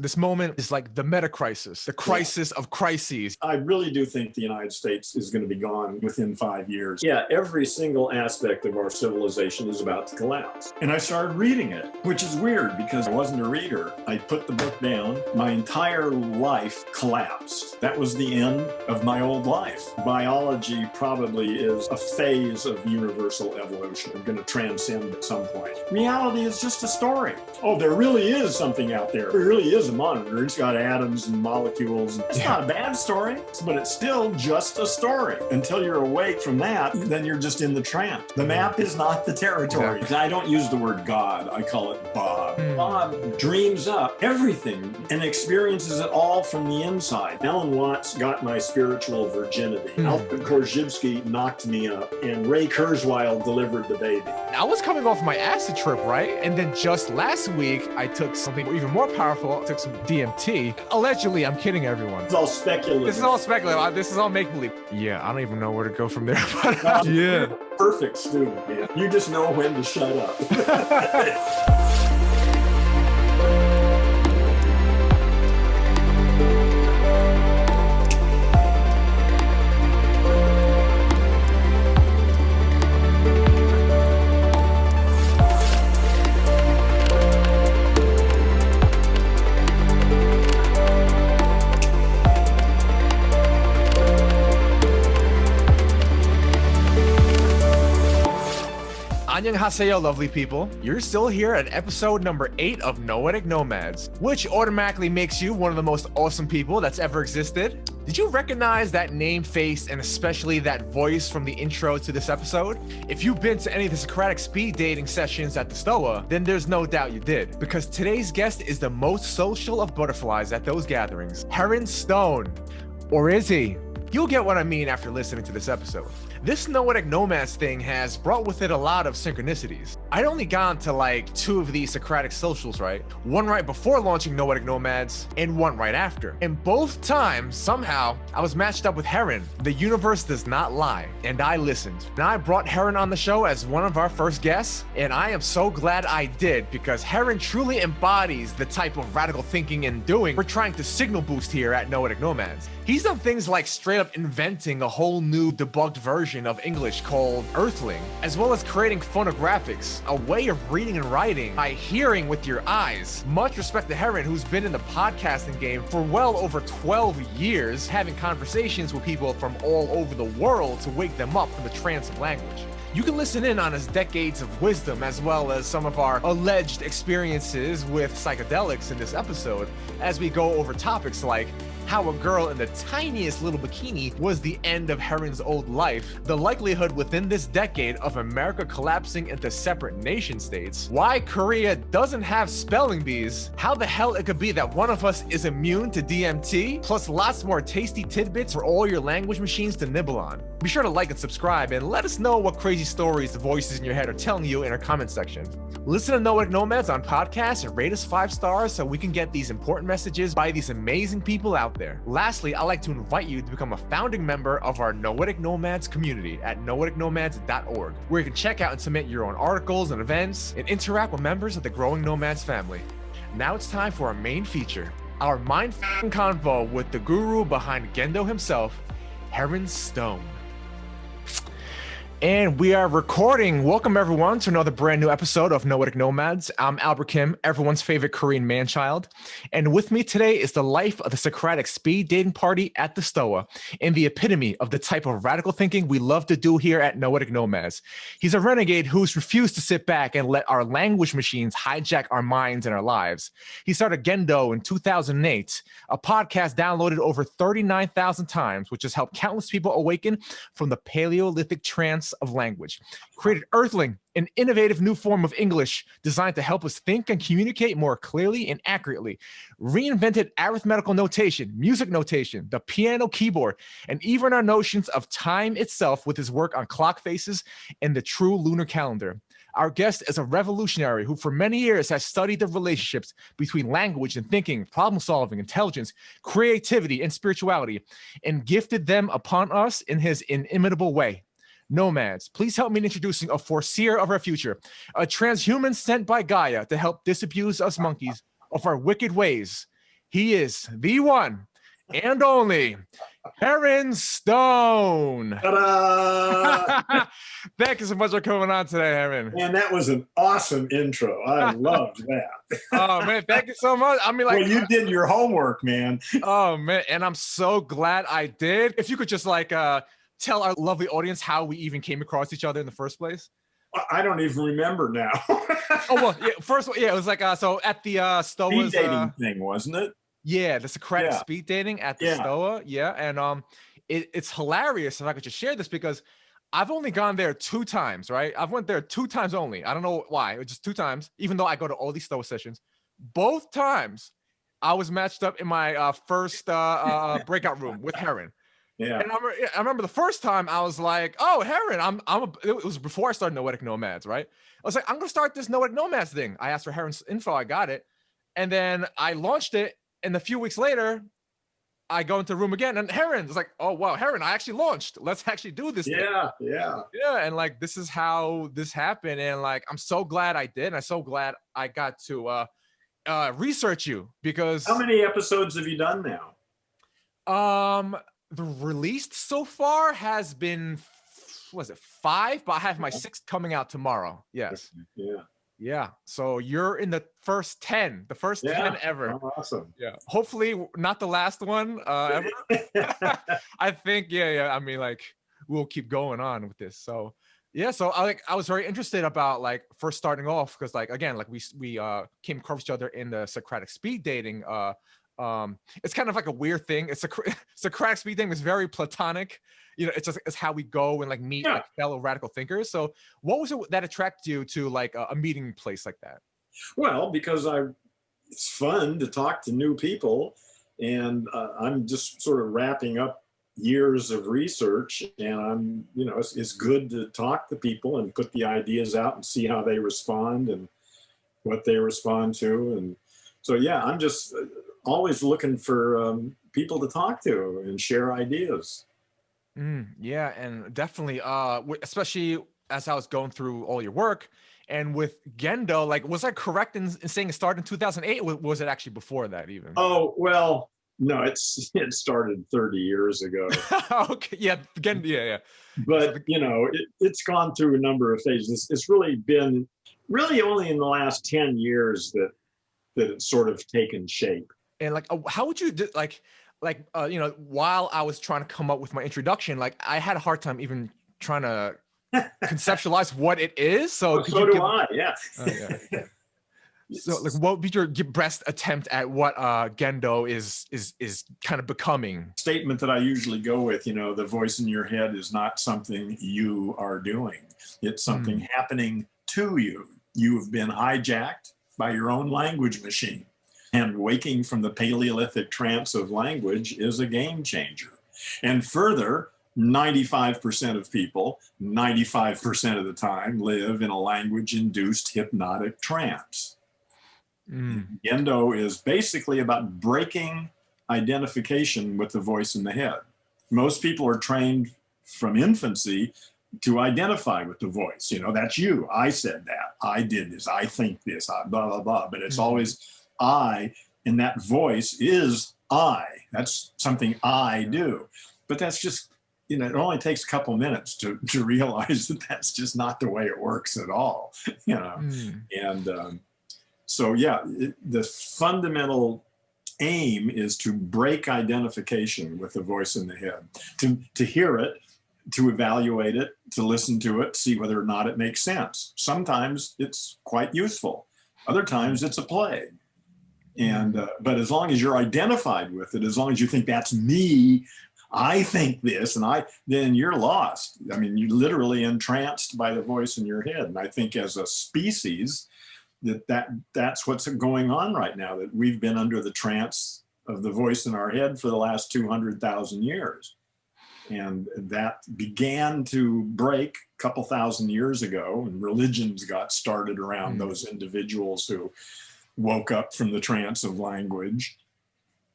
This moment is like the meta-crisis, the crisis of crises. I really do think the United States is going to be gone within 5 years. Yeah, every single aspect of our civilization is about to collapse. And I started reading it, which is weird because I wasn't a reader. I put the book down. My entire life collapsed. That was the end of my old life. Biology probably is a phase of universal evolution. We're going to transcend at some point. Reality is just a story. Oh, there really is something out there. There really is a monitor. It's got atoms and molecules. It's not a bad story, but it's still just a story. Until you're awake from that, then you're just in the trance. The map is not the territory. Exactly. I don't use the word God. I call it Bob. Bob dreams up everything and experiences it all from the inside. Alan Watts got my spiritual virginity. Alfred Korzybski knocked me up, and Ray Kurzweil delivered the baby. I was coming off my acid trip, right? And then just last week, I took something even more powerful. I took some DMT. Allegedly, I'm kidding everyone. It's all speculative. This is all speculative. This is all make-believe. Yeah, I don't even know where to go from there. But yeah. Perfect student, man. You just know when to shut up. Annyeonghaseyo, lovely people. You're still here at episode number 8 of Noetic Nomads, which automatically makes you one of the most awesome people that's ever existed. Did you recognize that name, face, and especially that voice from the intro to this episode? If you've been to any of the Socratic speed dating sessions at the Stoa, then there's no doubt you did, because today's guest is the most social of butterflies at those gatherings, Heron Stone. Or is he? You'll get what I mean after listening to this episode. This Noetic Nomads thing has brought with it a lot of synchronicities. I'd only gone to like 2 of these Socratic socials, right? One right before launching Noetic Nomads and one right after. And both times, somehow, I was matched up with Heron. The universe does not lie. And I listened. And I brought Heron on the show as one of our first guests. And I am so glad I did, because Heron truly embodies the type of radical thinking and doing we're trying to signal boost here at Noetic Nomads. He's done things like straight up inventing a whole new debugged version of English called Earthling, as well as creating phonographics, a way of reading and writing by hearing with your eyes. Much respect to Heron, who's been in the podcasting game for well over 12 years, having conversations with people from all over the world to wake them up from the trance of language. You can listen in on his decades of wisdom, as well as some of our alleged experiences with psychedelics in this episode, as we go over topics like how a girl in the tiniest little bikini was the end of Heron's old life, the likelihood within this decade of America collapsing into separate nation states, why Korea doesn't have spelling bees, how the hell it could be that one of us is immune to DMT, plus lots more tasty tidbits for all your language machines to nibble on. Be sure to like and subscribe, and let us know what crazy stories the voices in your head are telling you in our comment section. Listen to Noetic Nomads on podcasts and rate us 5 stars so we can get these important messages by these amazing people out there. Lastly, I'd like to invite you to become a founding member of our Noetic Nomads community at noeticnomads.org, where you can check out and submit your own articles and events and interact with members of the growing Nomads family. Now it's time for our main feature, our mind-f***ing convo with the guru behind Gendo himself, Heron Stone. And we are recording. Welcome everyone to another brand new episode of Noetic Nomads. I'm Albert Kim, everyone's favorite Korean man-child. And with me today is the life of the Socratic speed dating party at the Stoa, and the epitome of the type of radical thinking we love to do here at Noetic Nomads. He's a renegade who's refused to sit back and let our language machines hijack our minds and our lives. He started Gendo in 2008, a podcast downloaded over 39,000 times, which has helped countless people awaken from the Paleolithic trance of language. Created Earthling, an innovative new form of English designed to help us think and communicate more clearly and accurately. Reinvented arithmetical notation, music notation, the piano keyboard, and even our notions of time itself with his work on clock faces and the true lunar calendar. Our guest is a revolutionary who for many years has studied the relationships between language and thinking, problem solving, intelligence, creativity, and spirituality, and gifted them upon us in his inimitable way. Nomads, please help me in introducing a foreseer of our future, a transhuman sent by Gaia to help disabuse us monkeys of our wicked ways, He is the one and only Heron Stone. Ta-da! Thank you so much for coming on today, Heron. Man, that was an awesome intro. I loved that. Oh man, thank you so much. I mean, like, well, you did your homework, man. Oh man, and I'm so glad I did. If you could just like tell our lovely audience how we even came across each other in the first place. I don't even remember now. Oh well, yeah. First, yeah, it was like so at the Stoa's speed dating thing, wasn't it? Yeah, the Socratic Yeah. speed dating at the Stoa. Yeah, and it's hilarious if I could just share this because I've only gone there 2 times, right? I've went there 2 times only. I don't know why. It was just 2 times, even though I go to all these Stoa sessions. Both times, I was matched up in my first breakout room with Heron. Yeah. And I remember the first time I was like, "Oh, Heron, it was before I started Noetic Nomads, right? I was like, I'm gonna start this Noetic Nomads thing. I asked for Heron's info, I got it, and then I launched it. And a few weeks later, I go into the room again, and Heron's like, "Oh wow, Heron, I actually launched. Let's actually do this." Yeah, thing. yeah. And like this is how this happened, and like I'm so glad I did, and I'm so glad I got to research you because. How many episodes have you done now? The released so far has been, was it 5? But I have my 6th coming out tomorrow. Yes. Yeah. So you're in the first 10, the first 10 ever. Oh, awesome. Yeah. Hopefully not the last one ever. I think, yeah. I mean, like we'll keep going on with this. So yeah. So I was very interested about like first starting off because like again, like we came across each other in the Socratic speed dating. It's kind of like a weird thing. It's Socratic speed dating is very platonic. You know, it's how we go and like meet like fellow radical thinkers. So what was it that attracted you to like a meeting place like that? Well, because it's fun to talk to new people, and I'm just sort of wrapping up years of research, and it's good to talk to people and put the ideas out and see how they respond and what they respond to. And so, yeah, I'm just always looking for people to talk to and share ideas. Yeah, and definitely, especially as I was going through all your work and with Gendo, like, was I correct in saying it started in 2008? Or was it actually before that even? Oh, well, no, it started 30 years ago. Okay, yeah, yeah. But, it's gone through a number of phases. It's really been only in the last 10 years that it's sort of taken shape. And like, how would you do, while I was trying to come up with my introduction, like I had a hard time even trying to conceptualize what it is. So, so do I. Yeah. So, like, what would be your best attempt at what Gendo is kind of becoming? Statement that I usually go with, the voice in your head is not something you are doing. It's something happening to you. You have been hijacked by your own language machine. And waking from the Paleolithic trance of language is a game changer. And further, 95% of people, 95% of the time, live in a language-induced hypnotic trance. Gendo is basically about breaking identification with the voice in the head. Most people are trained from infancy to identify with the voice. That's you. I said that. I did this. I think this. Blah, blah, blah. But it's always I, and that voice is I. That's something I do. But that's just, it only takes a couple minutes to realize that that's just not the way it works at all, And so, yeah, the fundamental aim is to break identification with the voice in the head, to hear it, to evaluate it, to listen to it, see whether or not it makes sense. Sometimes it's quite useful. Other times it's a plague. And but as long as you're identified with it, as long as you think that's me, I think this, then you're lost. I mean, you're literally entranced by the voice in your head. And I think as a species, that's what's going on right now, that we've been under the trance of the voice in our head for the last 200,000 years. And that began to break a couple thousand years ago, and religions got started around those individuals who woke up from the trance of language.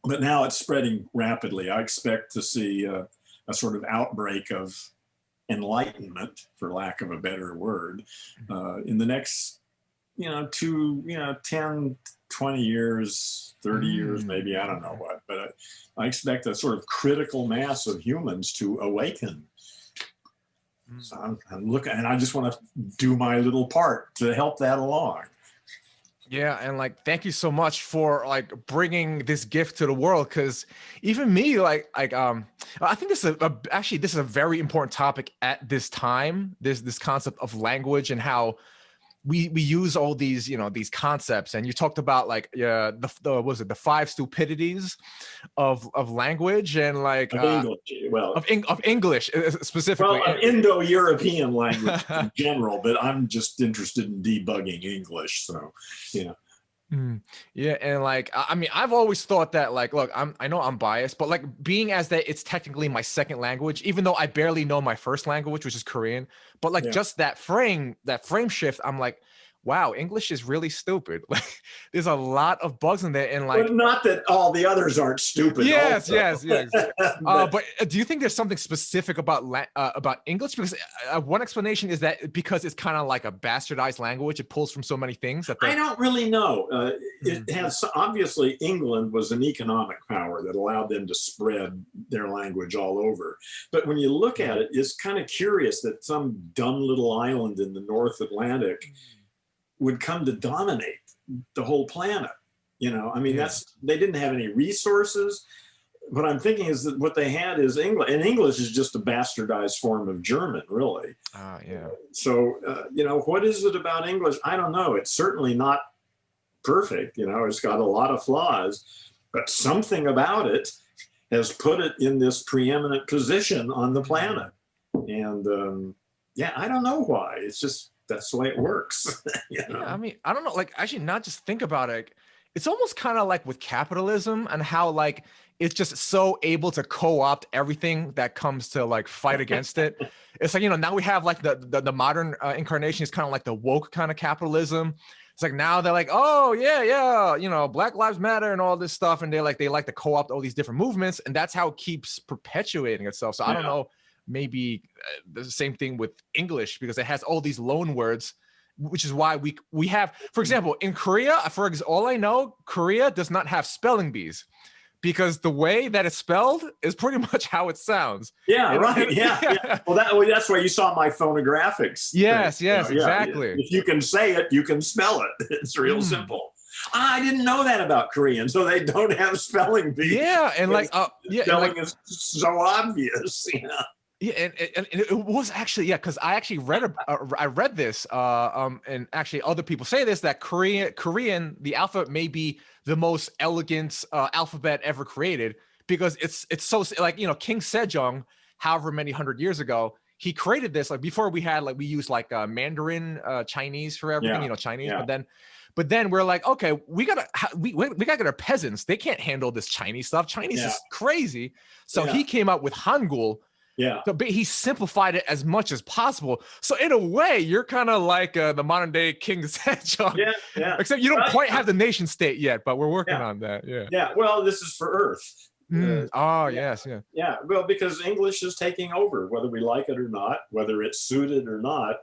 But now it's spreading rapidly. I expect to see a sort of outbreak of enlightenment, for lack of a better word, in the next 10, 20 years, 30 years, maybe, I don't know what, but I expect a sort of critical mass of humans to awaken. So I'm looking, and I just want to do my little part to help that along. Yeah, and like, thank you so much for like bringing this gift to the world. Because even me, I think this is actually this is a very important topic at this time. This concept of language and how we use all these these concepts. And you talked about like the five stupidities of language and like of English, of English specifically. Well, of Indo-European language in general, but I'm just interested in debugging English, so Yeah, and like I mean, I've always thought that like, look, I know I'm biased, but like being as that it's technically my second language, even though I barely know my first language, which is Korean, but like just that frame shift, I'm like, wow, English is really stupid. Like there's a lot of bugs in there, and like, but not that all the others aren't stupid. Yes. But do you think there's something specific about English? Because one explanation is that because it's kind of like a bastardized language, it pulls from so many things that I don't really know. It has, obviously England was an economic power that allowed them to spread their language all over. But when you look at it, it's kind of curious that some dumb little island in the North Atlantic would come to dominate the whole planet. I mean, they didn't have any resources. What I'm thinking is that what they had is English, and English is just a bastardized form of German, really. So, what is it about English? I don't know. It's certainly not perfect. It's got a lot of flaws, but something about it has put it in this preeminent position on the planet. And I don't know why. It's just, that's the way it works. Yeah, I mean, I don't know, like actually not just think about it. It's almost kind of like with capitalism and how like it's just so able to co-opt everything that comes to like fight against it. It's like, now we have like the modern incarnation is kind of like the woke kind of capitalism. It's like now they're like, oh yeah, Black Lives Matter and all this stuff, and they like to co-opt all these different movements, and that's how it keeps perpetuating itself. So I don't know. Maybe the same thing with English, because it has all these loan words, which is why we have, for example, in Korea, for all I know, Korea does not have spelling bees, because the way that it's spelled is pretty much how it sounds. Yeah, right. Yeah. Well, that's why you saw my phonographics. Yes, exactly. If you can say it, you can spell it. It's real simple. I didn't know that about Korean, so they don't have spelling bees. Yeah, and like spelling is so obvious. Yeah, and it was actually, because I actually read this, and actually other people say this, that Korean, the alphabet may be the most elegant alphabet ever created, because it's so like, King Sejong, however many hundred years ago, he created this, like before we used like Mandarin, Chinese for everything, Chinese, but then we're like, okay, we gotta get our peasants. They can't handle this Chinese stuff. Chinese is crazy. So he came up with Hangul. Yeah. So he simplified it as much as possible. So in a way, you're kind of like the modern day King Sejong. Yeah. Except you don't quite have the nation state yet, but we're working on that. Yeah. Yeah. Well, this is for Earth. Yes. Yeah. Yeah. Well, because English is taking over, whether we like it or not, whether it's suited or not.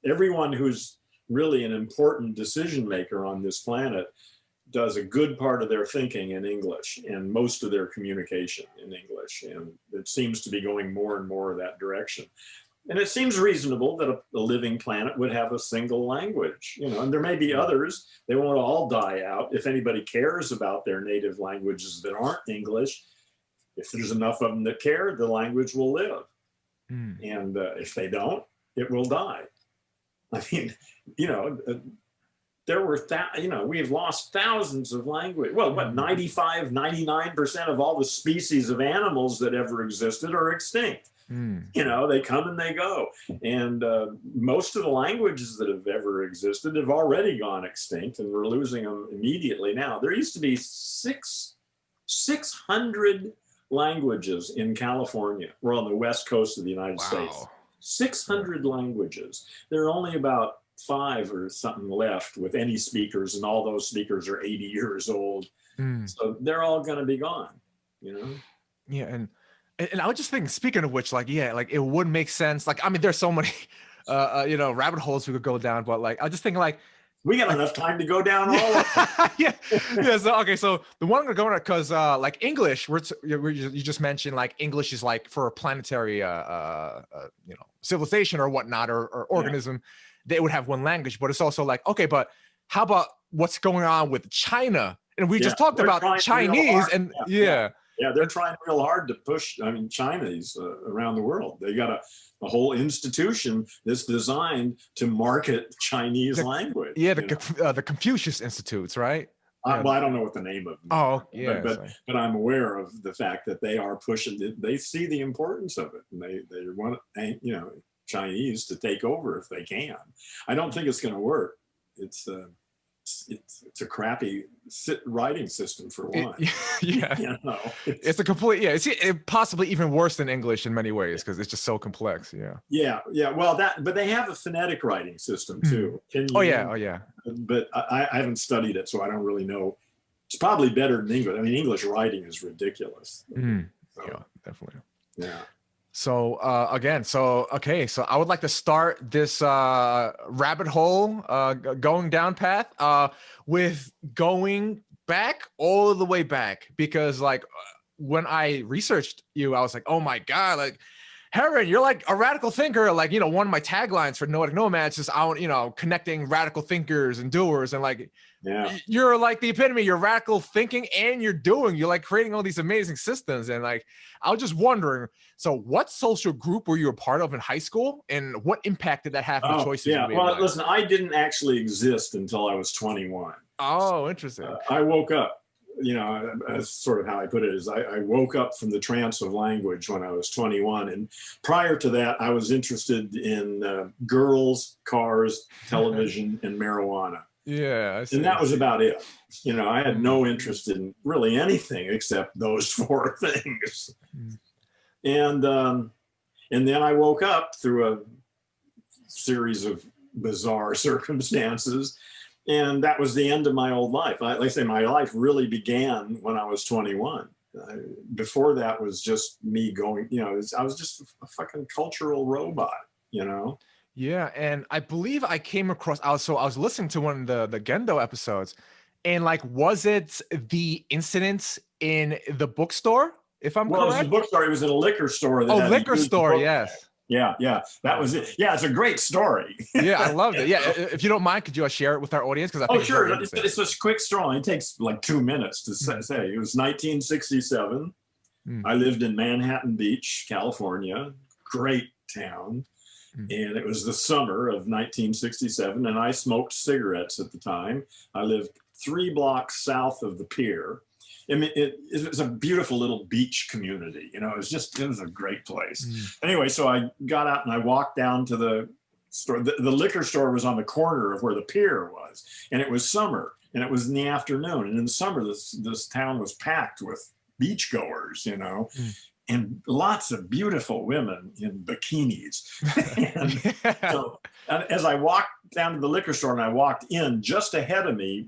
Everyone who's really an important decision maker on this planet does a good part of their thinking in English and most of their communication in English. And it seems to be going more and more that direction. And it seems reasonable that a living planet would have a single language, and there may be others. They won't all die out. If anybody cares about their native languages that aren't English, if there's enough of them that care, the language will live. And if they don't, it will die. I mean, there were, we've lost thousands of language. Well, 95, 99% of all the species of animals that ever existed are extinct. They come and they go. And most of the languages that have ever existed have already gone extinct, and we're losing them immediately now. There used to be 600 languages in California. We're on the west coast of the United States. 600 languages. There are only about 5 or something left with any speakers, and all those speakers are 80 years old. So they're all going to be gone, Yeah, and I was just thinking, speaking of which, it would make sense. Like, I mean, there's so many, rabbit holes we could go down, but like, I was just thinking, like, We got enough time to go down all of them. Yeah. So okay, so the one I'm going to, because like English, you just mentioned like English is like for a planetary civilization or whatnot, or organism, they would have one language. But it's also like, okay, but how about what's going on with China? And we just talked about Chinese, and they're trying real hard to push. I mean, Chinese around the world. They got a whole institution that's designed to market Chinese language. Yeah, the Confucius Institutes, right? Well, I don't know what the name of them. Oh, yeah. But I'm aware of the fact that they are pushing it. They see the importance of it, and they want Chinese to take over if they can. I don't think it's going to work. It's a crappy writing system for one. It's a complete it's possibly even worse than English in many ways, because it's just so complex. Well, but they have a phonetic writing system too. But I haven't studied it, so I don't really know. It's probably better than English. I mean, English writing is ridiculous. Yeah, definitely. Yeah. So so I would like to start this rabbit hole going down path with going back, all the way back, because like when I researched you, I was like, oh my God, like Heron, you're like a radical thinker. Like, one of my taglines for Noetic Nomads is connecting radical thinkers and doers, and like you're like the epitome. You're radical thinking and you're doing. You're like creating all these amazing systems. And like I was just wondering, so what social group were you a part of in high school, and what impact did that have on the choices you made? Well, listen, I didn't actually exist until I was 21. Oh, interesting. I woke up. That's sort of how I put it, is I woke up from the trance of language when I was 21. And prior to that, I was interested in girls, cars, television, and marijuana. Yeah, I see. And that was about it. I had no interest in really anything except those four things. And then I woke up through a series of bizarre circumstances. And that was the end of my old life. Like I say, my life really began when I was 21. Before that was just me going, I was just a fucking cultural robot, Yeah, and I believe I came across, I was listening to one of the Gendo episodes, and like, was it the incidents in the bookstore, if I'm correct? Well, it was the bookstore. It was in a liquor store. Liquor store, yes. Yeah, that was it. Yeah, it's a great story. Yeah, I loved it. Yeah, if you don't mind, could you share it with our audience? Because I think sure. It's a quick story. It takes like 2 minutes to say. It was 1967. I lived in Manhattan Beach, California. Great town. And it was the summer of 1967, and I smoked cigarettes at the time. I lived 3 blocks south of the pier. I mean, it was a beautiful little beach community. It was a great place. Anyway, so I got out and I walked down to the store. The liquor store was on the corner of where the pier was, and it was summer, and it was in the afternoon. And in the summer, this town was packed with beachgoers, and lots of beautiful women in bikinis. So as I walked down to the liquor store and I walked in, just ahead of me,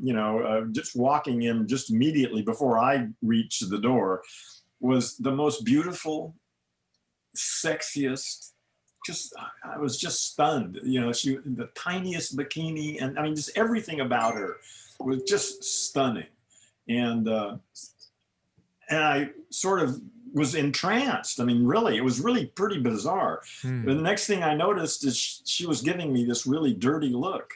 just walking in just immediately before I reached the door, was the most beautiful, sexiest, I was just stunned. She, the tiniest bikini, and I mean, just everything about her was just stunning. And I sort of was entranced. I mean, really, it was really pretty bizarre. But the next thing I noticed is she was giving me this really dirty look.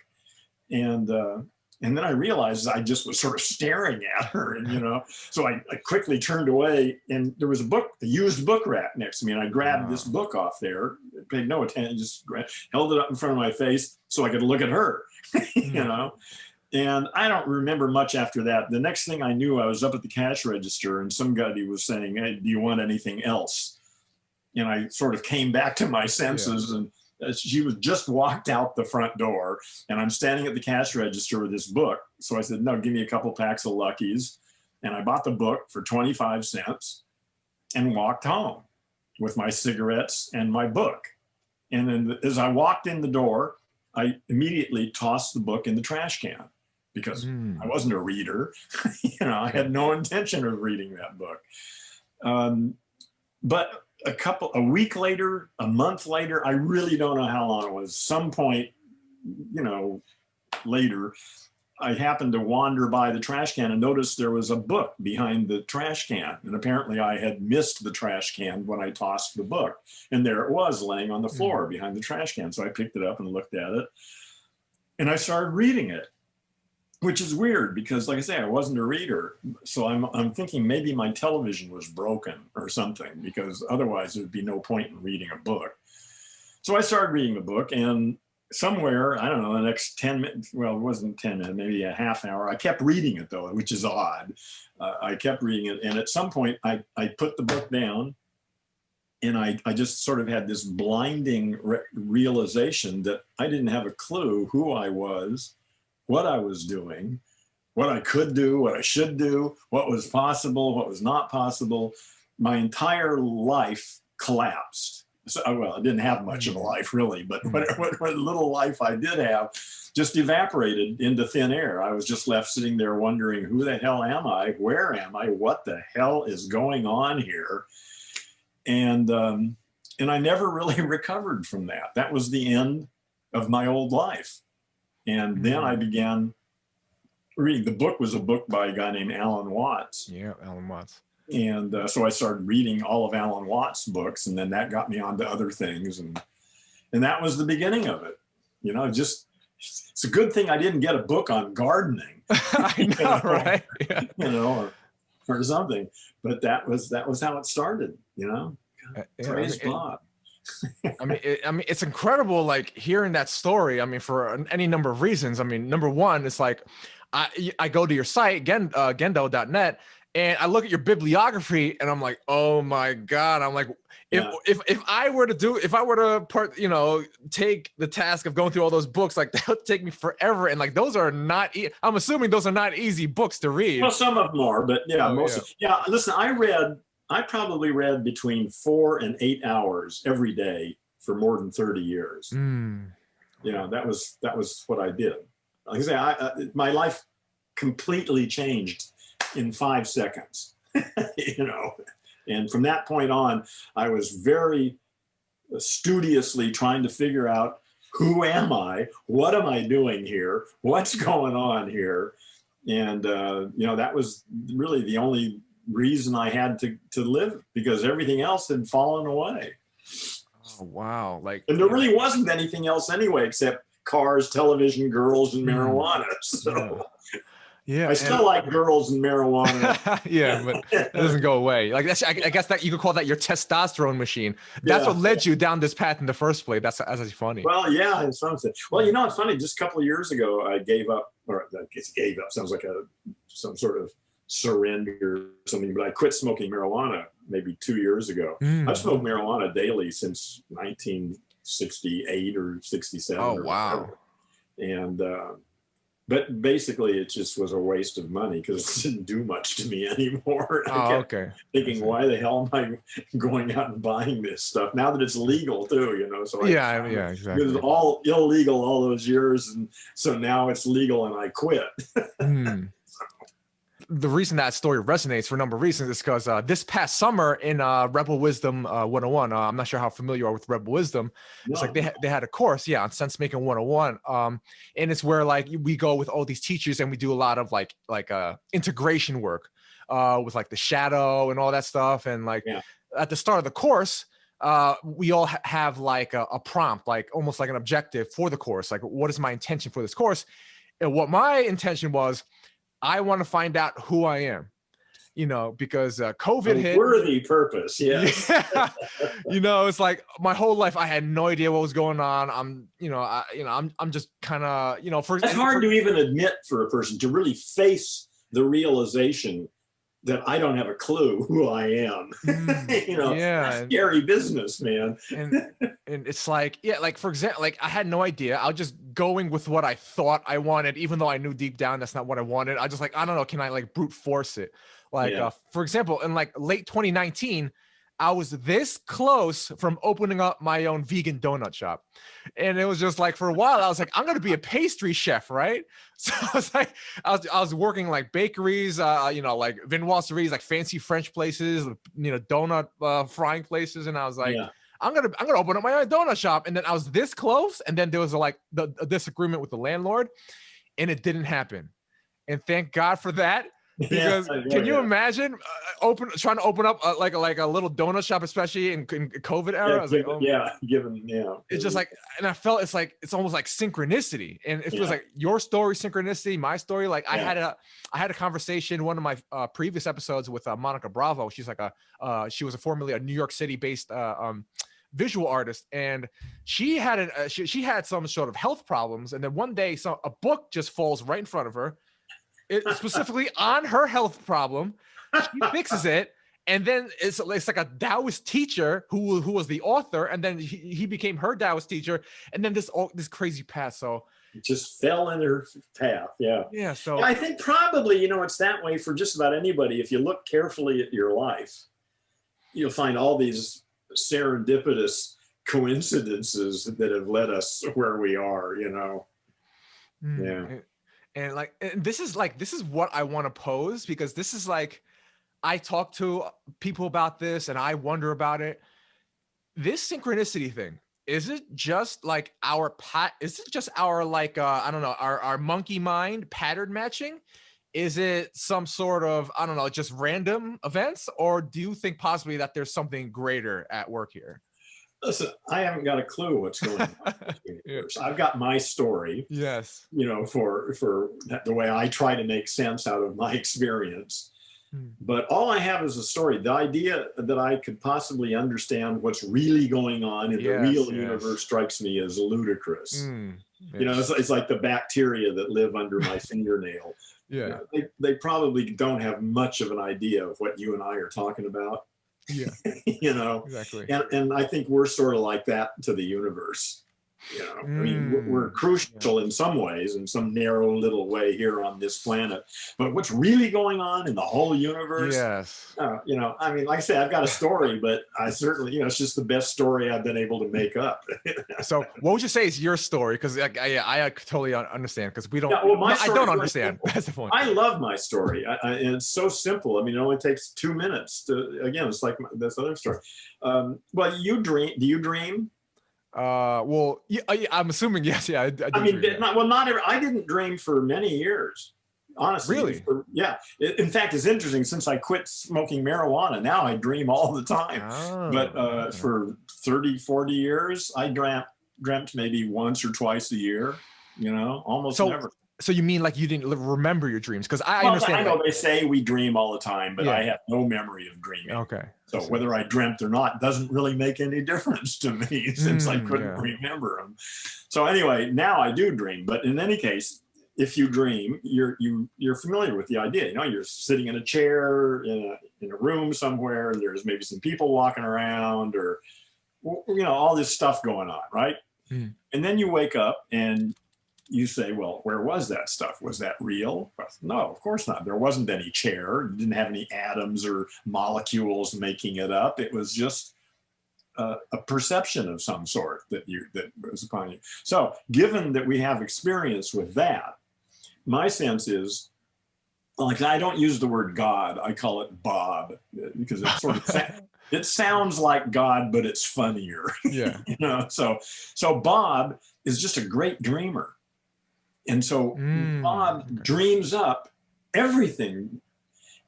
And then I realized I just was sort of staring at her, and, so I quickly turned away, and there was a used book rack next to me. And I grabbed this book off there, paid no attention, just held it up in front of my face so I could look at her, And I don't remember much after that. The next thing I knew, I was up at the cash register, and somebody was saying, "Hey, do you want anything else?" And I sort of came back to my senses, and she was just walked out the front door, and I'm standing at the cash register with this book. So I said, "No, give me a couple packs of Luckies." And I bought the book for 25 cents and walked home with my cigarettes and my book. And then as I walked in the door, I immediately tossed the book in the trash can, because I wasn't a reader. I had no intention of reading that book. But a week later, a month later, I really don't know how long it was, some point, later, I happened to wander by the trash can and noticed there was a book behind the trash can. And apparently I had missed the trash can when I tossed the book. And there it was laying on the floor behind the trash can. So I picked it up and looked at it. And I started reading it, which is weird because, like I say, I wasn't a reader. So I'm thinking maybe my television was broken or something, because otherwise there'd be no point in reading a book. So I started reading the book, and somewhere, I don't know, the next 10 minutes, well, it wasn't 10 minutes, maybe a half hour. I kept reading it though, which is odd. I kept reading it. And at some point I put the book down, and I just sort of had this blinding realization that I didn't have a clue who I was, what I was doing, what I could do, what I should do, what was possible, what was not possible. My entire life collapsed. So, well, I didn't have much of a life really, but what little life I did have just evaporated into thin air. I was just left sitting there wondering, who the hell am I? Where am I? What the hell is going on here? And I never really recovered from that. That was the end of my old life. And then I began reading. The book was a book by a guy named Alan Watts. Yeah, Alan Watts. And so I started reading all of Alan Watts' books, and then that got me onto other things. And that was the beginning of it. You know, just, it's a good thing I didn't get a book on gardening. I know, right? Yeah. You know, or something. But that was how it started, you know? Praise God. I mean, it's incredible, like, hearing that story. I mean, for any number of reasons. I mean, number one, it's like, I go to your site, gendo.net, and I look at your bibliography, and I'm like, oh my God. I'm like, if I were to take the task of going through all those books, like, that would take me forever. And like, those are not, I'm assuming those are not easy books to read. Well, some of them are, but listen, I probably read between 4 and 8 hours every day for more than 30 years. You know, that was what I did. Like I say, my life completely changed in 5 seconds, you know. And from that point on, I was very studiously trying to figure out, who am I? What am I doing here? What's going on here? And, you know, that was really the only reason I had to live, because everything else had fallen away. Oh, wow. Like, and there really wasn't anything else anyway, except cars, television, girls, and marijuana. So I still like girls and marijuana. Yeah, but it doesn't go away. Like, that's, I guess that you could call that your testosterone machine. That's what led you down this path in the first place. That's actually funny. Well, yeah, in some sense. Well, you know, it's funny. Just a couple of years ago, I gave up, or I guess gave up sounds like some sort of surrender or something, but I quit smoking marijuana maybe 2 years ago. I've smoked marijuana daily since 1968 or 67. Oh, wow. And but basically it just was a waste of money, because it didn't do much to me anymore. I kept thinking, why the hell am I going out and buying this stuff now that it's legal too, you know? So exactly. It was all illegal all those years, and so now it's legal and I quit. The reason that story resonates for a number of reasons is because this past summer in Rebel Wisdom 101, I'm not sure how familiar you are with Rebel Wisdom. It's like they had a course, on sense making 101, and it's where like we go with all these teachers and we do a lot of like integration work with like the shadow and all that stuff. And like at the start of the course, we all have like a prompt, like almost like an objective for the course. Like, what is my intention for this course? And what my intention was, I want to find out who I am, you know, because COVID hit. Worthy purpose, yes. Yeah. You know, it's like my whole life I had no idea what was going on. I'm just kind of, you know, it's hard to even admit for a person to really face the realization that I don't have a clue who I am. You know, that's scary business, man. and it's like, like, for example, like I had no idea. I was just going with what I thought I wanted, even though I knew deep down that's not what I wanted. I just like, I don't know, can I like brute force it? Like, for example, in like late 2019, I was this close from opening up my own vegan donut shop. And it was just like, for a while, I was like, I'm going to be a pastry chef, right? So I was like, I was working like bakeries, you know, like vinoiseries, like fancy French places, you know, donut frying places. And I was like, I'm gonna open up my own donut shop. And then I was this close, and then there was a disagreement with the landlord, and it didn't happen. And thank God for that. Because can you imagine trying to open up like a little donut shop, especially in COVID era? I was it's just like, and I felt it's almost like synchronicity, and it feels like your story, synchronicity, my story. Like I had a conversation in one of my previous episodes with Monica Bravo. She's like she was formerly a New York City based visual artist, and she had she had some sort of health problems, and then one day a book just falls right in front of her. Specifically on her health problem. She fixes it, and then it's like a Taoist teacher who was the author, and then he became her Taoist teacher, and then this crazy path. So it just fell in her path. Yeah. So I think probably, it's that way for just about anybody. If you look carefully at your life, you'll find all these serendipitous coincidences that have led us where we are, And this is what I want to pose, because this is like, I talk to people about this and I wonder about it. This synchronicity thing, is it just like our I don't know, our monkey mind pattern matching? Is it some sort of, I don't know, just random events? Or do you think possibly that there's something greater at work here? Listen, I haven't got a clue what's going on. I've got my story. Yes. For the way I try to make sense out of my experience. But all I have is a story. The idea that I could possibly understand what's really going on in the real universe strikes me as ludicrous. It's like the bacteria that live under my fingernail. They probably don't have much of an idea of what you and I are talking about. Yeah. Exactly. And I think we're sort of like that to the universe. I mean, we're crucial in some ways, in some narrow little way here on this planet. But what's really going on in the whole universe? Yes. I mean, like I say, I've got a story, but I certainly, it's just the best story I've been able to make up. So what would you say is your story? Because I totally understand, because we don't, I don't understand. That's the point. I love my story. And it's so simple. I mean, it only takes 2 minutes to, again, it's like this other story. Well, you dream, do you dream? Well, I'm assuming yes. Yeah, I didn't dream for many years, honestly. Really? In fact, it's interesting. Since I quit smoking marijuana, now I dream all the time. But for 30, 40 years, I dreamt maybe once or twice a year. Almost never. So you mean like you didn't remember your dreams? Because I understand. I know they say we dream all the time, but I have no memory of dreaming. Okay. So whether I dreamt or not doesn't really make any difference to me, since I couldn't remember them. So anyway, now I do dream. But in any case, if you dream, you're familiar with the idea. You're sitting in a chair in a room somewhere, and there's maybe some people walking around, or all this stuff going on, right? And then you wake up and you say, well, where was that stuff? Was that real? Well, no, of course not. There wasn't any chair. You didn't have any atoms or molecules making it up. It was just a perception of some sort that was upon you. So given that we have experience with that, my sense is, like, I don't use the word God. I call it Bob, because it sort of it sounds like God, but it's funnier. Yeah. So Bob is just a great dreamer. And so Bob dreams up everything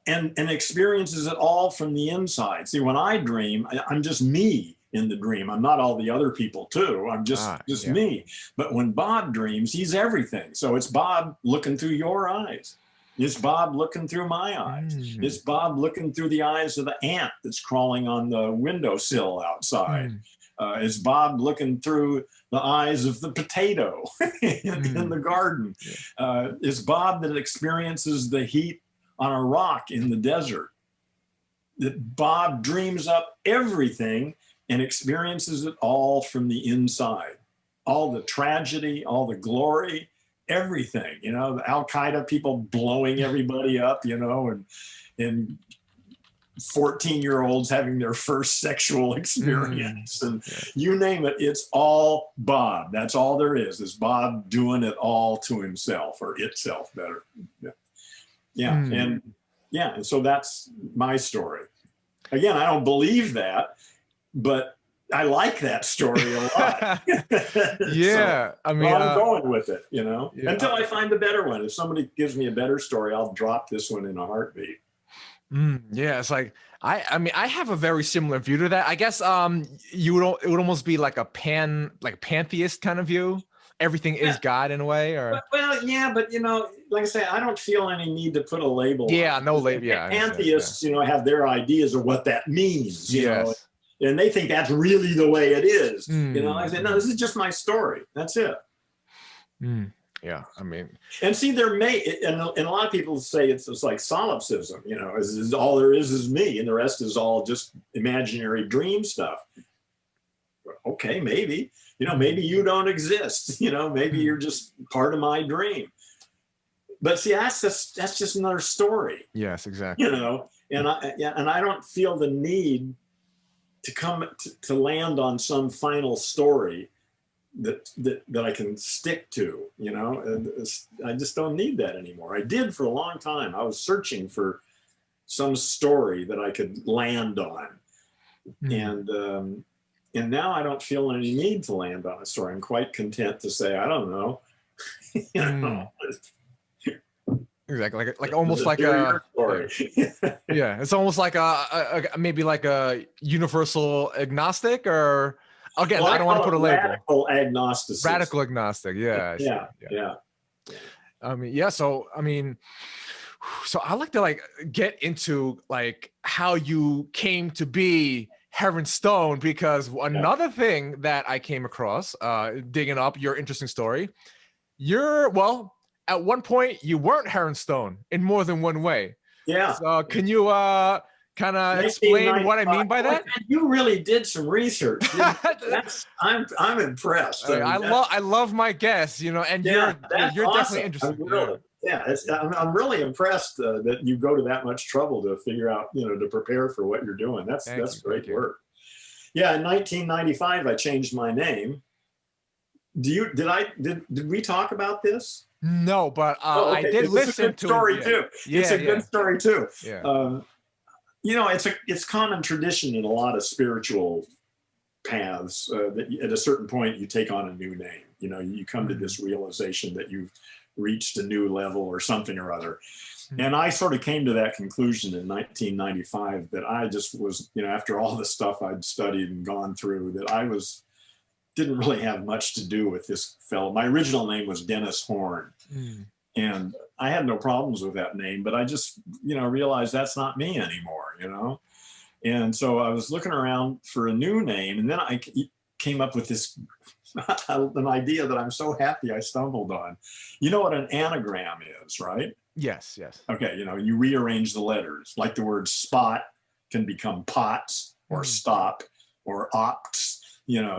and experiences it all from the inside. See, when I dream, I'm just me in the dream. I'm not all the other people too. I'm just me. But when Bob dreams, he's everything. So it's Bob looking through your eyes. It's Bob looking through my eyes. It's Bob looking through the eyes of the ant that's crawling on the windowsill outside. It's Bob looking through the eyes of the potato in the garden. It's Bob that experiences the heat on a rock in the desert. That Bob dreams up everything and experiences it all from the inside. All the tragedy, all the glory, everything. The Al-Qaeda people blowing everybody up, and 14-year-olds having their first sexual experience, and you name it, it's all Bob. That's all there is Bob doing it all to himself, or itself, better. And so that's my story. Again, I don't believe that, but I like that story a lot. Yeah, So, I mean, well, I'm going with it, yeah. until I find a better one. If somebody gives me a better story, I'll drop this one in a heartbeat. Yeah, it's like I mean, I have a very similar view to that. I guess you would it would almost be like a pantheist kind of view. Everything is God in a way, or Well, yeah, but like I say, I don't feel any need to put a label. yeah, on it. no label. Yeah, Pantheists, have their ideas of what that means. Yes. And they think that's really the way it is. I said, no, this is just my story. That's it. Yeah, I mean, and see, and a lot of people say it's like solipsism. Is all there is me, and the rest is all just imaginary dream stuff. Okay, maybe. Maybe you don't exist. Maybe you're just part of my dream. But see, that's just another story. Yes, exactly. And I don't feel the need to come to land on some final story that I can stick to. And I just don't need that anymore. I did for a long time. I was searching for some story that I could land on, and now I don't feel any need to land on a story. I'm quite content to say, I don't know. Exactly, like almost like a story. Yeah, it's almost like a maybe like a universal agnostic, or again, I don't want to put a label. Radical agnosticism. Radical agnostic, yeah. Yeah. I mean, yeah. So I mean, so I like to get into how you came to be Heron Stone, because another thing that I came across digging up your interesting story, at one point you weren't Heron Stone in more than one way. Yeah. So can you kind of explain what I mean by that? You really did some research. I'm impressed. I love my guests, and you're awesome. definitely interested. I'm really impressed that you go to that much trouble to figure out, to prepare for what you're doing. That's great work. Yeah, in 1995, I changed my name. Did we talk about this? No, but I did listen to it. Too. It's a good story too. Yeah. It's common tradition in a lot of spiritual paths that at a certain point you take on a new name. You come to this realization that you've reached a new level or something or other. And I sort of came to that conclusion in 1995 that I just was, after all the stuff I'd studied and gone through, that I didn't really have much to do with this fellow. My original name was Dennis Horn. And I had no problems with that name, but I just, realized that's not me anymore, And so I was looking around for a new name, and then I came up with this an idea that I'm so happy I stumbled on. You know what an anagram is, right? Yes. Okay, you rearrange the letters, like the word spot can become pots or stop or opt,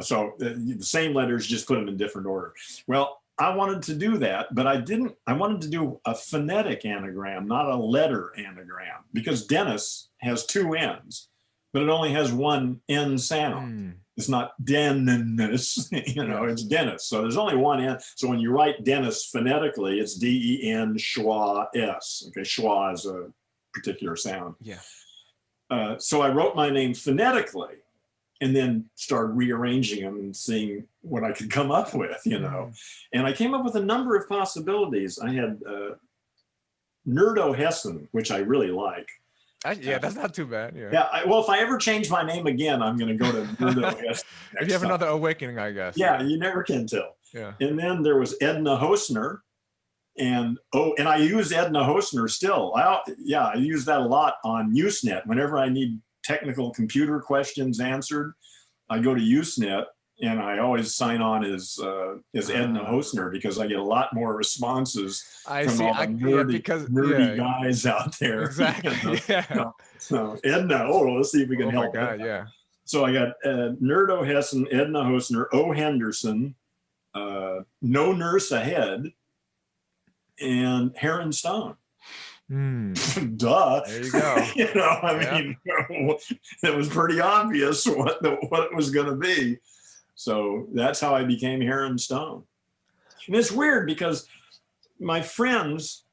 so the same letters, just put them in different order. Well, I wanted to do that, but I wanted to do a phonetic anagram, not a letter anagram, because Dennis has two N's, but it only has one N sound. It's not Dennis, it's Dennis. So there's only one N. So when you write Dennis phonetically, it's D-E-N schwa S. Okay, schwa is a particular sound. Yeah. So I wrote my name phonetically and then started rearranging them and seeing what I could come up with, And I came up with a number of possibilities. I had Nerdo Hessen, which I really like. That's not too bad. Well, if I ever change my name again, I'm going to go to Nerdo Hessen. If you have another awakening, I guess. Yeah, you never can tell. Yeah. And then there was Edna Hosner. And I use Edna Hosner still. I use that a lot on Usenet. Whenever I need technical computer questions answered, I go to Usenet, and I always sign on as Edna Hosner, because I get a lot more responses from all the nerdy guys out there. Exactly. So Edna, let's see if we can help. Oh my God, yeah. So I got Nerdo Hessen, Edna Hosner, O. Henderson, No Nurse Ahead, and Heron Stone. Duh. There you go. It was pretty obvious what it was going to be. So that's how I became Heron Stone. And it's weird because my friends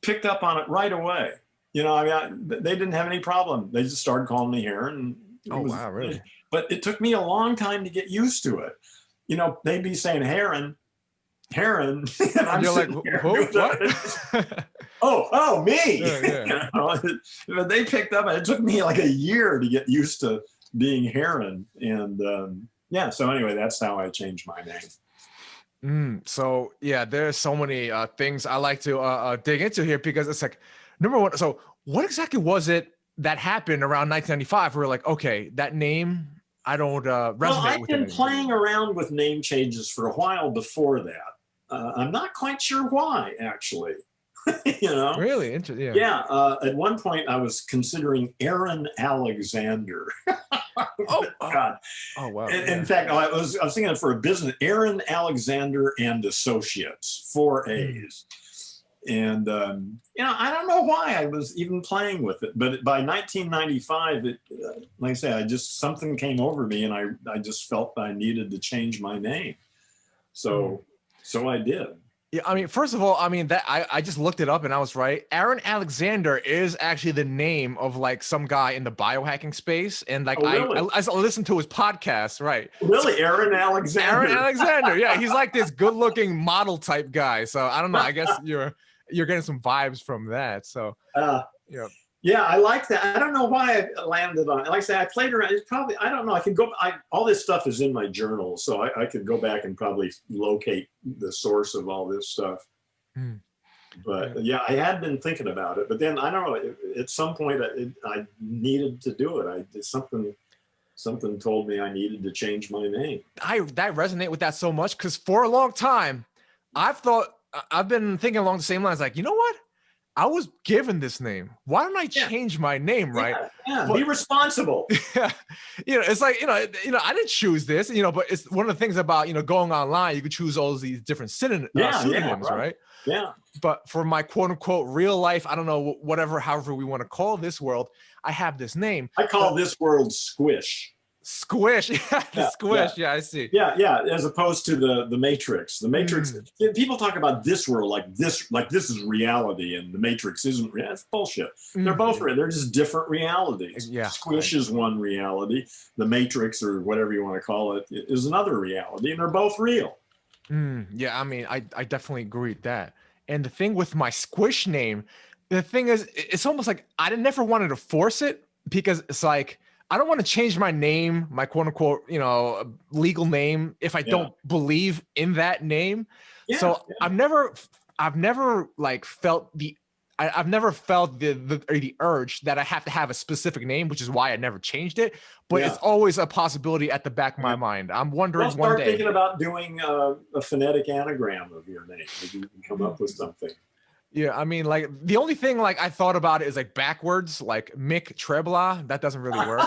picked up on it right away. They didn't have any problem. They just started calling me Heron. Oh, wow, really? But it took me a long time to get used to it. You know, they'd be saying heron, and I'm You're like, sitting here who? doing What? that. Oh, me. Yeah. You know, but they picked up, and it took me like a year to get used to being heron. And yeah, so anyway, that's how I changed my name. So yeah, there's so many things I like to dig into here, because it's like, number one, so what exactly was it that happened around 1995 where we're like, okay, that name, I don't resonate Well, I've with been it playing around with name changes for a while before that. I'm not quite sure why, actually. You know? Really interesting. Yeah. At one point, I was considering Aaron Alexander. Oh God. Oh wow. In fact, I was thinking of for a business, Aaron Alexander and Associates, 4 A's. And you know, I don't know why I was even playing with it, but by 1995, like I say, something came over me, and I just felt I needed to change my name. So I did. Yeah, I mean, first of all, I mean that I just looked it up and I was right. Aaron Alexander is actually the name of like some guy in the biohacking space, and like really? I listened to his podcast, right? Really, Aaron Alexander. Aaron Alexander, yeah, he's like this good-looking model type guy. So I don't know. I guess you're getting some vibes from that. So yeah. Yeah, I like that. I don't know why I landed on it. Like I say, I played around. It's probably, I don't know. I can go, all this stuff is in my journal, so I could go back and probably locate the source of all this stuff. But yeah, I had been thinking about it. But then, I don't know, at some point I needed to do it. Something told me I needed to change my name. That resonate with that so much, because for a long time, I've been thinking along the same lines, like, you know what? I was given this name. Why don't I change my name, right? Yeah, be responsible. Yeah, you know, it's like, you know, I didn't choose this, you know, but it's one of the things about, you know, going online, you could choose all these different pseudonyms, right? Yeah. But for my quote unquote real life, I don't know, however we want to call this world, I have this name. I call this world Squish. Squish, Squish. Yeah, I see. Yeah. As opposed to the Matrix. The Matrix. People talk about this world like this is reality, and the Matrix isn't. That's bullshit. They're both real. They're just different realities. Yeah. Squish is one reality. The Matrix, or whatever you want to call it, is another reality, and they're both real. Yeah, I mean, I definitely agree with that. And the thing with my Squish name, the thing is, it's almost like I never wanted to force it, because it's like, I don't want to change my name, my quote unquote, you know, legal name, if I don't believe in that name. I've never like felt I've never felt the urge that I have to have a specific name, which is why I never changed it. But it's always a possibility at the back of my mind. I'm wondering one day. Start thinking about doing a phonetic anagram of your name. Maybe you can come up with something. Yeah, I mean, like, the only thing like I thought about it is like backwards, like Mick Trebla. That doesn't really work.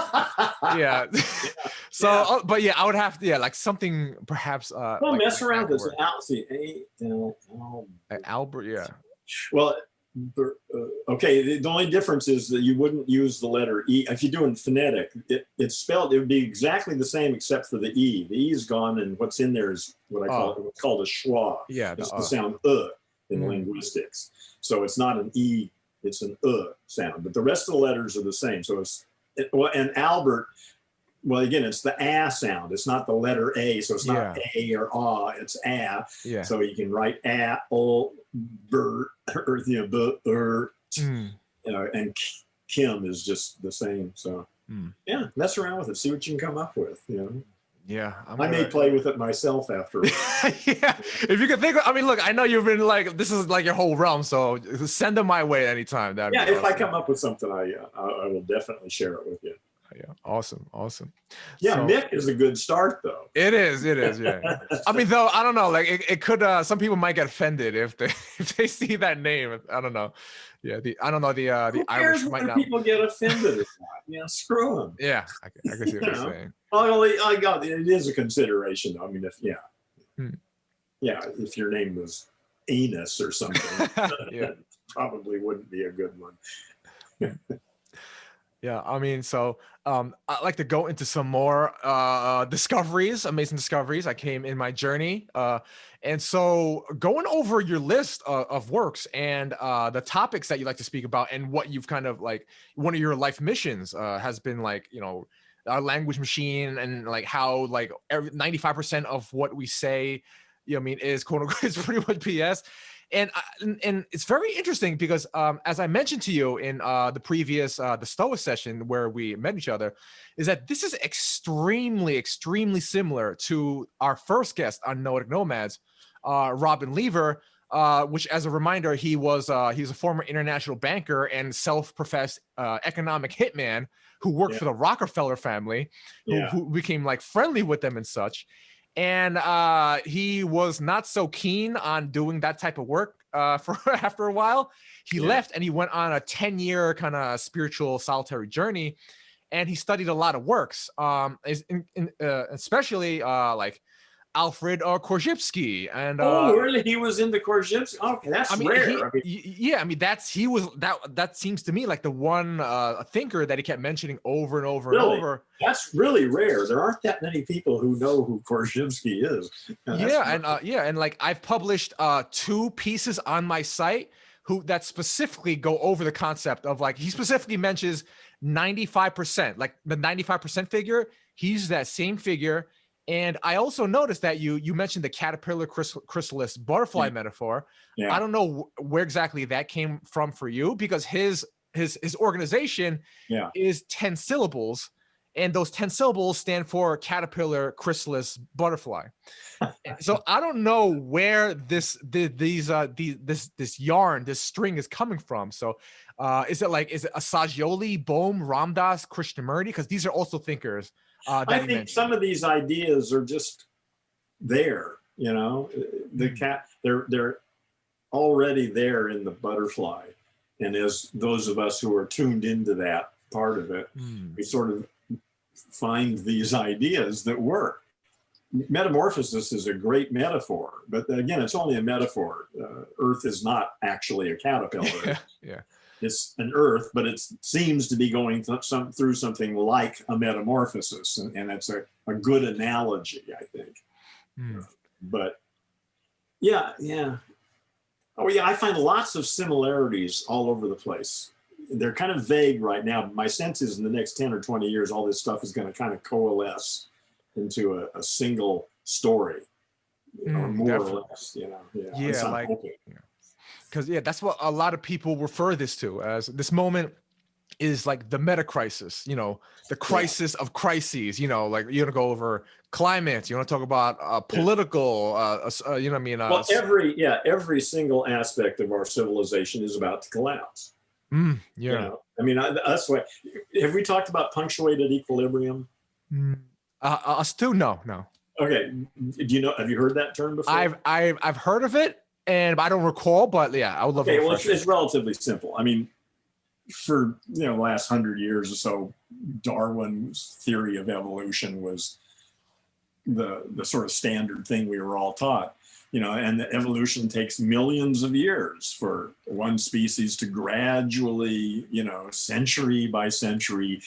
So, but yeah, I would have to, like something perhaps. Well, like, mess around with this. Albert, yeah. Well, okay. The only difference is that you wouldn't use the letter E. If you're doing phonetic, it's spelled. It would be exactly the same except for the E. The E is gone, and what's in there is what I call what's called a schwa. Yeah, it's the sound in linguistics. So it's not an E, it's an sound, but the rest of the letters are the same. So and Albert, well, again, it's the sound. It's not the letter A, so it's not A or ah, it's a. Yeah. So you can write a, o, bert, or, and Kim is just the same. So yeah, mess around with it, see what you can come up with, Yeah, I may play with it myself after. Yeah, if you can think. I mean, look, I know you've been like, this is like your whole realm, so send them my way anytime. If I come up with something, I will definitely share it with you. Yeah, awesome. Yeah, so, Mick is a good start, though. It is. Yeah. I mean, though, I don't know. Like, it could. Some people might get offended if they see that name. I don't know. Yeah, the Irish might not. People get offended or not. Screw them. Yeah, I can see what you're saying. Well, it is a consideration. I mean, if your name was Anus or something, it probably wouldn't be a good one. Yeah, I mean, so I'd like to go into some more amazing discoveries I came in my journey. And so going over your list of works and the topics that you like to speak about, and what you've kind of like, one of your life missions has been like, our language machine and like how like 95% of what we say, you know what I mean, is quote unquote, is pretty much BS. And it's very interesting because as I mentioned to you in the previous the Stoa session where we met each other, is that this is extremely similar to our first guest on Noetic Nomads, Robin Lever, which, as a reminder, he was a former international banker and self-professed economic hitman who worked for the Rockefeller family, who became like friendly with them and such. And he was not so keen on doing that type of work for after a while. He left and he went on a 10-year kind of spiritual solitary journey, and he studied a lot of works, especially like Alfred Korzybski. And really? He was into Korzybski? Okay, that's rare. That seems to me like the one thinker that he kept mentioning over and over and over. That's really rare. There aren't that many people who know who Korzybski is. And like I've published 2 pieces on my site that specifically go over the concept of like, he specifically mentions 95%, like the 95% figure. He uses that same figure. And I also noticed that you mentioned the caterpillar chrysalis butterfly metaphor. Yeah. I don't know where exactly that came from for you, because his organization is 10 syllables, and those 10 syllables stand for caterpillar chrysalis butterfly. So I don't know where this yarn, this string is coming from. So is it Asagioli, Bohm, Ramdas, Krishnamurti? Because these are also thinkers. I think some of these ideas are just there, you know, they're already there in the butterfly. And as those of us who are tuned into that part of it, we sort of find these ideas that work. Metamorphosis is a great metaphor, but again, it's only a metaphor. Earth is not actually a caterpillar. It's an Earth, but it seems to be going through something like a metamorphosis, and it's a good analogy, I think. But I find lots of similarities all over the place. They're kind of vague right now. My sense is in the next 10 or 20 years, all this stuff is going to kind of coalesce into a single story, or more or less, you know. Because that's what a lot of people refer this to as. This moment is like the Metacrisis, you know, the crisis of crises. You know, like you're gonna go over climate, you want to talk about political, you know what I mean? Well, every single aspect of our civilization is about to collapse. You know? I mean, that's why. Have we talked about punctuated equilibrium? Us too? No. Okay. Do you know? Have you heard that term before? I've heard of it. And I don't recall, but yeah, I would love to. Okay, well, it's relatively simple. I mean, for the last 100 years or so, Darwin's theory of evolution was the sort of standard thing we were all taught. You know, and the evolution takes millions of years for one species to gradually, you know, century by century,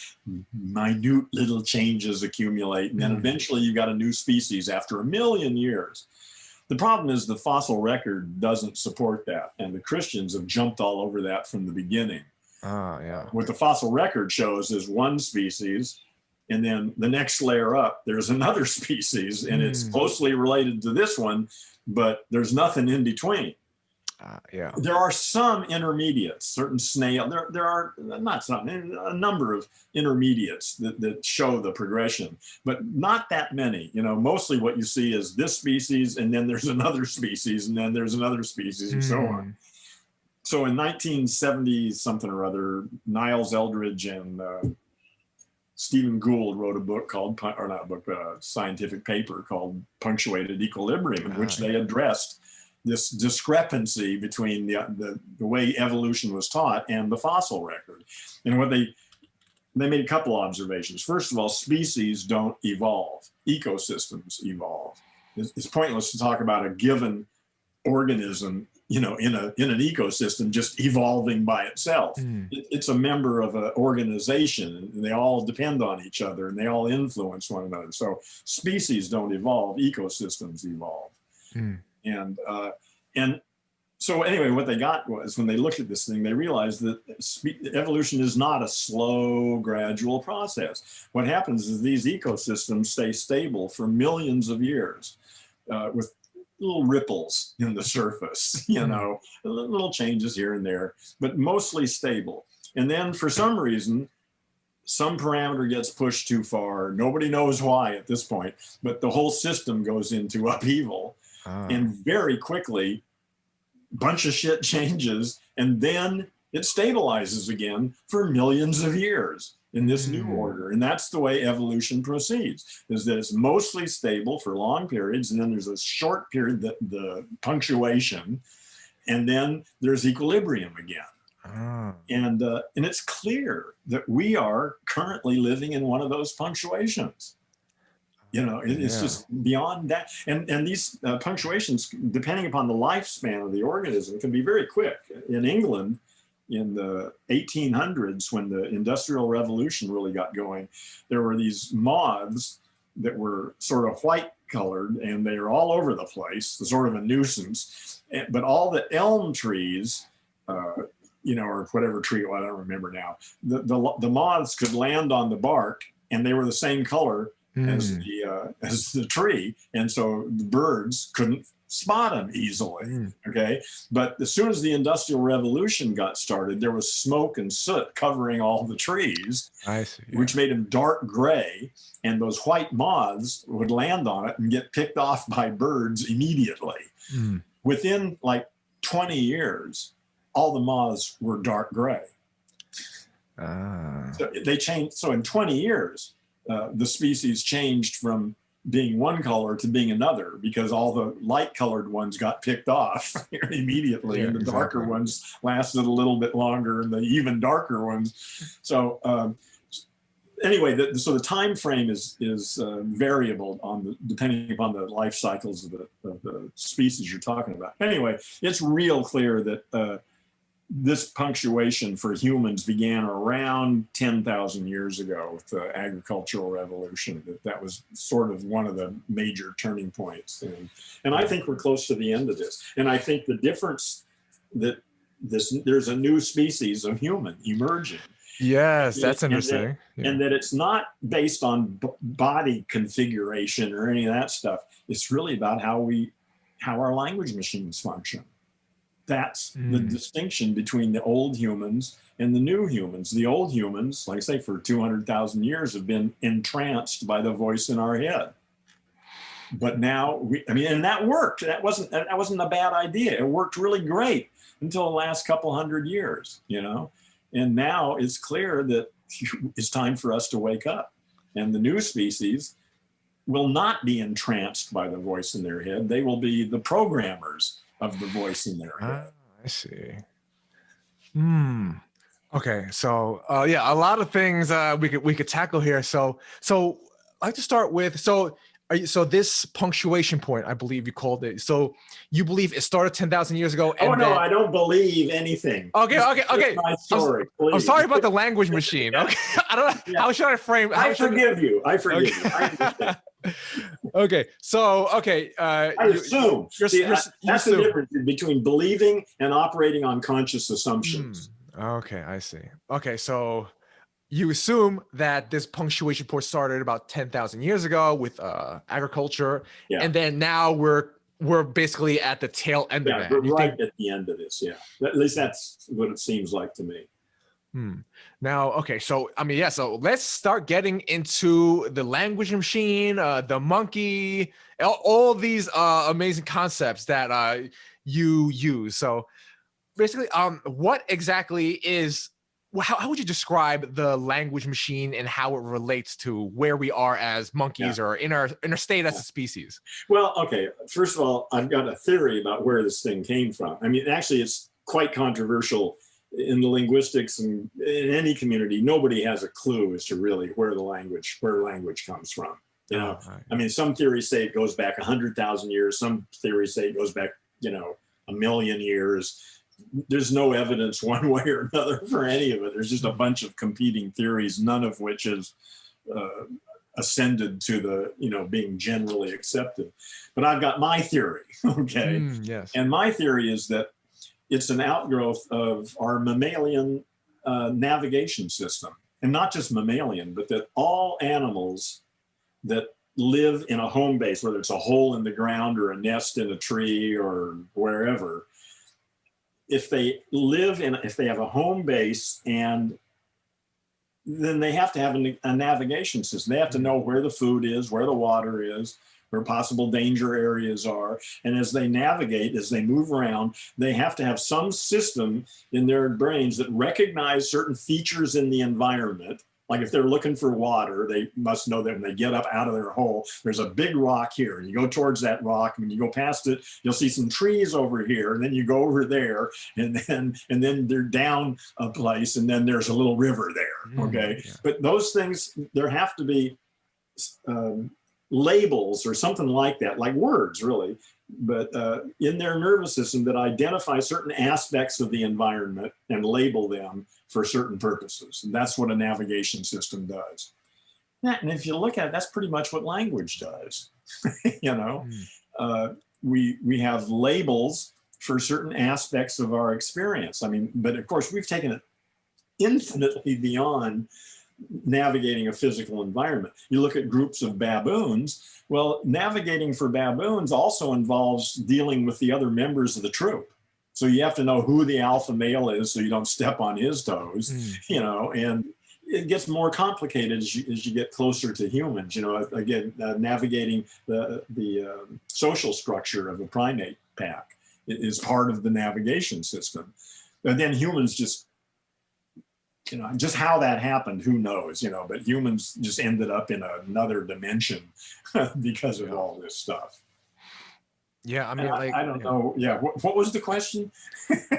minute little changes accumulate, and then eventually you got a new species after 1 million years. The problem is the fossil record doesn't support that, and the Christians have jumped all over that from the beginning. What the fossil record shows is one species, and then the next layer up, there's another species, and it's closely related to this one, but there's nothing in between. There are some intermediates, certain snail. There are not some, a number of intermediates that show the progression, but not that many. You know, mostly what you see is this species, and then there's another species, and then there's another species, and so on. So in 1970 something or other, Niles Eldridge and Stephen Gould wrote a book called, or not a book, but a scientific paper called Punctuated Equilibrium, in which they addressed this discrepancy between the way evolution was taught and the fossil record. And what they made a couple observations. First of all, species don't evolve, ecosystems evolve. It's pointless to talk about a given organism, you know, in an ecosystem just evolving by itself. It's a member of an organization, and they all depend on each other, and they all influence one another. So species don't evolve, ecosystems evolve. And So anyway, what they got was when they looked at this thing, they realized that evolution is not a slow, gradual process. What happens is these ecosystems stay stable for millions of years with little ripples in the surface, you know, little changes here and there, but mostly stable. And then for some reason, some parameter gets pushed too far. Nobody knows why at this point, but the whole system goes into upheaval. And very quickly, bunch of shit changes, and then it stabilizes again for millions of years in this new order. And that's the way evolution proceeds, is that it's mostly stable for long periods, and then there's a short period, the punctuation, and then there's equilibrium again. And it's clear that we are currently living in one of those punctuations. You know, it's just beyond that. And these punctuations, depending upon the lifespan of the organism, can be very quick. In England, in the 1800s, when the Industrial Revolution really got going, there were these moths that were sort of white colored, and they were all over the place, sort of a nuisance. But all the elm trees, you know, or whatever tree, well, I don't remember now, the moths could land on the bark, and they were the same color as the tree, and so the birds couldn't spot them easily. Okay, but as soon as the Industrial Revolution got started, there was smoke and soot covering all the trees. I see. Which made them dark gray, and those white moths would land on it and get picked off by birds immediately. Within like 20 years, all the moths were dark gray. So they changed. So in 20 years. The species changed from being one color to being another, because all the light colored ones got picked off immediately, and the darker ones lasted a little bit longer, and the even darker ones. So anyway, so the time frame is variable depending upon the life cycles of the species you're talking about. Anyway, it's real clear that this punctuation for humans began around 10,000 years ago with the agricultural revolution. That was sort of one of the major turning points. And I think we're close to the end of this. And I think the difference that there's a new species of human emerging. Yes, that's interesting. And that it's not based on body configuration or any of that stuff. It's really about how our language machines function. That's the distinction between the old humans and the new humans. The old humans, like I say, for 200,000 years have been entranced by the voice in our head. But now, and that worked. That wasn't a bad idea. It worked really great until the last couple hundred years, you know. And now it's clear that it's time for us to wake up. And the new species will not be entranced by the voice in their head. They will be the programmers of the voice in their head. I see. Okay, so a lot of things we could tackle here. So I'd like to start with so this punctuation point, I believe you called it. So you believe it started 10,000 years ago? And no, I don't believe anything. Okay. My story, I'm sorry about the language machine. Okay, I don't know how should I frame. I forgive you. I understand. Okay, so I assume. That's the difference between believing and operating on conscious assumptions. Okay, I see. Okay, so you assume that this punctuation point started about 10,000 years ago with agriculture, and then now we're basically at the tail end of that. We're right at the end of this. Yeah, at least that's what it seems like to me. Now, okay, so so let's start getting into the language machine, the monkey, all these amazing concepts that you use. So basically, what exactly is, how would you describe the language machine and how it relates to where we are as monkeys or in our state as a species? Well, okay, first of all, I've got a theory about where this thing came from. I mean, actually, it's quite controversial in the linguistics and in any community. Nobody has a clue as to really where language comes from. You know, I mean, some theories say it goes back 100,000 years. Some theories say it goes back, a million years. There's no evidence one way or another for any of it. There's just a bunch of competing theories, none of which is ascended to the, being generally accepted. But I've got my theory, okay? Yes. And my theory is that it's an outgrowth of our mammalian navigation system. And not just mammalian, but that all animals that live in a home base, whether it's a hole in the ground or a nest in a tree or wherever, if they have a home base, and then they have to have a navigation system. They have to know where the food is, where the water is, where possible danger areas are. And as they navigate, as they move around, they have to have some system in their brains that recognize certain features in the environment. Like if they're looking for water, they must know that when they get up out of their hole, there's a big rock here. And you go towards that rock, and when you go past it, you'll see some trees over here. And then you go over there, and then they're down a place, and then there's a little river there. Okay. Yeah. But those things, there have to be labels or something like that, like words really, but in their nervous system that identify certain aspects of the environment and label them for certain purposes. And that's what a navigation system does. Yeah, and if you look at it, that's pretty much what language does. You know, we have labels for certain aspects of our experience. I mean, but of course we've taken it infinitely beyond navigating a physical environment. You look at groups of baboons. Well, navigating for baboons also involves dealing with the other members of the troop. So you have to know who the alpha male is so you don't step on his toes, you know, and it gets more complicated as you get closer to humans. You know, again, navigating the social structure of a primate pack is part of the navigation system. And then humans just, you know, just how that happened, who knows, you know, but humans just ended up in another dimension because of all this stuff. Yeah, I mean, like, I don't know. Yeah, what was the question?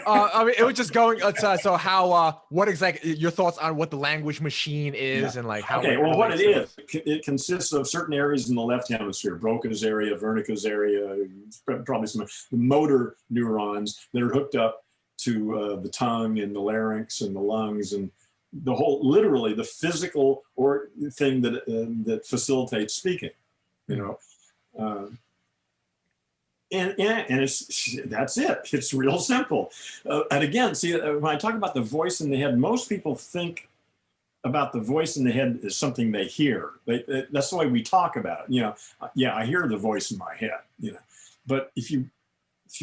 I mean, it was just going. So how? What exactly your thoughts on what the language machine is, and like how? Okay, well, what it is, it consists of certain areas in the left hemisphere: Broca's area, Wernicke's area, probably some motor neurons that are hooked up to the tongue and the larynx and the lungs and the whole, literally the physical or thing that facilitates speaking. You know. And that's it. It's real simple. And again, see, when I talk about the voice in the head, most people think about the voice in the head as something they hear. That's the way we talk about it. You know, yeah, I hear the voice in my head. You know, but if you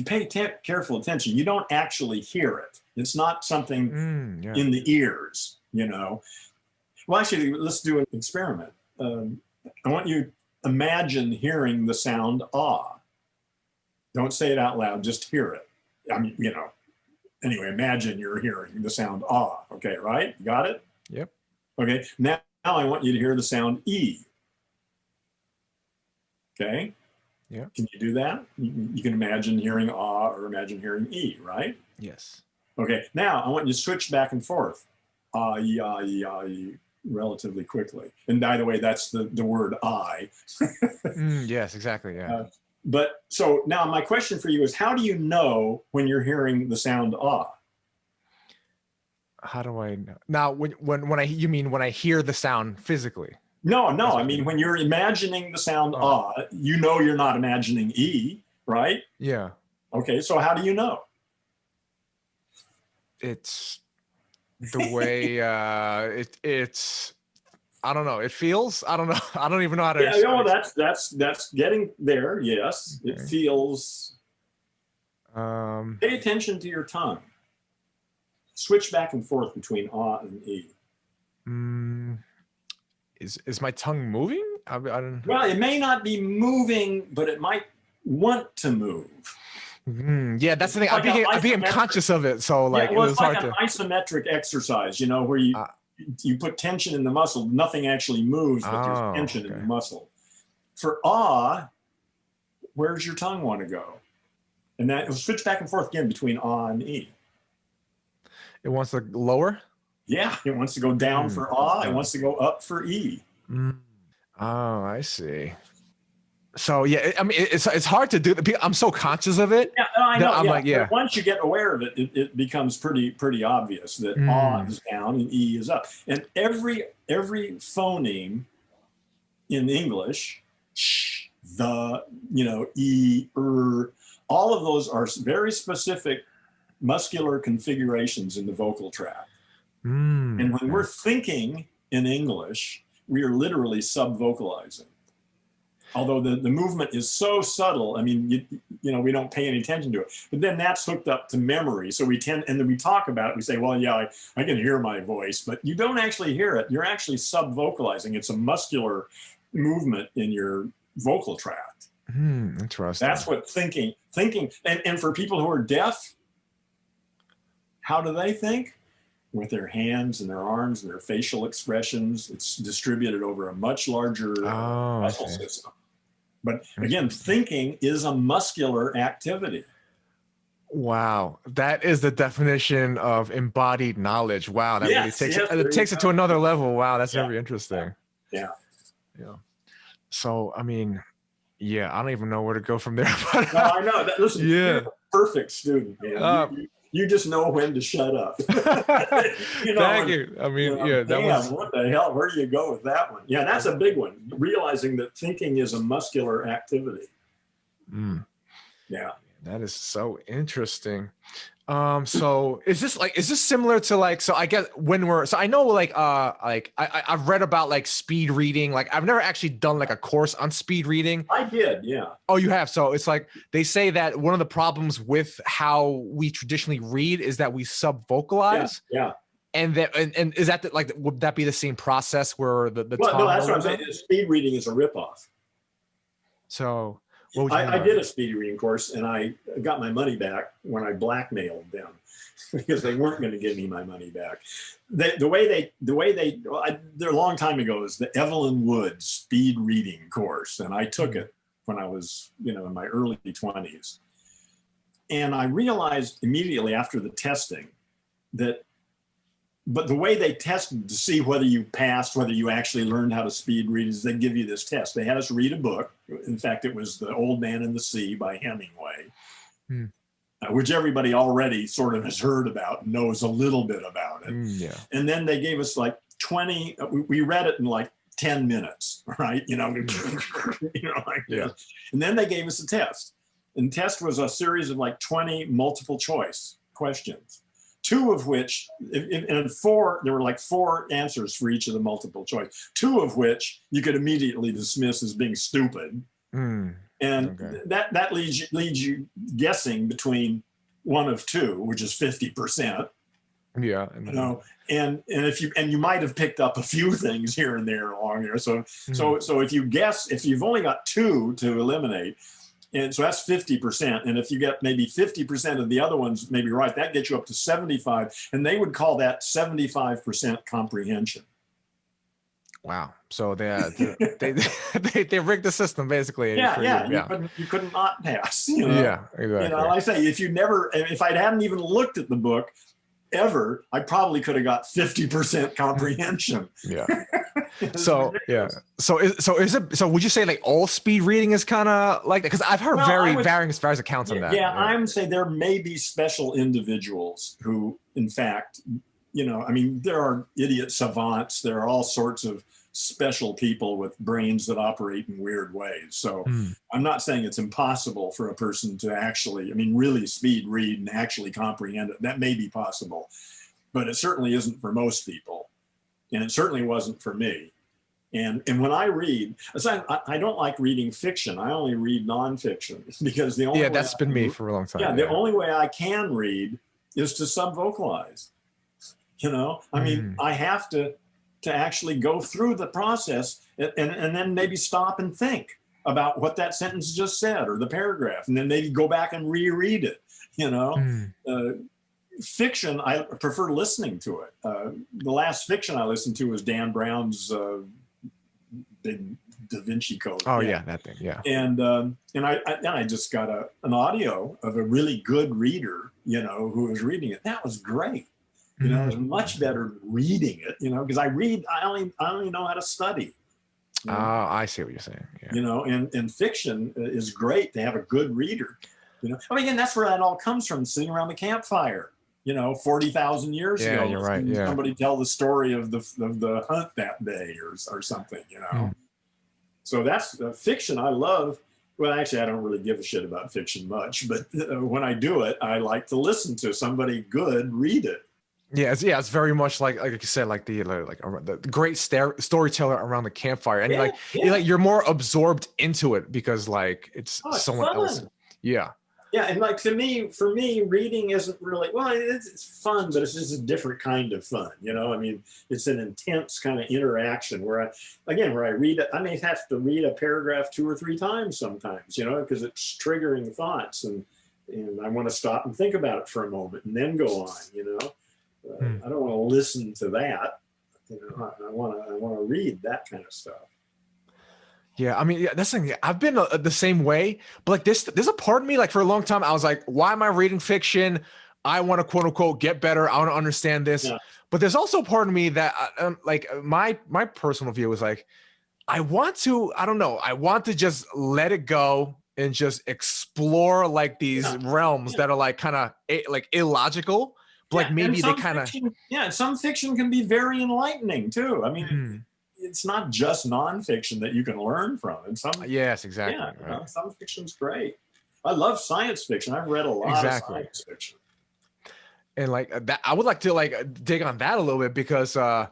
pay careful attention, you don't actually hear it. It's not something in the ears. You know. Well, actually, let's do an experiment. I want you to imagine hearing the sound ah. Don't say it out loud, just hear it. I mean, you know, anyway, imagine you're hearing the sound ah, okay, right? You got it? Yep. Okay, now I want you to hear the sound E. Okay? Yeah. Can you do that? You can imagine hearing ah or imagine hearing E, right? Yes. Okay, now I want you to switch back and forth. Ah, e, relatively quickly. And by the way, that's the word I. Yes, exactly, yeah. But so now my question for you is, how do you know when you're hearing the sound ah? How do I know? Now, you mean when I hear the sound physically? No, I mean, when you're imagining the sound ah, you know you're not imagining E, right? Yeah. Okay, so how do you know? It's the way it's I don't know. It feels. I don't know. I don't even know how to. Yeah, no, that's getting there. Yes, okay. It feels. Pay attention to your tongue. Switch back and forth between ah and E. Is my tongue moving? I don't. Well, it may not be moving, but it might want to move. Yeah, that's the thing. I became conscious of it, so like, well, it was it's like hard an isometric exercise, you know, where you put tension in the muscle, nothing actually moves, but there's tension in the muscle. For ah, where's your tongue want to go? And that it'll switch back and forth again between ah and E. It wants to lower? Yeah, it wants to go down for ah, it wants to go up for E. Oh, I see. So yeah, I mean, it's hard to do. I'm so conscious of it. Yeah, I know. I'm like, yeah. But once you get aware of it, it becomes pretty obvious that ah is down and E is up. And every phoneme in English, sh, the, you know, E, all of those are very specific muscular configurations in the vocal tract. And when we're thinking in English, we are literally sub-vocalizing. Although the movement is so subtle, I mean, you know, we don't pay any attention to it. But then that's hooked up to memory. So we tend, and then we talk about it, we say, well, yeah, I can hear my voice, but you don't actually hear it. You're actually sub-vocalizing. It's a muscular movement in your vocal tract. Interesting. That's what thinking, and for people who are deaf, how do they think? With their hands and their arms and their facial expressions. It's distributed over a much larger muscle system. But again, thinking is a muscular activity. Wow, that is the definition of embodied knowledge. Wow, that really takes it takes it to another level. Wow, that's very interesting. Yeah. So, I mean, yeah, I don't even know where to go from there. But, no, I know. Listen, you're a perfect student, man. You just know when to shut up. You know, thank you. I mean, that was. What the hell? Where do you go with that one? Yeah, that's a big one. Realizing that thinking is a muscular activity. Yeah, that is so interesting. So is this similar to like, so I guess so I know like I've read about like speed reading. Like I've never actually done like a course on speed reading. I did, yeah. Oh, you have? So it's like, they say that one of the problems with how we traditionally read is that we sub-vocalize. Yeah. And that, and is that like, would that be the same process where the well, no, that's what I'm saying. Speed reading is a ripoff. So I did a speed reading course, and I got my money back when I blackmailed them because they weren't going to give me my money back. A long time ago is the Evelyn Wood speed reading course, and I took it when I was, in my early 20s. And I realized immediately after the testing but the way they tested to see whether you passed, whether you actually learned how to speed read, is they give you this test. They had us read a book. In fact, it was The Old Man and the Sea by Hemingway, which everybody already sort of has heard about, knows a little bit about it. And then they gave us like 20, we read it in like 10 minutes, right? Like this. And then they gave us a test. And the test was a series of like 20 multiple choice questions. Two of which, and there were like 4 answers for each of the multiple choice, 2 of which you could immediately dismiss as being stupid. And that leads you guessing between one of 2, which is 50%. Yeah. And if you might have picked up a few things here and there along there. So if you guess, if you've only got 2 to eliminate, and so that's 50%. And if you get maybe 50% of the other ones maybe right, that gets you up to 75. And they would call that 75% comprehension. Wow. So they rigged the system basically. You couldn't not pass. Yeah, exactly. Like I say, if I hadn't even looked at the book ever, I probably could have got 50% comprehension. Yeah. So would you say like all speed reading is kind of like that? Because I've heard varying accounts on that. Yeah, I would say there may be special individuals who, in fact, there are idiot savants. There are all sorts of special people with brains that operate in weird ways. So I'm not saying it's impossible for a person to actually, really speed read and actually comprehend it. That may be possible, but it certainly isn't for most people. And it certainly wasn't for me. And when I read, I don't like reading fiction. I only read nonfiction because the only that's been me for a long time. The only way I can read is to sub-vocalize. I have to actually go through the process and then maybe stop and think about what that sentence just said or the paragraph, and then maybe go back and reread it. Fiction, I prefer listening to it. The last fiction I listened to was Dan Brown's big Da Vinci Code. Oh yeah, that thing. Yeah. And I just got an audio of a really good reader, who was reading it. That was great. It was much better reading it, because I only know how to study. Oh, I see what you're saying. Yeah. And fiction is great to have a good reader. Again, that's where that all comes from, sitting around the campfire. 40,000 years ago. You're right. Yeah. Somebody tell the story of the hunt that day or something. So that's fiction I love, Well, actually, I don't really give a shit about fiction much, but when I do it, I like to listen to somebody good read it. Yeah, it's very much like you said, like the great storyteller around the campfire, and you're more absorbed into it because like it's someone fun. else. Yeah. Yeah, and like for me, reading isn't really, well, it's fun, but it's just a different kind of fun, you know? I mean, it's an intense kind of interaction where I read it, I may have to read a paragraph 2 or 3 times sometimes, you know, because it's triggering thoughts, and I want to stop and think about it for a moment and then go on, you know? I don't want to listen to that, you know? I want to read that kind of stuff. Yeah, I mean, that's the thing. I've been the same way, but like there's a part of me, like for a long time, I was like, why am I reading fiction? I want to quote unquote get better. I want to understand this. Yeah. But there's also a part of me that like my personal view is like, I want to just let it go and just explore like these realms that are like kind of like illogical, but like maybe they kind of. Yeah, some fiction can be very enlightening too. I mean, it's not just nonfiction that you can learn from. And some, yes, exactly. Yeah, right. You know, some fiction's great. I love science fiction. I've read a lot of science fiction. And like that, I would like to like dig on that a little bit because one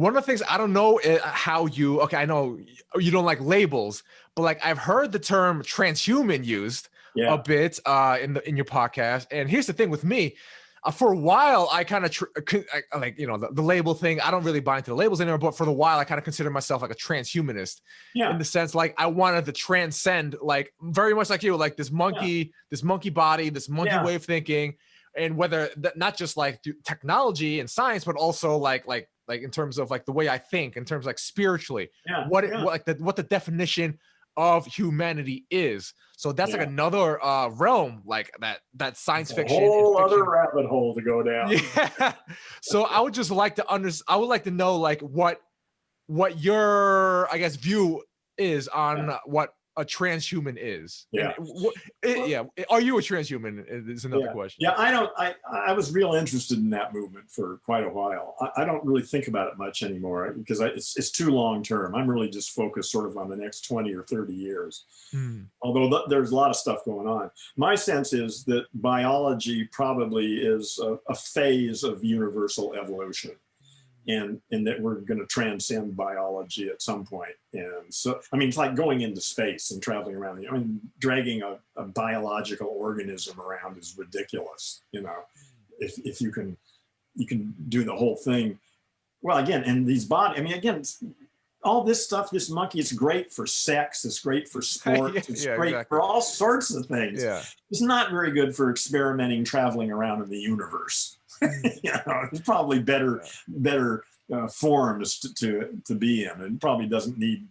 of the things I don't know how you. Okay, I know you don't like labels, but like I've heard the term transhuman used a bit in your podcast. And here's the thing with me. For a while, I kind of like, you know, the label thing. I don't really buy into the labels anymore, but for the while, I kind of consider myself like a transhumanist in the sense like I wanted to transcend, like very much like you, like this monkey body, this monkey way of thinking, and whether that not just like technology and science, but also like in terms of like the way I think, in terms of like spiritually, what the definition of humanity is. So that's like another realm, like that science fiction. A whole other rabbit hole to go down. Yeah. So I would just like to I would like to know like what your, I guess, view is on what a transhuman is. Yeah. Are you a transhuman? Is another question. Yeah, I was real interested in that movement for quite a while. I don't really think about it much anymore because it's too long term. I'm really just focused sort of on the next 20 or 30 years. Although there's a lot of stuff going on. My sense is that biology probably is a phase of universal evolution. And that we're going to transcend biology at some point. And so, I mean, it's like going into space and traveling around. I mean, dragging a biological organism around is ridiculous. You know, if you can do the whole thing. Well, again, and these bodies, I mean, again, all this stuff, this monkey, it's great for sex. It's great for sports. It's great for all sorts of things. Yeah. It's not very good for experimenting, traveling around in the universe. You know, it's probably better forms to be in, and probably doesn't need,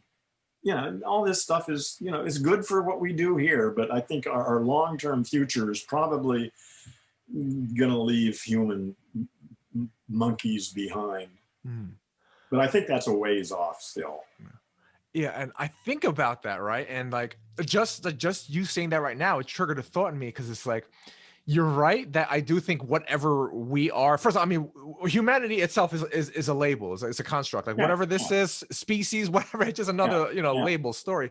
you know, all this stuff is, you know, is good for what we do here, but I think our long-term future is probably gonna leave human monkeys behind. But I think that's a ways off still. Yeah, and I think about that, right? And like just you saying that right now, it triggered a thought in me, because it's like, you're right that I do think whatever we are, first of all, I mean, humanity itself is a label, it's a construct. Like whatever this is, species, whatever, it's just another, label story.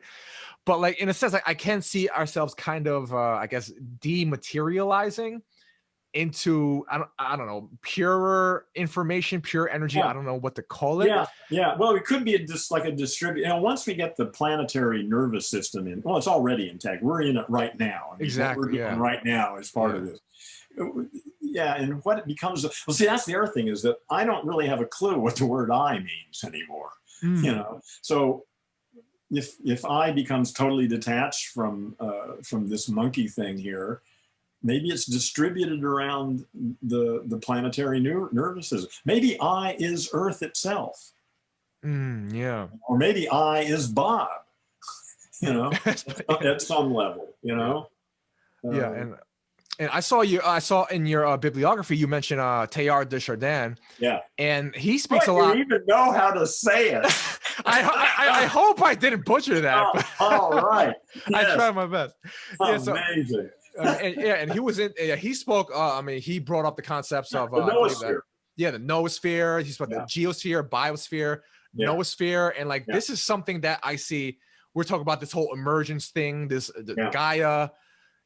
But like, in a sense, like I can see ourselves kind of, I guess, dematerializing into, I don't know, purer information, pure energy. I don't know what to call it. Yeah. Well, it could be just like a distributor. You know, once we get the planetary nervous system in, well, it's already intact. We're in it right now. I mean, exactly. What we're doing right now is part of this. Yeah, and what it becomes, well, see, that's the other thing, is that I don't really have a clue what the word I means anymore. You know, so if I becomes totally detached from this monkey thing here, maybe it's distributed around the planetary nervous system. Maybe I is Earth itself. Yeah. Or maybe I is Bob, you know, at some level, you know? And I saw in your bibliography, you mentioned Teilhard de Chardin. Yeah. And he speaks a lot. You even know how to say it. I hope I didn't butcher that. Oh, all right. Yes. I tried my best. Amazing. And he was in. He spoke. I mean, he brought up the concepts of the noosphere. The noosphere. He spoke the geosphere, biosphere, noosphere, and like this is something that I see we're talking about this whole emergence thing, Gaia.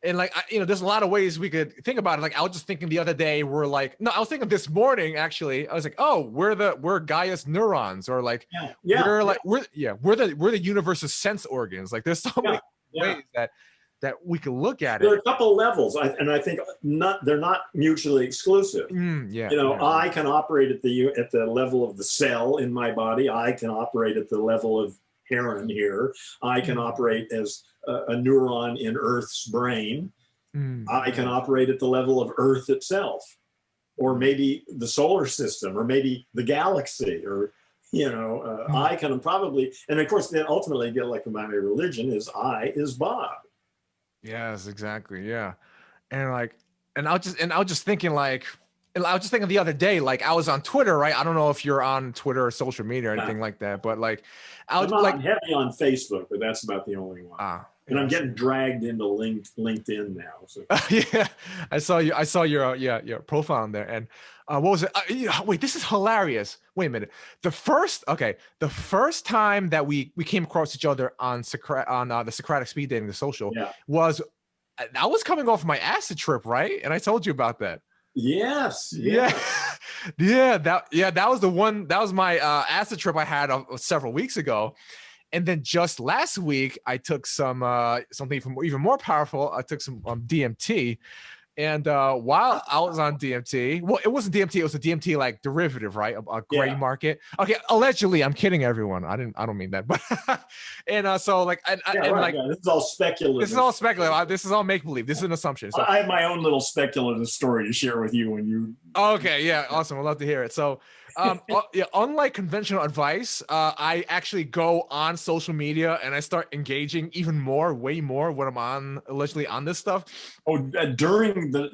And like, there's a lot of ways we could think about it. Like I was just thinking the other day, I was thinking this morning, actually, I was like, oh, we're Gaia's neurons, or like, we're the universe's sense organs. Like there's so many ways that we could look at it. There are a couple levels, and I think they're not mutually exclusive. I can operate at the level of the cell in my body. I can operate at the level of heron here. I can operate as a neuron in Earth's brain. I can operate at the level of Earth itself, or maybe the solar system, or maybe the galaxy, or I can probably, and of course, then ultimately, like my religion is I is Bob. Yes, exactly. Yeah, and I was just thinking the other day, like I was on Twitter, right? I don't know if you're on Twitter or social media or anything like that, but like I'm heavy on Facebook, but that's about the only one. And I'm getting dragged into LinkedIn now. So. Yeah, I saw your profile on there, and what was it? Wait, this is hilarious. Wait a minute. The first time that we came across each other on the Socratic speed dating, the social, was I was coming off my acid trip, right? And I told you about that. Yes. Yeah. That was the one. That was my acid trip I had several weeks ago. And then just last week, I took something even more powerful. I took some DMT. And while I was on DMT, well, it wasn't DMT, it was a DMT like derivative, right? A gray market. Okay, allegedly, I'm kidding everyone. I don't mean that, but and so like, this is all speculative. This is all speculative. This is all make believe. This is an assumption. So I have my own little speculative story to share with you when you. Okay, yeah, awesome. I'd love to hear it. So, unlike conventional advice, I actually go on social media and I start engaging way more when I'm allegedly on this stuff. Oh, during the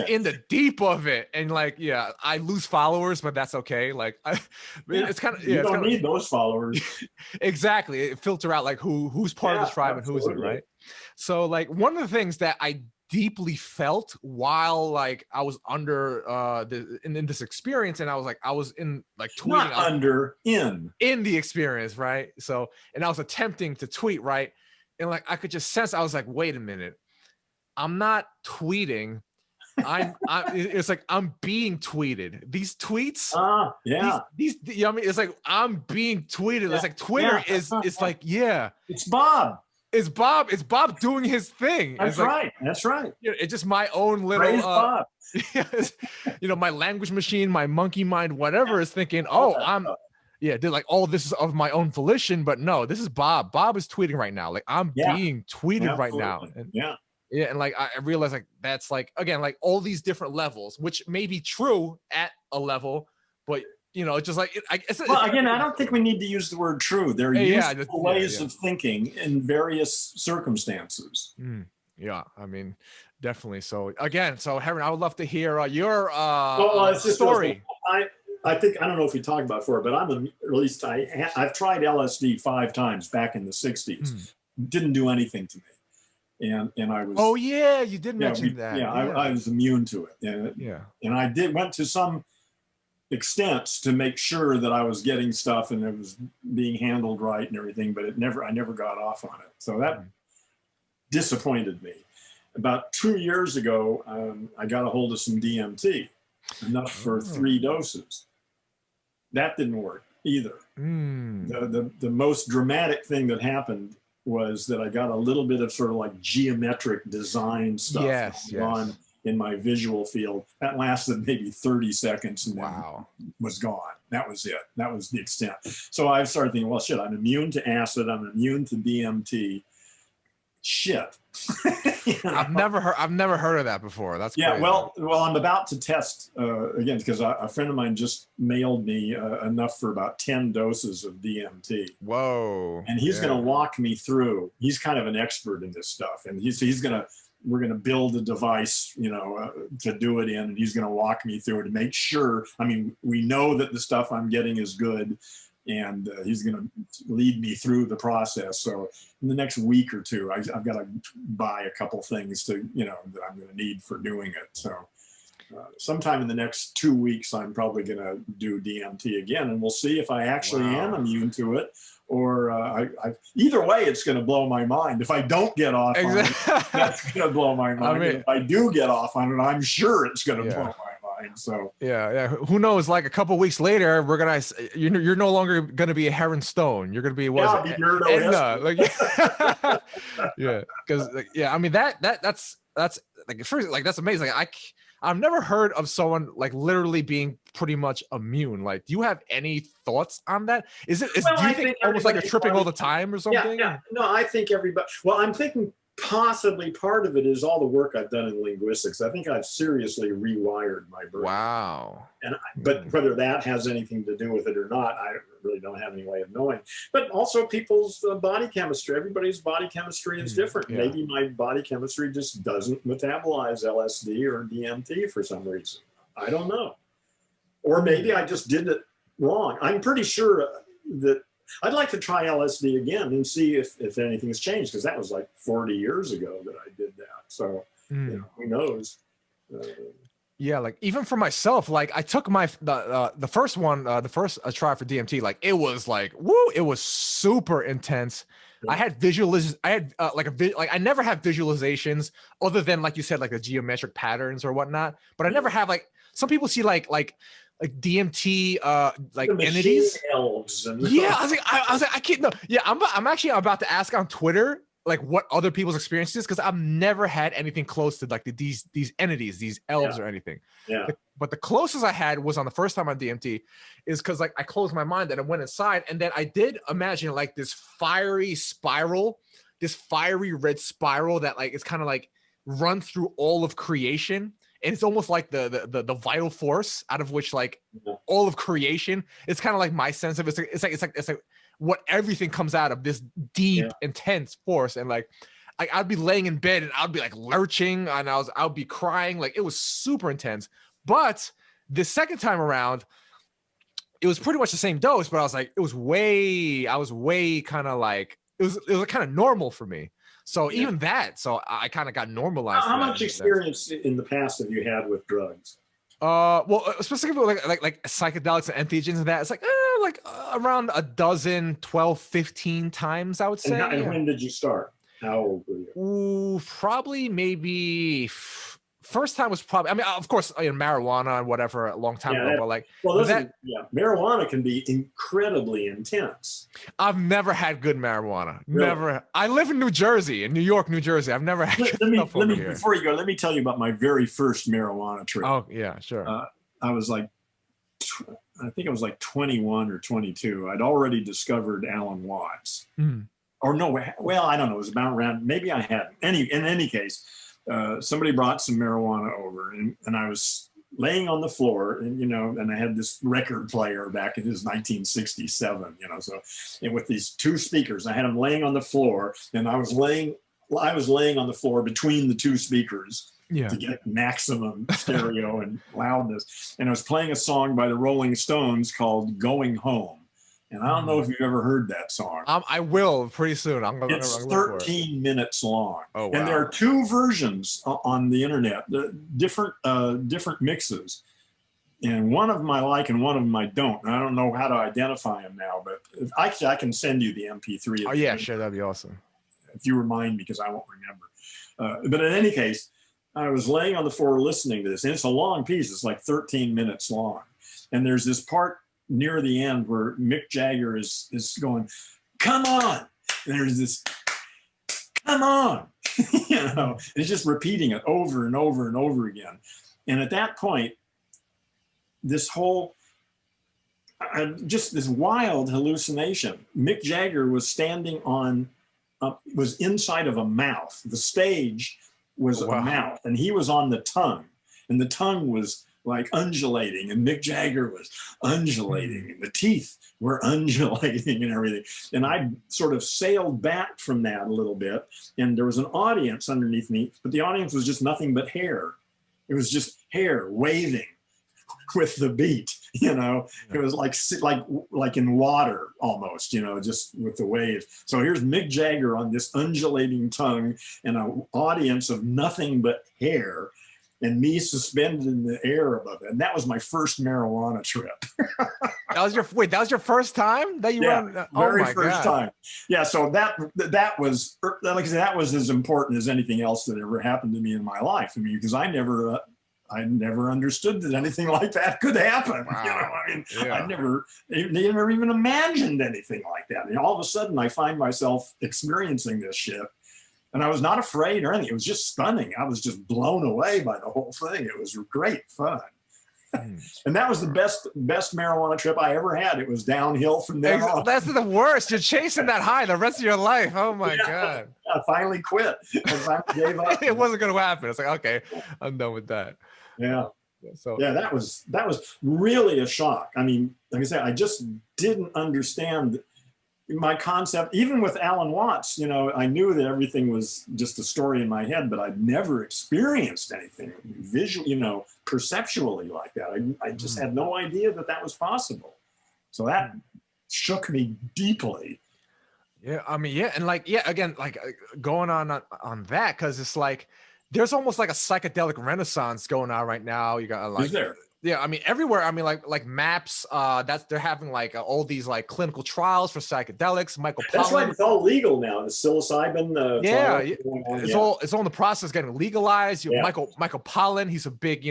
in the deep of it, and I lose followers, but that's okay. Like, it's kind of you don't need those followers. Exactly, it filter out like who's part of the tribe and who's it, right? So like one of the things that I deeply felt while like I was under in this experience, and I was in like tweeting in the experience, right? So, and I was attempting to tweet, right? And like I could just sense, I was like, wait a minute, I'm not tweeting. It's like I'm being tweeted. These tweets, these it's like I'm being tweeted. It's like Twitter is like, it's Bob. It's Bob doing his thing. That's right. That's right. It's just my own little Praise Bob. My language machine, my monkey mind, whatever is thinking, they're like, this is of my own volition, but no, this is Bob. Bob is tweeting right now. Like I'm being tweeted right now. And, and like I realize like that's like again like all these different levels, which may be true at a level, but it's just like I don't think we need to use the word true. There are useful ways of thinking in various circumstances. Yeah, I mean, definitely. So again, Heron, I would love to hear your story. I think I don't know if we talked about it before, but I've tried LSD 5 times back in the 60s. Didn't do anything to me. And I was. Oh yeah, you did mention that. Yeah, I was immune to it. And I went to some extents to make sure that I was getting stuff and it was being handled right and everything, but I never got off on it. So that disappointed me. About 2 years ago, I got a hold of some DMT, enough for 3 doses. That didn't work either. The most dramatic thing that happened was that I got a little bit of sort of like geometric design stuff on in my visual field. That lasted maybe 30 seconds and then was gone. That was it. That was the extent. So I started thinking, well, shit, I'm immune to acid. I'm immune to DMT. Shit. I've never heard of that before. That's crazy. Well, I'm about to test again because a friend of mine just mailed me enough for about 10 doses of DMT. Whoa! And he's going to walk me through. He's kind of an expert in this stuff, and we're going to build a device, to do it in, and he's going to walk me through it to make sure. I mean, we know that the stuff I'm getting is good. And he's going to lead me through the process. So in the next week or two, I've got to buy a couple things to, that I'm going to need for doing it. So sometime in the next 2 weeks, I'm probably going to do DMT again, and we'll see if I actually am immune to it. Or either way, it's going to blow my mind. If I don't get off on it, that's going to blow my mind. I mean, if I do get off on it, I'm sure it's going to blow my mind. So yeah. Who knows? Like a couple weeks later, you're no longer going to be a heron stone. You're going to be Edna. Like, yeah, because I mean that's like first, like that's amazing. I've never heard of someone like literally being pretty much immune. Like, do you have any thoughts on that? Do you think almost like you're tripping all the time or something? Yeah. No, I think everybody. Well, I'm thinking possibly part of it is all the work I've done in linguistics. I think I've seriously rewired my brain. Wow. But whether that has anything to do with it or not, I really don't have any way of knowing. But also people's body chemistry. Everybody's body chemistry is different. Yeah. Maybe my body chemistry just doesn't metabolize LSD or DMT for some reason. I don't know. Or maybe I just did it wrong. I'm pretty sure that I'd like to try LSD again and see if anything has changed, because that was like 40 years ago that I did that. So who knows? Yeah, like even for myself, like I took the first one, the first try for DMT, like it was like it was super intense. Yeah. I had I never have visualizations other than, like you said, like the geometric patterns or whatnot. But I never have, like, some people see like DMT like entities. Elves and I was like I can't. No, yeah, I'm actually about to ask on Twitter like what other people's experiences, because I've never had anything close to like these entities, these elves or anything. Yeah. But the closest I had was on the first time on DMT, is because like I closed my mind and I went inside, and then I did imagine like this fiery red spiral that like it's kind of like run through all of creation. And it's almost like the vital force out of which like all of creation. It's kind of like my sense of it. It's like what everything comes out of this deep, intense force. And like I'd be laying in bed and I'd be like lurching and I'd be crying. Like it was super intense. But the second time around, it was pretty much the same dose, but I was way kind of like it was kind of normal for me. So even that, so I kind of got normalized. How much experience in the past have you had with drugs? Well, specifically like psychedelics and entheogens and that, it's like around a dozen, 12, 15 times, I would say. And when did you start? How old were you? Ooh, probably maybe first time was probably, I mean, of course, marijuana and whatever a long time ago, but like, marijuana can be incredibly intense. I've never had good marijuana. Really? Never. I live in New York, New Jersey. I've never had before you go, let me tell you about my very first marijuana trip. Oh yeah, sure. I was like, I think I was like 21 or 22. I'd already discovered Alan Watts. Or no, well, I don't know. It was about around, maybe I hadn't. In any case, somebody brought some marijuana over, and I was laying on the floor, and I had this record player back in 1967, so, and with these two speakers, I had them laying on the floor, and I was laying on the floor between the two speakers to get maximum stereo and loudness. And I was playing a song by the Rolling Stones called "Going Home." And I don't know if you've ever heard that song. I will pretty soon. It's 13 minutes long. Oh, wow. And there are two versions on the internet, different mixes. And one of them I like and one of them I don't. And I don't know how to identify them now, but actually I can send you the MP3. Oh, yeah, sure. That'd be awesome. If you remind me, because I won't remember. But in any case, I was laying on the floor listening to this. And it's a long piece. It's like 13 minutes long. And there's this part near the end where Mick Jagger is going, "Come on!" And there's this, "Come on!" It's just repeating it over and over and over again. And at that point, this whole, just this wild hallucination. Mick Jagger was standing was inside of a mouth. The stage was a mouth, and he was on the tongue, and the tongue was like undulating, and Mick Jagger was undulating, and the teeth were undulating and everything. And I sort of sailed back from that a little bit, and there was an audience underneath me, but the audience was just nothing but hair. It was just hair waving with the beat, It was like in water almost, just with the waves. So here's Mick Jagger on this undulating tongue and an audience of nothing but hair. and me suspended in the air above it. And that was my first marijuana trip. That was your first time that you were on? Very first time. Yeah, so that was, like I said, that was as important as anything else that ever happened to me in my life. I mean, because I never understood that anything like that could happen. Wow. You know, I mean, I never even imagined anything like that. And all of a sudden I find myself experiencing this shit. And I was not afraid or anything. It was just stunning. I was just blown away by the whole thing. It was great fun. And that was the best marijuana trip I ever had. It was downhill from there on. That's the worst. You're chasing that high the rest of your life. Oh my God. I finally quit. I finally gave up. It wasn't going to happen. It's like, okay, I'm done with that. Yeah. So yeah, that was really a shock. I mean, like I said, I just didn't understand my concept. Even with Alan Watts, you know, I knew that everything was just a story in my head, but I'd never experienced anything visual, you know, perceptually like that. I just had no idea that that was possible. So that shook me deeply. Yeah, I mean, yeah, and like, yeah, again, like going on that, because it's like there's almost like a psychedelic renaissance going on right now. You got like, Is there? Yeah, I mean, everywhere. I mean, like MAPS. They're having like all these like clinical trials for psychedelics. Michael Pollan. That's right. It's all legal now. The psilocybin. It's all in the process of getting legalized. Michael Pollan. He's a big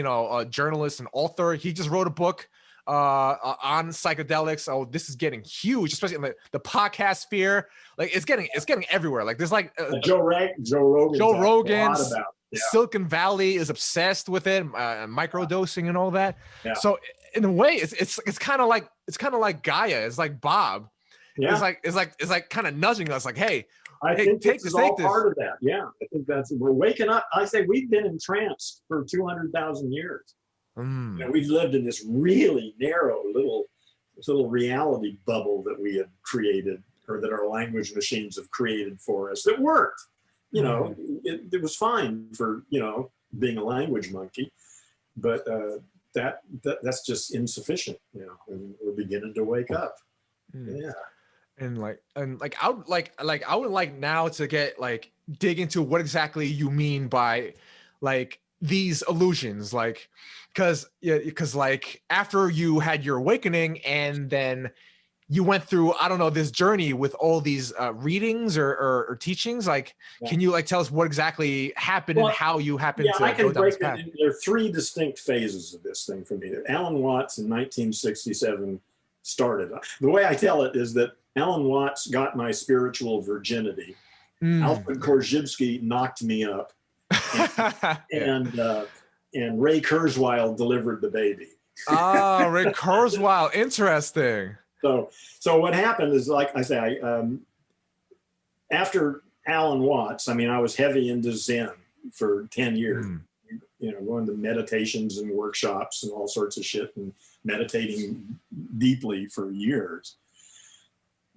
journalist and author. He just wrote a book on psychedelics. Oh, this is getting huge, especially in the podcast sphere. Like it's getting everywhere. Like there's like Joe Rogan's Silicon Valley is obsessed with it, microdosing and all that. Yeah. So in a way, it's kind of like Gaia. It's like Bob. Yeah. It's like kind of nudging us, like, hey, I think this is all part of that. Yeah, I think we're waking up. I say we've been in trance for 200,000 years. You know, we've lived in this really narrow little reality bubble that we had created, or that our language machines have created for us, that worked. You know, it was fine for, being a language monkey, but that's just insufficient. You know, and we're beginning to wake up. Yeah. And I would like now to get dig into what exactly you mean by these illusions, because after you had your awakening and then you went through, I don't know, this journey with all these readings or teachings. Can you tell us what exactly happened and how you happened to I can go down break this path? There are three distinct phases of this thing for me. Alan Watts in 1967 started. The way I tell it is that Alan Watts got my spiritual virginity. Alfred Korzybski knocked me up, and Ray Kurzweil delivered the baby. Oh, Ray Kurzweil, interesting. So what happened is, like I say, after Alan Watts, I mean, I was heavy into Zen for 10 years, going to meditations and workshops and all sorts of shit and meditating deeply for years.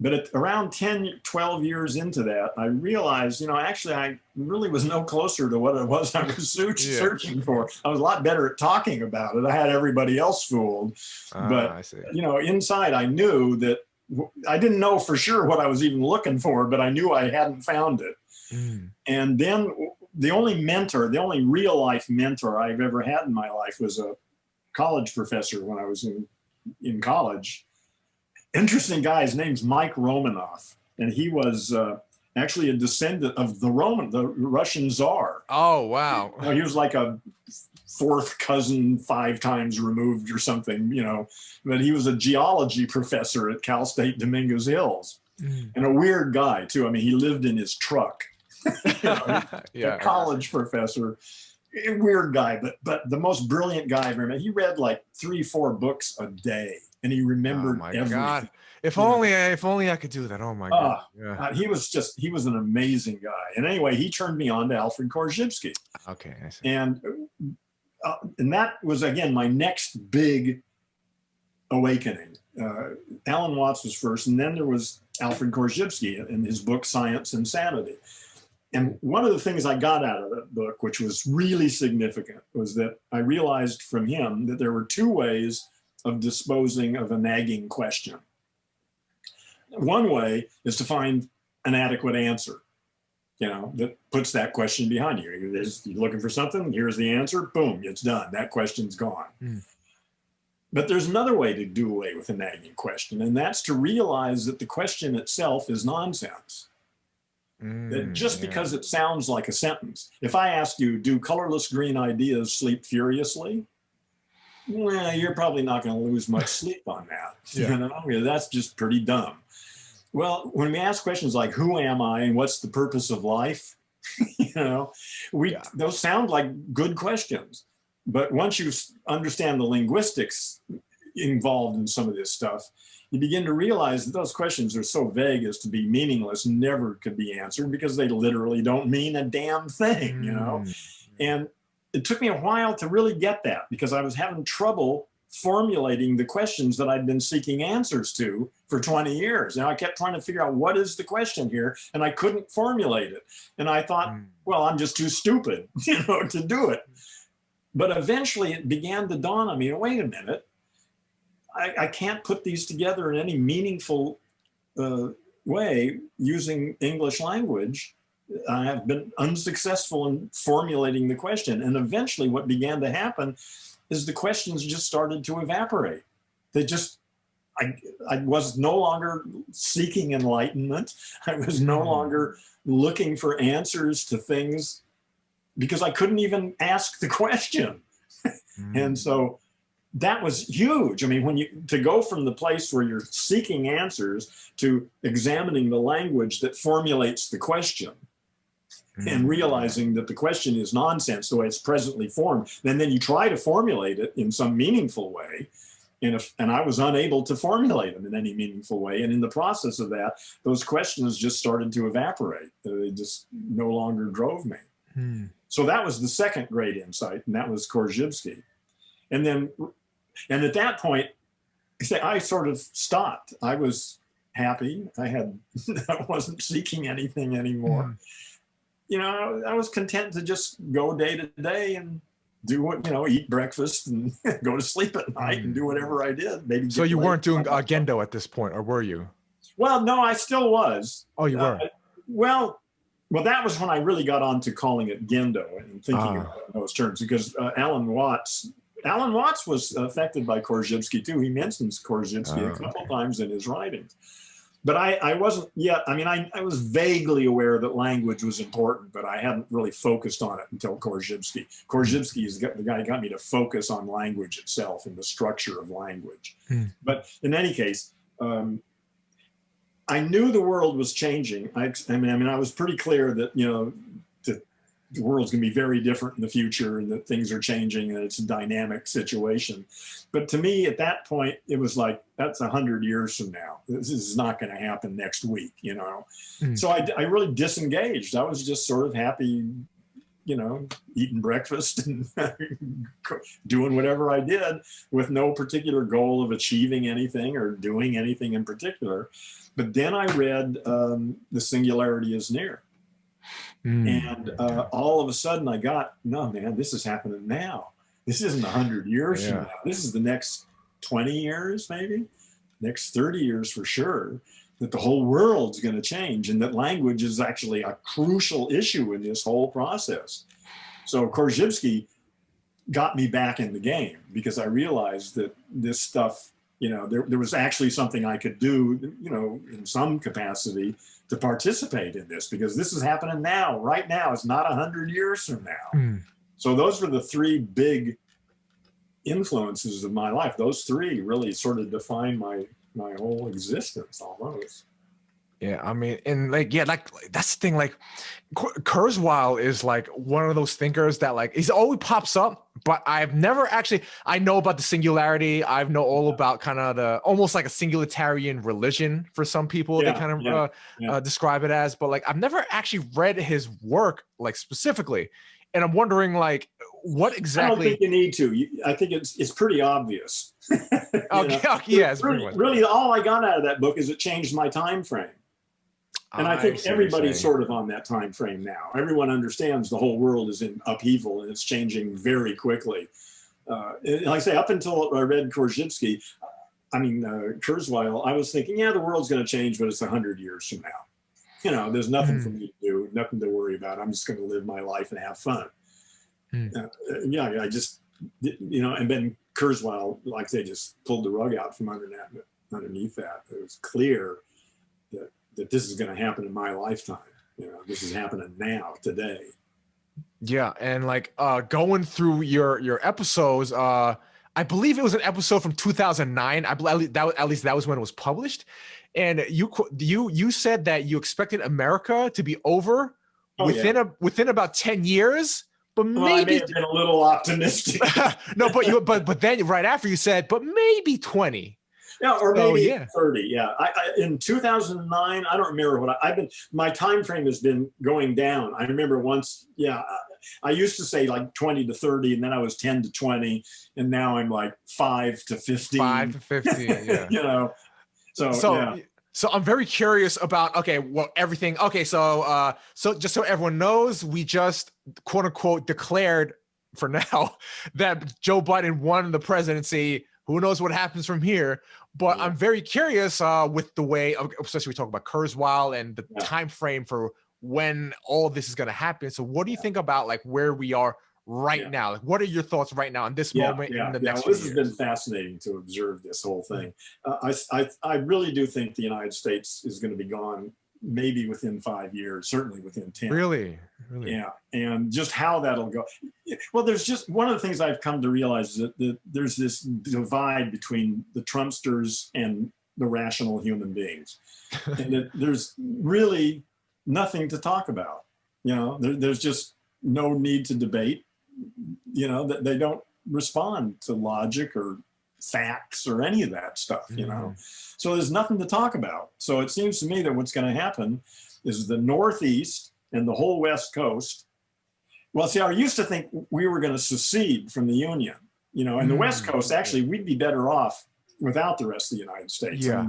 But around 10, 12 years into that, I realized, actually, I really was no closer to what it was I was searching for. I was a lot better at talking about it. I had everybody else fooled. But, I see. Inside I knew that I didn't know for sure what I was even looking for, but I knew I hadn't found it. And then the only real life mentor I've ever had in my life was a college professor when I was in college. Interesting guy. His name's Mike Romanoff, and he was actually a descendant of the Russian Tsar. Oh, wow. He was like a fourth cousin, 5 times removed or something, but he was a geology professor at Cal State Dominguez Hills, and a weird guy too. I mean, he lived in his truck. A college professor, a weird guy, but the most brilliant guy I've ever met. He read 3-4 books a day. And he remembered everything. God. If only I could do that. Oh my God. He was an amazing guy. And anyway, he turned me on to Alfred Korzybski. Okay, I see. And that was, again, my next big awakening. Alan Watts was first, and then there was Alfred Korzybski in his book, Science and Sanity. And one of the things I got out of that book, which was really significant, was that I realized from him that there were 2 ways of disposing of a nagging question. One way is to find an adequate answer. that puts that question behind you. You're looking for something, here's the answer, boom, it's done. That question's gone. But there's another way to do away with a nagging question, and that's to realize that the question itself is nonsense. That just because it sounds like a sentence, if I asked you, do colorless green ideas sleep furiously? Well, you're probably not going to lose much sleep on that. That's just pretty dumb. Well, when we ask questions like, who am I and what's the purpose of life? Those sound like good questions. But once you understand the linguistics involved in some of this stuff, you begin to realize that those questions are so vague as to be meaningless, never could be answered, because they literally don't mean a damn thing, And it took me a while to really get that, because I was having trouble formulating the questions that I'd been seeking answers to for 20 years. I kept trying to figure out what is the question here, and I couldn't formulate it. And I thought, well, I'm just too stupid, to do it. But eventually it began to dawn on me, wait a minute, I can't put these together in any meaningful way using English language. I have been unsuccessful in formulating the question. And eventually what began to happen is the questions just started to evaporate. I was no longer seeking enlightenment. I was no longer looking for answers to things, because I couldn't even ask the question. And so that was huge. I mean, to go from the place where you're seeking answers to examining the language that formulates the question, and realizing that the question is nonsense the way it's presently formed, and then you try to formulate it in some meaningful way, and I was unable to formulate them in any meaningful way. And in the process of that, those questions just started to evaporate. They just no longer drove me. So that was the second great insight, and that was Korzybski. And at that point, I sort of stopped. I was happy. I wasn't seeking anything anymore. I was content to just go day to day and do what, eat breakfast and go to sleep at night and do whatever I did. Maybe. So you weren't doing Gendo at this point, or were you? Well, no, I still was. Oh, you were? Well, that was when I really got on to calling it Gendo and thinking about it in those terms, because Alan Watts was affected by Korzybski too. He mentions Korzybski a couple times in his writings. But I wasn't yet, I was vaguely aware that language was important, but I hadn't really focused on it until Korzybski. Korzybski is the guy who got me to focus on language itself and the structure of language. But in any case, I knew the world was changing. I was pretty clear that, the world's going to be very different in the future, and that things are changing, and it's a dynamic situation. But to me, at that point, it was like, that's 100 years from now. This is not going to happen next week, So I really disengaged. I was just sort of happy, eating breakfast and doing whatever I did, with no particular goal of achieving anything or doing anything in particular. But then I read The Singularity is Near. And all of a sudden I got, no, man, this is happening now. This isn't 100 years from now. This is the next 20 years, maybe, next 30 years for sure, that the whole world's going to change, and that language is actually a crucial issue in this whole process. So Korzybski got me back in the game, because I realized that this stuff, there was actually something I could do, in some capacity, to participate in this, because this is happening now, right now. It's not 100 years from now. So those were the three big influences of my life. Those three really sort of define my whole existence almost. Yeah, and that's the thing. Like, Kurzweil is like one of those thinkers that he's always pops up, but I've never actually. I know about the singularity. I know all about kind of the almost like a singularitarian religion for some people. They kind of describe it as, but I've never actually read his work specifically, and I'm wondering what exactly. I don't think you need to. I think it's pretty obvious. It's really all I got out of that book is it changed my time frame. And I think everybody's sort of on that time frame now. Everyone understands the whole world is in upheaval, and it's changing very quickly. Like I say, up until I read Korzybski, Kurzweil, I was thinking, the world's going to change, but it's 100 years from now. You know, there's nothing for me to do, nothing to worry about. I'm just going to live my life and have fun. Yeah, I just, you know, and then Kurzweil, like they just pulled the rug out from underneath that. It was clear that this is going to happen in my lifetime. You know, this is happening now, today. Yeah, and like going through your episodes, I believe it was an episode from 2009. I believe at least that was when it was published. And you said that you expected America to be over within about 10 years, but maybe I may have been a little optimistic. No, but then right after you said, but maybe 20. Yeah, or maybe 30. Yeah, I in 2009, I don't remember what I've been. My time frame has been going down. I remember once. Yeah, I used to say like 20 to 30, and then I was 10 to 20, and now I'm like 5 to 15. 5 to 15. Yeah. You know, so yeah. So I'm very curious about everything. Okay, so just so everyone knows, we just quote unquote declared for now that Joe Biden won the presidency. Who knows what happens from here? But I'm very curious with the way, especially we talk about Kurzweil and the time frame for when all this is going to happen. So what do you think about like where we are right now? Like, what are your thoughts right now in this moment? In the next this has been fascinating to observe this whole thing. I really do think the United States is going to be gone maybe within 5 years, certainly within 10. Really? Yeah. And just how that'll go. Well, there's just one of the things I've come to realize is that there's this divide between the Trumpsters and the rational human beings. And that there's really nothing to talk about. You know, there's just no need to debate. You know, that they don't respond to logic or facts or any of that stuff, you know. So there's nothing to talk about. So it seems to me that what's going to happen is the Northeast and the whole West Coast. Well, see, I used to think we were going to secede from the Union, you know, and the West Coast, actually, we'd be better off without the rest of the United States. Yeah. I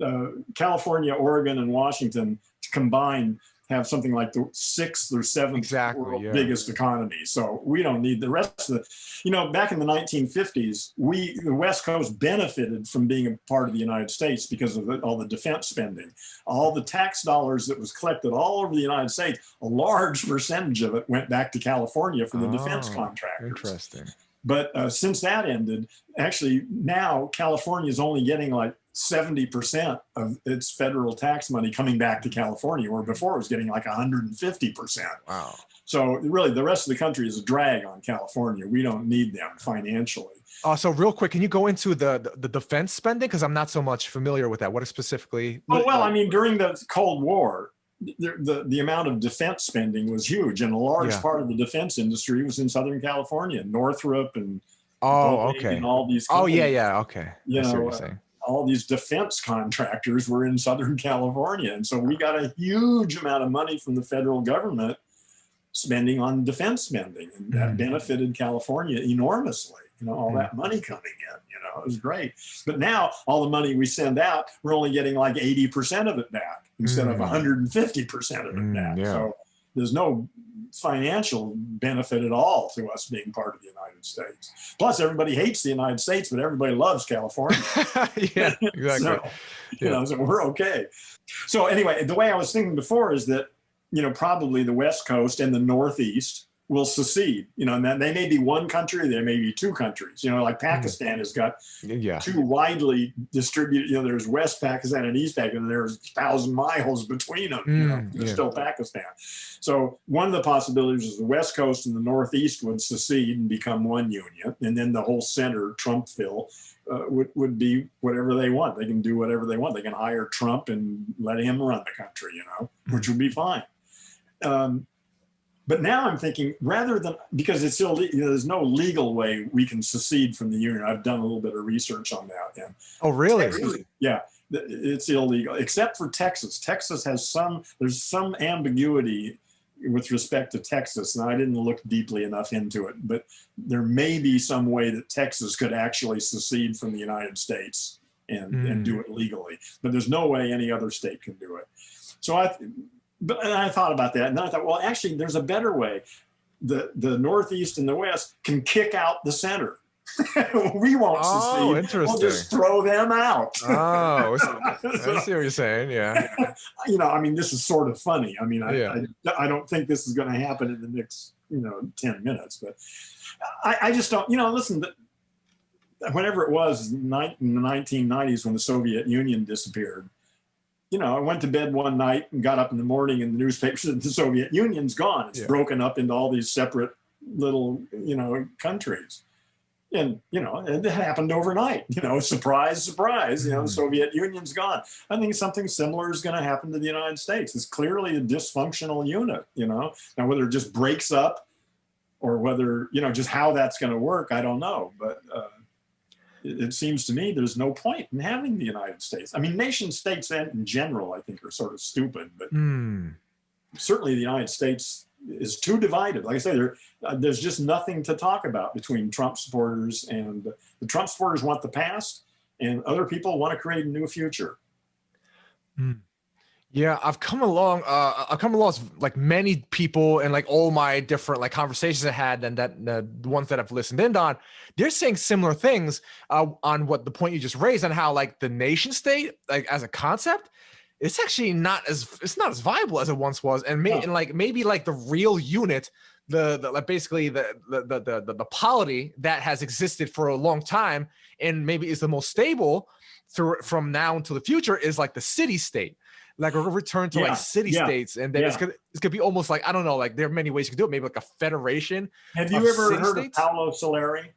mean, California, Oregon, and Washington combined have something like the 6th or 7th world biggest economy. So we don't need the rest of the, you know, back in the 1950s, the West Coast benefited from being a part of the United States because of all the defense spending. All the tax dollars that was collected all over the United States, a large percentage of it went back to California for the defense contractors. Interesting. But since that ended, actually now California is only getting like 70% of its federal tax money coming back to California, where before it was getting like 150%. Wow. So really the rest of the country is a drag on California. We don't need them financially. So real quick, can you go into the defense spending? Because I'm not so much familiar with that. What is specifically? Well, I mean, during the Cold War, the amount of defense spending was huge, and a large part of the defense industry was in Southern California, Northrop and and all these companies. Okay. You know, all these defense contractors were in Southern California, and so we got a huge amount of money from the federal government spending on defense spending, and that benefited California enormously. You know, all that money coming in, you know, it was great. But now all the money we send out, we're only getting like 80% of it back instead of 150% of it back. So there's no financial benefit at all to us being part of the United States. Plus, everybody hates the United States, but everybody loves California. Yeah, exactly. So, you know, so we're okay. So anyway, the way I was thinking before is that, you know, probably the West Coast and the Northeast will secede, you know, and then they may be one country, there may be two countries, you know, like Pakistan has got two widely distributed, you know, there's West Pakistan and East Pakistan, and there's 1,000 miles between them, you know, there's still Pakistan. So one of the possibilities is the West Coast and the Northeast would secede and become one union, and then the whole center, Trumpville, would be whatever they want. They can do whatever they want. They can hire Trump and let him run the country, you know, which would be fine. But now I'm thinking, rather than, because it's illegal, you know, there's no legal way we can secede from the union. I've done a little bit of research on that. And oh, really? Texas, yeah, it's illegal, except for Texas. Texas has there's some ambiguity with respect to Texas. And I didn't look deeply enough into it, but there may be some way that Texas could actually secede from the United States and do it legally. But there's no way any other state can do it. So and I thought about that, and then I thought, well, actually, there's a better way. The Northeast and the West can kick out the center. We won't Oh, secede. interesting. We'll just throw them out. Oh, I see what you're saying. Yeah. I mean, this is sort of funny. I mean, Yeah. I don't think this is going to happen in the next, 10 minutes, but I just don't, listen, whenever it was in the 1990s when the Soviet Union disappeared, I went to bed one night and got up in the morning and the newspaper said the Soviet Union's gone. It's broken up into all these separate little, countries. And, it happened overnight, surprise, surprise, the Soviet Union's gone. I think something similar is going to happen to the United States. It's clearly a dysfunctional unit, Now, whether it just breaks up or whether, just how that's going to work, I don't know. But it seems to me there's no point in having the United States. I mean, nation states in general, I think, are sort of stupid, but certainly the United States is too divided. Like I say, there's just nothing to talk about between Trump supporters, and the Trump supporters want the past and other people want to create a new future. Yeah, I've come along like many people and like all my different like conversations I had and that the ones that I've listened in on, they're saying similar things on what the point you just raised on how like the nation state, like as a concept, it's actually not as viable as it once was. And maybe like the real unit, the basically the polity that has existed for a long time and maybe is the most stable from now until the future is like the city state. Like a return to like city states, and then it's gonna be almost like, I don't know, like there are many ways you can do it. Maybe like a federation. Have you ever heard of Paolo Soleri?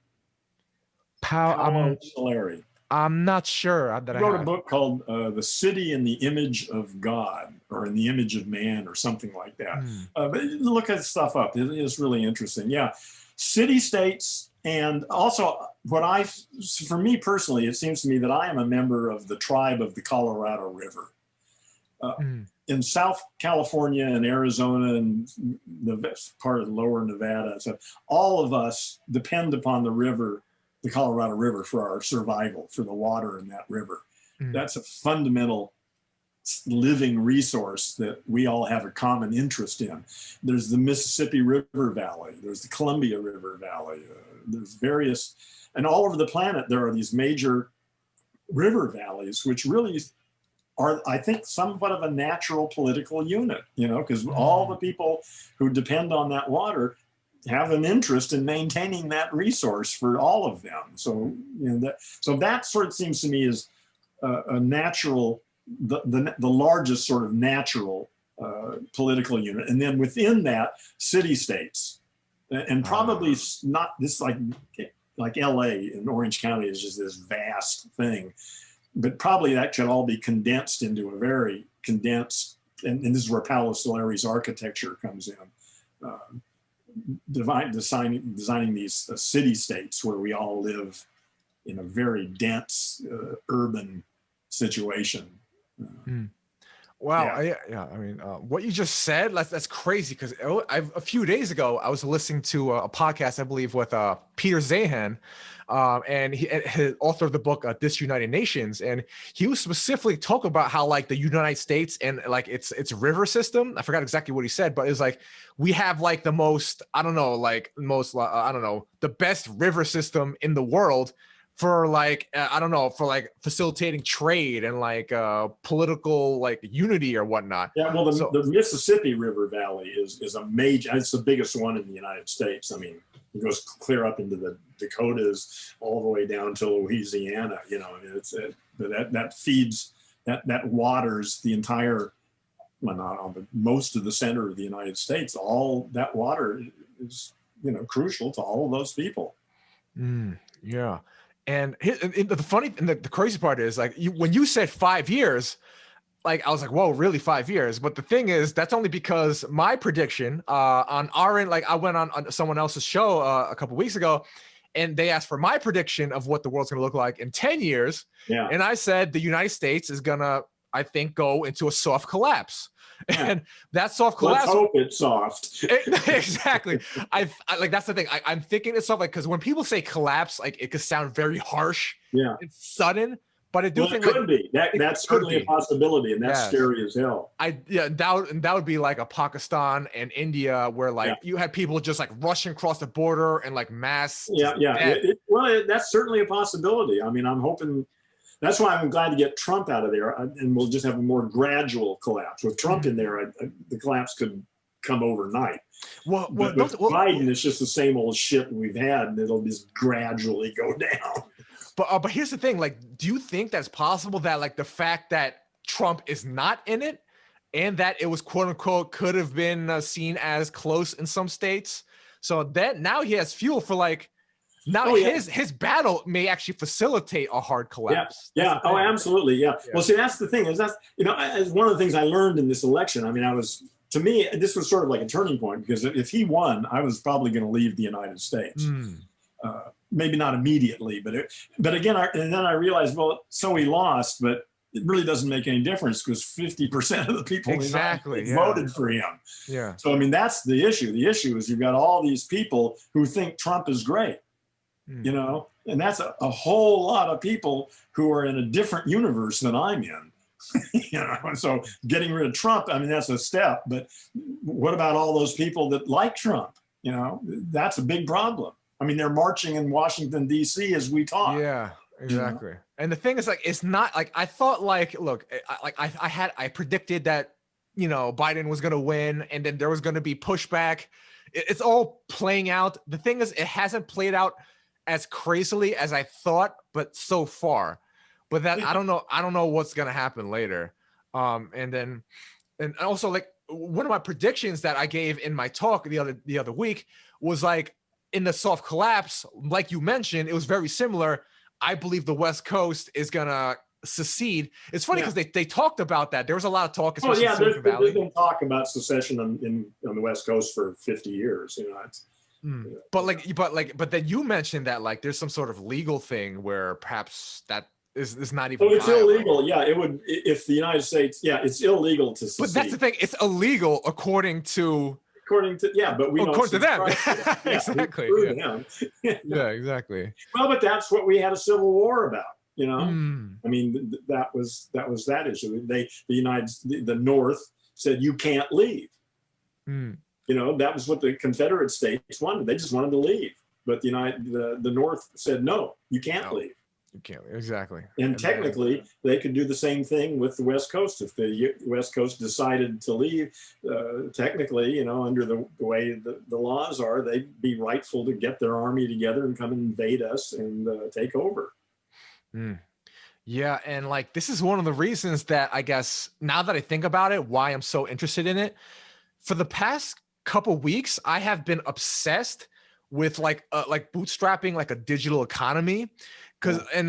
Paolo Soleri. I'm not sure that he wrote a book called "The City in the Image of God" or "In the Image of Man" or something like that. But look that stuff up; it's really interesting. Yeah, city states, and also for me personally, it seems to me that I am a member of the tribe of the Colorado River. In South California and Arizona and the part of lower Nevada, so all of us depend upon the river, the Colorado River, for our survival, for the water in that river. That's a fundamental living resource that we all have a common interest in. There's the Mississippi River Valley, there's the Columbia River Valley, there's various, and all over the planet there are these major river valleys, which really are, I think, somewhat of a natural political unit, because all the people who depend on that water have an interest in maintaining that resource for all of them. So, that sort of seems to me is a natural, the largest sort of natural political unit. And then within that, city states, and probably not this like LA in Orange County is just this vast thing. But probably that could all be condensed into a very condensed, and this is where Paolo Soleri's architecture comes in, designing these city states where we all live in a very dense urban situation. Wow. Yeah. I mean, what you just said, that's crazy. Because a few days ago, I was listening to a podcast, I believe, with Peter Zahan, and he authored the book Disunited Nations, and he was specifically talking about how like the United States and like its river system. I forgot exactly what he said, but it's like we have like the most, the best river system in the world for like for facilitating trade and like political like unity or whatnot. Yeah, well, the Mississippi River Valley is a major. It's the biggest one in the United States. I mean, it goes clear up into the Dakotas, all the way down to Louisiana. That feeds that waters the entire, well, not all, but most of the center of the United States. All that water is crucial to all of those people. Yeah. And the funny and the crazy part is like when you said 5 years, like I was like, whoa, really 5 years? But the thing is, that's only because my prediction on our end, like I went on someone else's show a couple weeks ago, and they asked for my prediction of what the world's gonna look like in 10 years. Yeah. And I said the United States is gonna, I think, go into a soft collapse. Yeah. And that soft collapse. Let's hope it's soft. Exactly. I like, that's the thing. I'm thinking it's soft, like, because when people say collapse, like it could sound very harsh, and sudden. But I do Well, think it could be. That's certainly a possibility, and that's scary as hell. That would be like a Pakistan and India where like you had people just like rushing across the border and like mass. Well, that's certainly a possibility. I mean, I'm hoping. That's why I'm glad to get Trump out of there, and we'll just have a more gradual collapse. With Trump in there, the collapse could come overnight. But with Biden, it's just the same old shit we've had, and it'll just gradually go down. But here's the thing, like, do you think that's possible that like the fact that Trump is not in it and that it was quote unquote could have been seen as close in some states, so that now he has fuel for like his battle may actually facilitate a hard collapse. Absolutely. Yeah. Well, see, that's the thing is that's, as one of the things I learned in this election. I mean, to me, this was sort of like a turning point, because if he won, I was probably going to leave the United States. Maybe not immediately, but again, and then I realized, well, so he lost, but it really doesn't make any difference because 50% of the people voted for him. Yeah. So I mean, that's the issue. The issue is you've got all these people who think Trump is great, and that's a whole lot of people who are in a different universe than I'm in. And so getting rid of Trump, I mean, that's a step. But what about all those people that like Trump? That's a big problem. I mean, they're marching in Washington, D.C. as we talk. Yeah, exactly. And the thing is, like, it's not like I thought, like, look, I predicted that, Biden was going to win and then there was going to be pushback. It's all playing out. The thing is, it hasn't played out as crazily as I thought, but so far. But that I don't know what's going to happen later. And also, like, one of my predictions that I gave in my talk the other week was like, in the soft collapse, like you mentioned, it was very similar. I believe the West Coast is gonna secede. It's funny because they talked about that. There was a lot of talk. There's been talk about secession on the West Coast for 50 years. But then you mentioned that like there's some sort of legal thing where perhaps that is not even. Oh, it's illegal. Yeah, it would if the United States. Yeah, it's illegal to secede. But that's the thing. It's illegal according to but we don't. According to them. Exactly. Yeah, exactly. Well, but that's what we had a civil war about, I mean, that was that issue. The North said you can't leave. That was what the Confederate states wanted. They just wanted to leave. But the North said, no, you can't leave. You can't, exactly. And technically, they could do the same thing with the West Coast. If the West Coast decided to leave, technically, under the way the laws are, they'd be rightful to get their army together and come and invade us and take over. Yeah, and like this is one of the reasons that I guess, now that I think about it, why I'm so interested in it. For the past couple weeks, I have been obsessed with like bootstrapping like a digital economy. And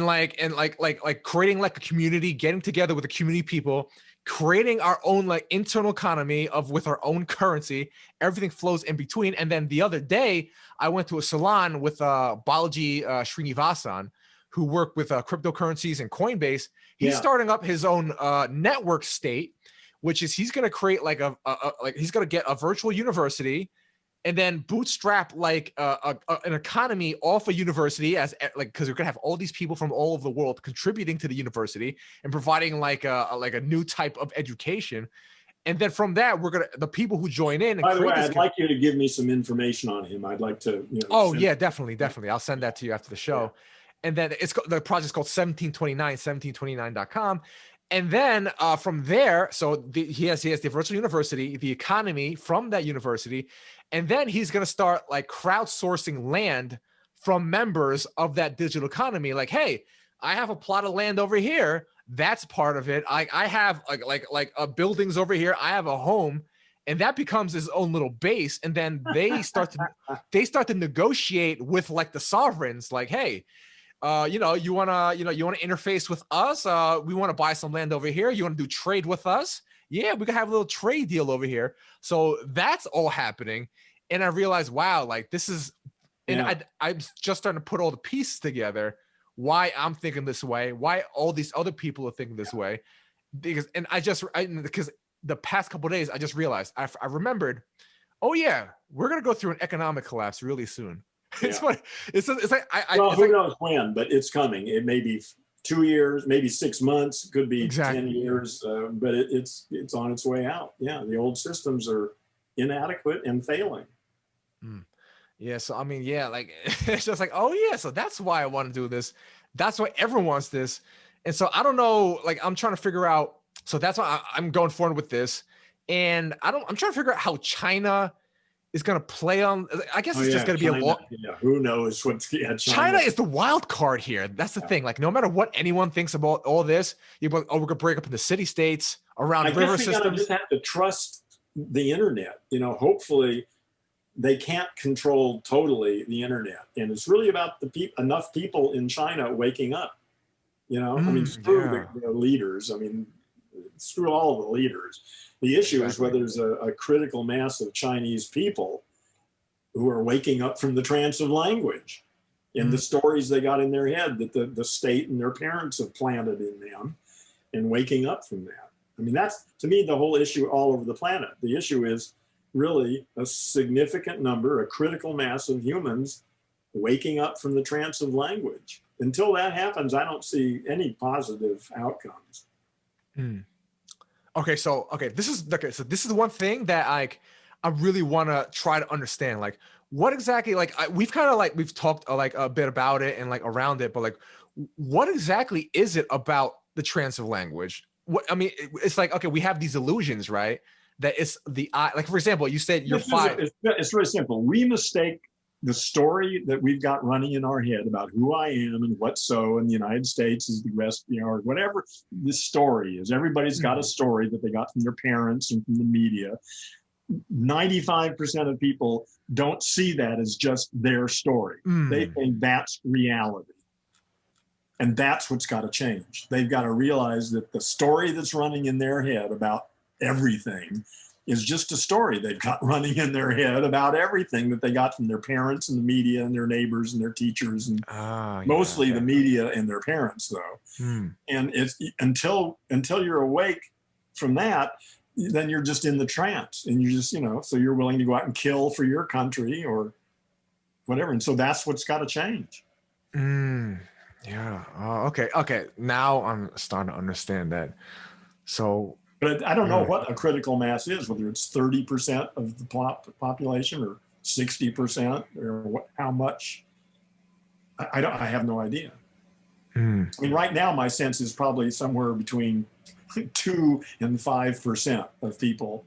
creating like a community, getting together with a community of people, creating our own like internal economy with our own currency, everything flows in between. And then the other day I went to a salon with Balaji Srinivasan, who worked with cryptocurrencies and Coinbase. He's starting up his own network state, which is he's going to create like he's going to get a virtual university and then bootstrap like an economy off a university because we're gonna have all these people from all over the world contributing to the university and providing like a new type of education. And then from that, the people who join in. And by the way, I'd like you to give me some information on him. I'd like to. Definitely. I'll send that to you after the show. Yeah. And then the project's called 1729.com. And then from there, so he has the virtual university, the economy from that university, and then he's going to start like crowdsourcing land from members of that digital economy. Like, hey, I have a plot of land over here. That's part of it. I have like buildings over here. I have a home, and that becomes his own little base. And then they start to negotiate with like the sovereigns. Like, hey, you want to interface with us. We want to buy some land over here. You want to do trade with us? Yeah, we can have a little trade deal over here. So that's all happening. And I realized, wow, like this is, and I'm just starting to put all the pieces together. Why I'm thinking this way, why all these other people are thinking this way, because the past couple of days, I just realized, I remembered, oh yeah, we're going to go through an economic collapse really soon. It's funny. It's like, who knows when, but it's coming. It may be 2 years, maybe 6 months, could be Exactly. 10 years, but it's on its way out. Yeah, the old systems are inadequate and failing. Yeah, so I mean, yeah, like it's just like, oh yeah, so that's why I want to do this. That's why everyone wants this. And so I don't know, like I'm trying to figure out, so that's why I'm going forward with this. And I'm trying to figure out how China is going to play on, I guess it's just going to be a lot. Yeah, who knows what's China is the wild card here. That's the thing. Like, no matter what anyone thinks about all this, you're like, oh, we're gonna break up into city states around river systems. Just have to trust the internet. You know, hopefully they can't control totally the internet, and it's really about enough people in China waking up. You know, I mean, screw the leaders. I mean, screw all of the leaders. The issue is whether there's a critical mass of Chinese people who are waking up from the trance of language and the stories they got in their head that the state and their parents have planted in them, and waking up from that. I mean, that's, to me, the whole issue all over the planet. The issue is really a significant number, a critical mass of humans waking up from the trance of language. Until that happens, I don't see any positive outcomes. Okay, so this is the one thing that I really want to try to understand. Like, what exactly, like we've kind of like, we've talked like a bit about it and like around it, but like, what exactly is it about the trance of language? What, I mean, it's like, okay, we have these illusions, right? That it's the eye. Like, for example, you said you're five. It's really simple. We mistake the story that we've got running in our head about who I am and what's so in the United States is the rest, you know, or whatever this story is. Everybody's got a story that they got from their parents and from the media. 95% of people don't see that as just their story. They think that's reality. And that's what's got to change. They've got to realize that the story that's running in their head about everything is just a story they've got running in their head about everything that they got from their parents and the media and their neighbors and their teachers and mostly the media and their parents, though. And it's until you're awake from that, then you're just in the trance, and you just, you know, so you're willing to go out and kill for your country or whatever. And so that's what's got to change. Yeah. Okay. Now I'm starting to understand that. So, but I don't know what a critical mass is, whether it's 30% of the population or 60% or how much. I have no idea. I mean, right now, my sense is probably somewhere between 2 and 5% of people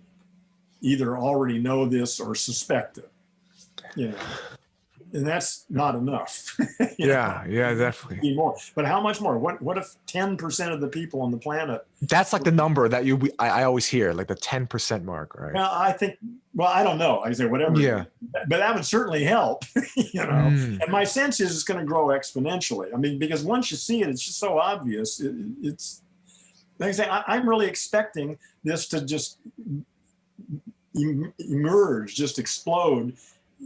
either already know this or suspect it. You know, and that's not enough. Yeah, definitely. Need more. But how much more? What if 10% of the people on the planet? That's like the number that I always hear, like the 10% mark, right? Well, I think. Well, I don't know. I say whatever. Yeah. But that would certainly help. You know. And my sense is it's going to grow exponentially. I mean, because once you see it, it's just so obvious. It's. Like I say, I'm really expecting this to just emerge, just explode.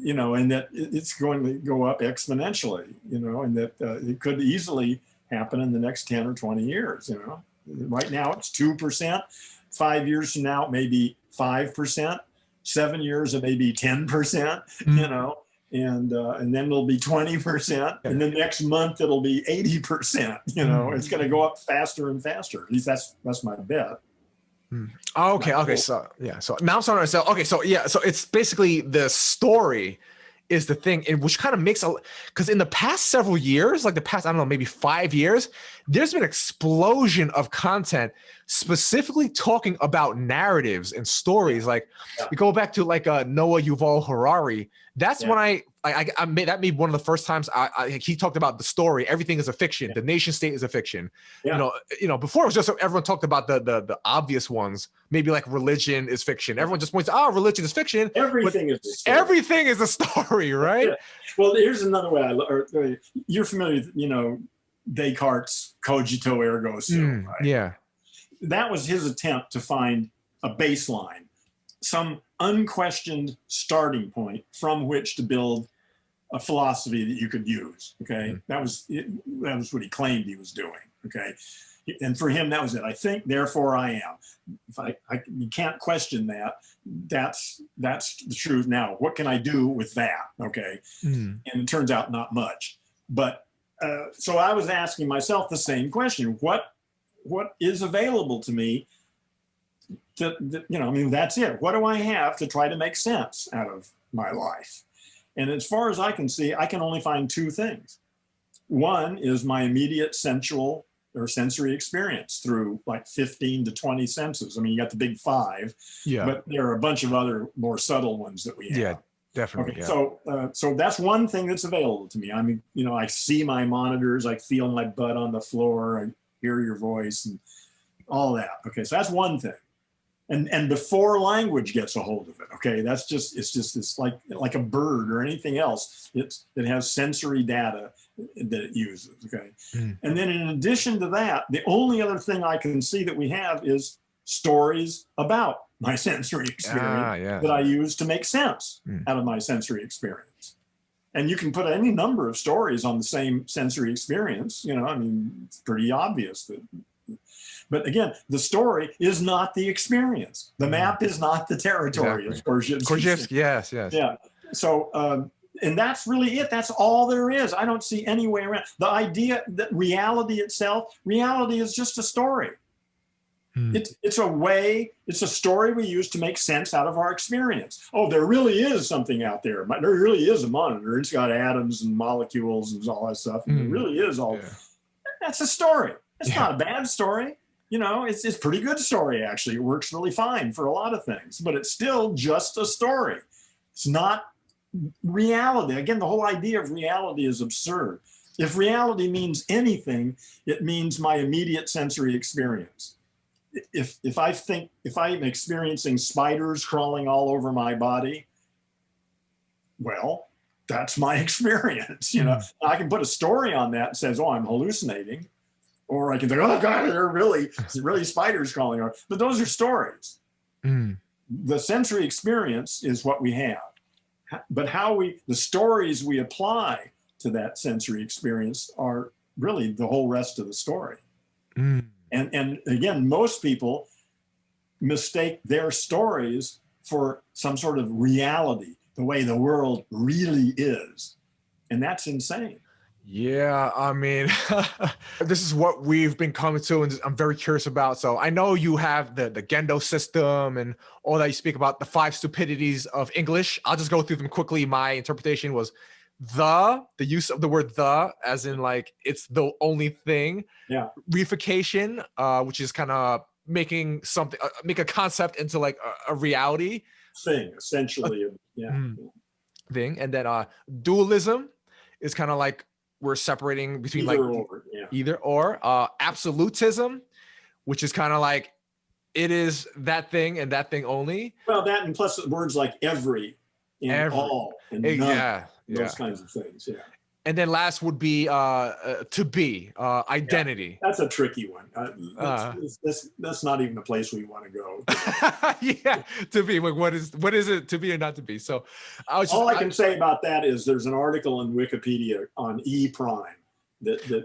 You know, and that it's going to go up exponentially, you know, and that it could easily happen in the next 10 or 20 years, you know. Right now it's 2%. 5 years from now, maybe 5%. 7 years, it may be 10%, you know, and then it'll be 20%. And then next month, it'll be 80%, you know. It's going to go up faster and faster. At least that's my bet. Okay. So now I'm starting to understand. Okay, so it's basically the story is the thing, and which kind of makes because in the past several years, like the past, I don't know, maybe 5 years, there's been an explosion of content specifically talking about narratives and stories. Like you go back to like Noah Yuval Harari. That's when I made that one of the first times he talked about the story. Everything is a fiction. The nation state is a fiction. You know, before it was just everyone talked about the obvious ones. Maybe like religion is fiction. Everyone just points out, religion is fiction. Everything is a story. Everything is a story, right? Well, here's another way. You're familiar with, you know, Descartes' cogito ergo sum, right? Yeah. That was his attempt to find a baseline, some unquestioned starting point from which to build a philosophy that you could use. Okay, that was what he claimed he was doing. Okay, and for him that was it. I think, therefore I am. If you can't question that. That's the truth. Now, what can I do with that? Okay, and it turns out not much. But so I was asking myself the same question: what is available to me? That's it. What do I have to try to make sense out of my life? And as far as I can see, I can only find two things. One is my immediate sensual or sensory experience through like 15 to 20 senses. I mean, you got the big five, but there are a bunch of other more subtle ones that we have. Yeah, definitely. Okay, yeah. so that's one thing that's available to me. I mean, I see my monitors, I feel my butt on the floor, I hear your voice and all that. Okay, so that's one thing. And before language gets a hold of it, okay, it's like a bird or anything else. It has sensory data that it uses, okay. And then in addition to that, the only other thing I can see that we have is stories about my sensory experience that I use to make sense out of my sensory experience. And you can put any number of stories on the same sensory experience. It's pretty obvious that. But again, the story is not the experience. The map is not the territory. Exactly. Korzybski. Yes. Yeah. So, and that's really it. That's all there is. I don't see any way around. The idea that reality itself, reality is just a story. It's a story we use to make sense out of our experience. Oh, there really is something out there. There really is a monitor. It's got atoms and molecules and all that stuff. And it really is all. Yeah. That's a story. It's not a bad story. It's a pretty good story, actually. It works really fine for a lot of things, but it's still just a story. It's not reality. Again, the whole idea of reality is absurd. If reality means anything, it means my immediate sensory experience. If I'm experiencing spiders crawling all over my body, well, that's my experience. I can put a story on that and says, oh, I'm hallucinating. Or I can think, oh God, there are really spiders crawling around. But those are stories. The sensory experience is what we have. But the stories we apply to that sensory experience are really the whole rest of the story. And again, most people mistake their stories for some sort of reality, the way the world really is. And that's insane. Yeah, I mean, this is what we've been coming to, and I'm very curious about. So I know you have the Gendo system and all that. You speak about the 5 stupidities of English. I'll just go through them quickly. My interpretation was the use of the word the, as in like it's the only thing. Yeah. Reification, which is kind of making something, make a concept into like a reality thing, essentially. Thing. And then dualism is kind of like we're separating between either or. Absolutism, which is kind of like it is that thing and that thing only. Well, that and plus words like every and all and none, those kinds of things. Yeah. And then last would be to be, identity. That's a tricky one. That's not even the place we want to go. To be. Like, what is it to be or not to be? So I can say about that is there's an article in Wikipedia on E prime that you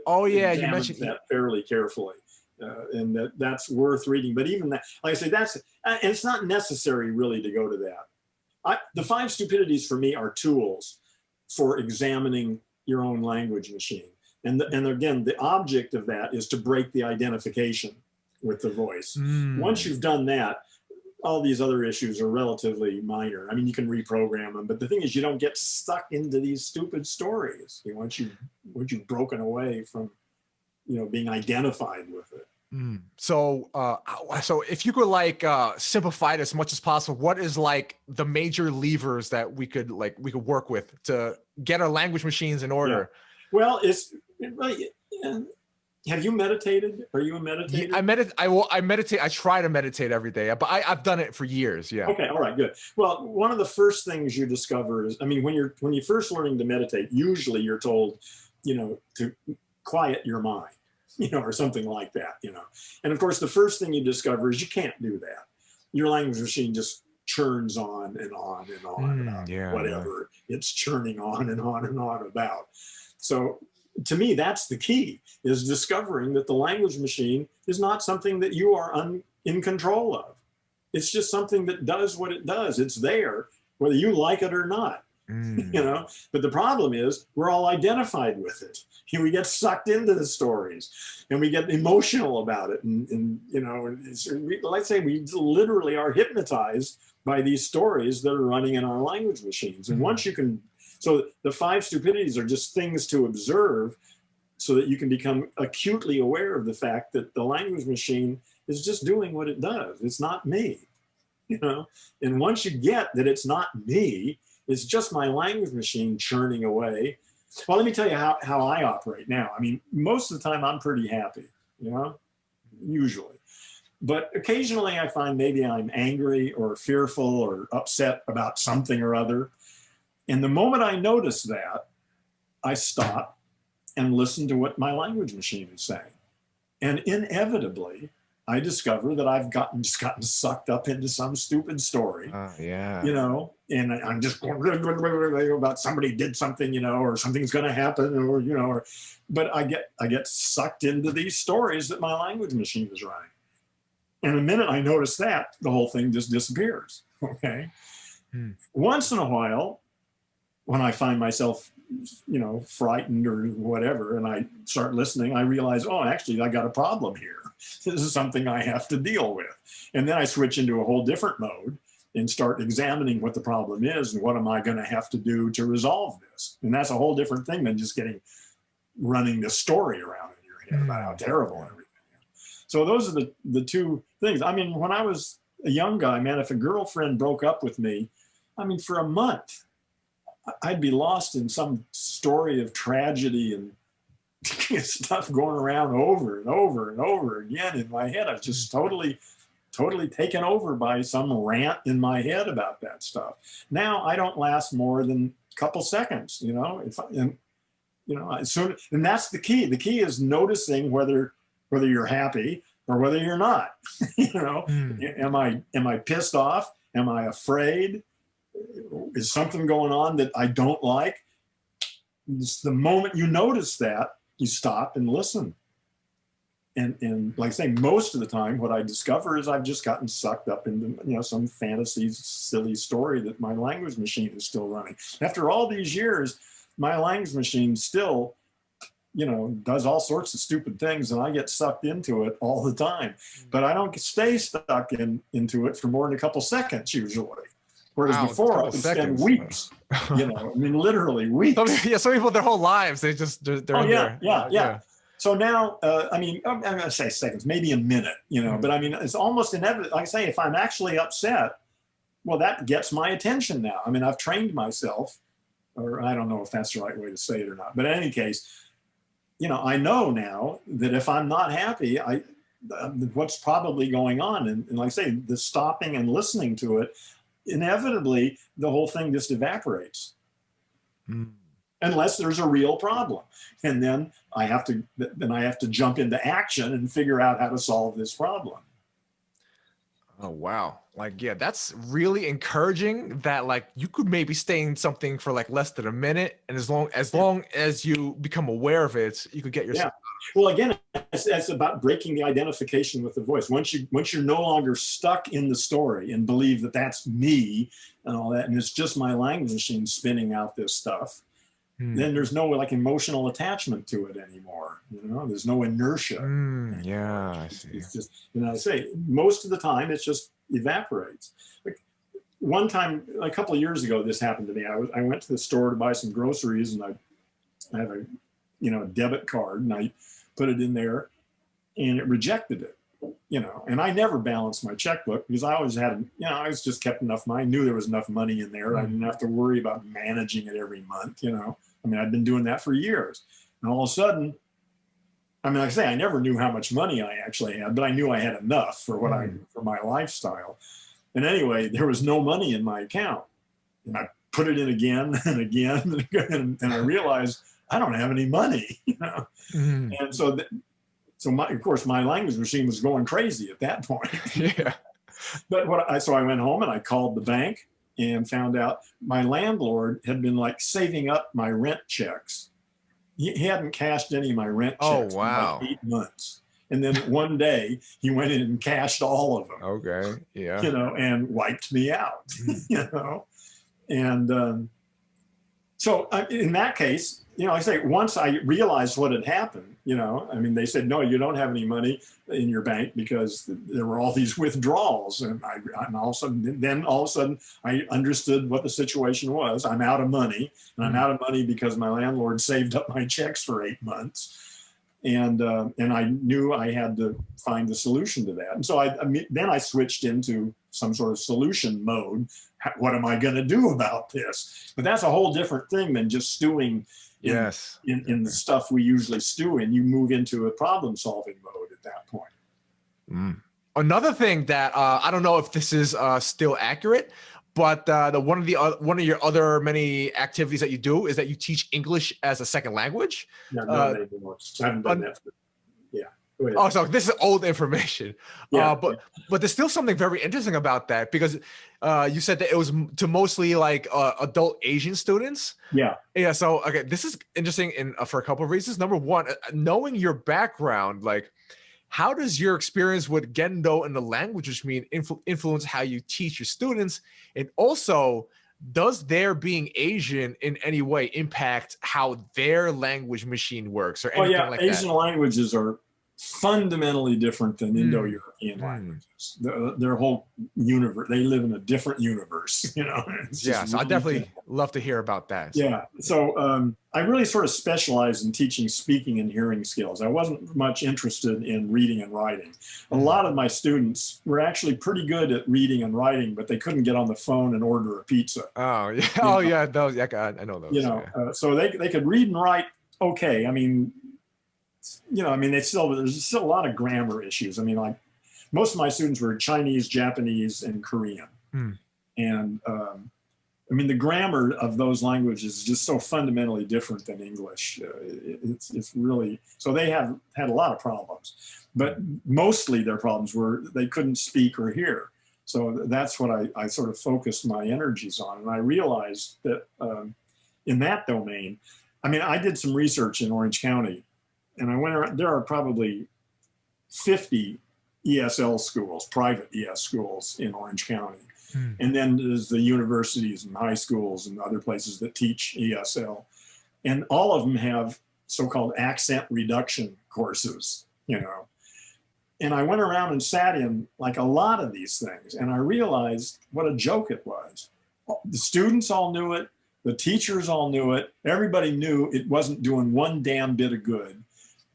mentioned that fairly carefully. And that's worth reading. But even that, like I say, it's not necessary really to go to that. The 5 stupidities for me are tools for examining your own language machine. And again, the object of that is to break the identification with the voice. Once you've done that, all these other issues are relatively minor. I mean, you can reprogram them, but the thing is you don't get stuck into these stupid stories once you've broken away from, being identified with it. So if you could simplify it as much as possible, what is like the major levers that we could work with to get our language machines in order? Yeah. Well, have you meditated? Are you a meditator? Yeah, I meditate. I try to meditate every day, but I've done it for years. Yeah. Okay. All right. Good. Well, one of the first things you discover is, when you're first learning to meditate, usually you're told, to quiet your mind. Or something like that, And of course, the first thing you discover is you can't do that. Your language machine just churns on and on and on about whatever it's churning on and on and on about. So to me, that's the key, is discovering that the language machine is not something that you are in control of. It's just something that does what it does. It's there, whether you like it or not. Mm. You know, but the problem is we're all identified with it. We get sucked into the stories and we get emotional about it. And you know, let's say we literally are hypnotized by these stories that are running in our language machines. And once you can, so the 5 stupidities are just things to observe so that you can become acutely aware of the fact that the language machine is just doing what it does. It's not me, you know? And once you get that it's not me, it's just my language machine churning away. Well, let me tell you how I operate now. I mean, most of the time I'm pretty happy, you know, usually. But occasionally I find maybe I'm angry or fearful or upset about something or other. And the moment I notice that, I stop and listen to what my language machine is saying. And inevitably, I discover that I've just gotten sucked up into some stupid story, you know, and I'm just going about somebody did something, you know, or something's going to happen, or, you know, but I get sucked into these stories that my language machine is running. And the minute I notice that, the whole thing just disappears. Okay. Once in a while, when I find myself, you know, frightened or whatever, and I start listening, I realize, oh, actually, I got a problem here. This is something I have to deal with. And then I switch into a whole different mode and start examining what the problem is and what am I going to have to do to resolve this. And that's a whole different thing than just running this story around in your head about how terrible everything is. So those are the 2 things. I mean, when I was a young guy, man, if a girlfriend broke up with me, I mean, for a month, I'd be lost in some story of tragedy and stuff going around over and over and over again in my head. I was just totally taken over by some rant in my head about that stuff. Now I don't last more than a couple seconds, you know. And that's the key. The key is noticing whether you're happy or whether you're not. You know, am I pissed off? Am I afraid? Is something going on that I don't like? It's the moment you notice that, you stop and listen. And like I say, most of the time, what I discover is I've just gotten sucked up into, you know, some fantasy, silly story that my language machine is still running. After all these years, my language machine still, you know, does all sorts of stupid things, and I get sucked into it all the time. But I don't stay stuck into it for more than a couple seconds usually. Whereas before, I would spend weeks, you know, I mean, literally weeks. Some people, their whole lives, they're in there. Yeah. So now, I mean, I'm going to say seconds, maybe a minute, you know, but I mean, it's almost inevitable. Like I say, if I'm actually upset, well, that gets my attention now. I mean, I've trained myself, or I don't know if that's the right way to say it or not, but in any case, you know, I know now that if I'm not happy, what's probably going on. And like I say, the stopping and listening to it, inevitably the whole thing just evaporates unless there's a real problem, and then I have to jump into action and figure out how to solve this problem. Oh wow, like, yeah, that's really encouraging that, like, you could maybe stay in something for like less than a minute, and as long as you become aware of it, you could get yourself. Well, again, that's about breaking the identification with the voice. Once you're no longer stuck in the story and believe that that's me and all that, and it's just my language machine spinning out this stuff, then there's no like emotional attachment to it anymore. You know, there's no inertia. Yeah, I see. It's just, you know, I say most of the time it just evaporates. Like one time, a couple of years ago, this happened to me. I went to the store to buy some groceries, and I have a, you know, debit card, and I put it in there, and it rejected it. You know, and I never balanced my checkbook because I always had, you know, I was just kept enough money. I knew there was enough money in there. I didn't have to worry about managing it every month. You know, I mean, I'd been doing that for years, and all of a sudden, I mean, like I say, I never knew how much money I actually had, but I knew I had enough for what for my lifestyle. And anyway, there was no money in my account, and I put it in again and again and again, and I realized I don't have any money. You know, and so. Of course, my language machine was going crazy at that point. Yeah. But so I went home and I called the bank and found out my landlord had been like saving up my rent checks. He hadn't cashed any of my rent checks in like 8 months. And then one day he went in and cashed all of them. Okay. Yeah. You know, and wiped me out. You know, and So in that case, you know, I say once I realized what had happened, you know, I mean, they said, no, you don't have any money in your bank because there were all these withdrawals. And all of a sudden, I understood what the situation was. I'm out of money, and I'm out of money because my landlord saved up my checks for 8 months. And I knew I had to find a solution to that. And so then I switched into some sort of solution mode. What am I going to do about this? But that's a whole different thing than just stewing in the stuff we usually stew in. You move into a problem solving mode at that point. Another thing that I don't know if this is still accurate, but one of your other many activities that you do is that you teach English as a second language. Yeah, no, I haven't done that. Oh, so this is old information. But there's still something very interesting about that, because you said that it was to mostly like adult Asian students. Yeah. So okay, this is interesting for a couple of reasons. Number one, knowing your background, like, how does your experience with Gendo and the language machine influence how you teach your students? And also, does their being Asian in any way impact how their language machine works or anything like that? Asian languages are fundamentally different than Indo-European languages. Their whole universe, they live in a different universe, you know. Yeah, so I definitely love to hear about that. Yeah, so I really sort of specialized in teaching speaking and hearing skills. I wasn't much interested in reading and writing. A lot of my students were actually pretty good at reading and writing, but they couldn't get on the phone and order a pizza. Oh, yeah. Yeah, those, yeah, I know those. You know, so they could read and write okay. I mean, you know, I mean, there's still a lot of grammar issues. I mean, like most of my students were Chinese, Japanese, and Korean. And I mean, the grammar of those languages is just so fundamentally different than English. It's really, so they have had a lot of problems, but mostly their problems were they couldn't speak or hear. So that's what I sort of focused my energies on. And I realized that in that domain, I mean, I did some research in Orange County, and I went around, there are probably 50 ESL schools, private ES schools in Orange County. And then there's the universities and high schools and other places that teach ESL. And all of them have so-called accent reduction courses, you know. And I went around and sat in like a lot of these things, and I realized what a joke it was. The students all knew it. The teachers all knew it. Everybody knew it wasn't doing one damn bit of good.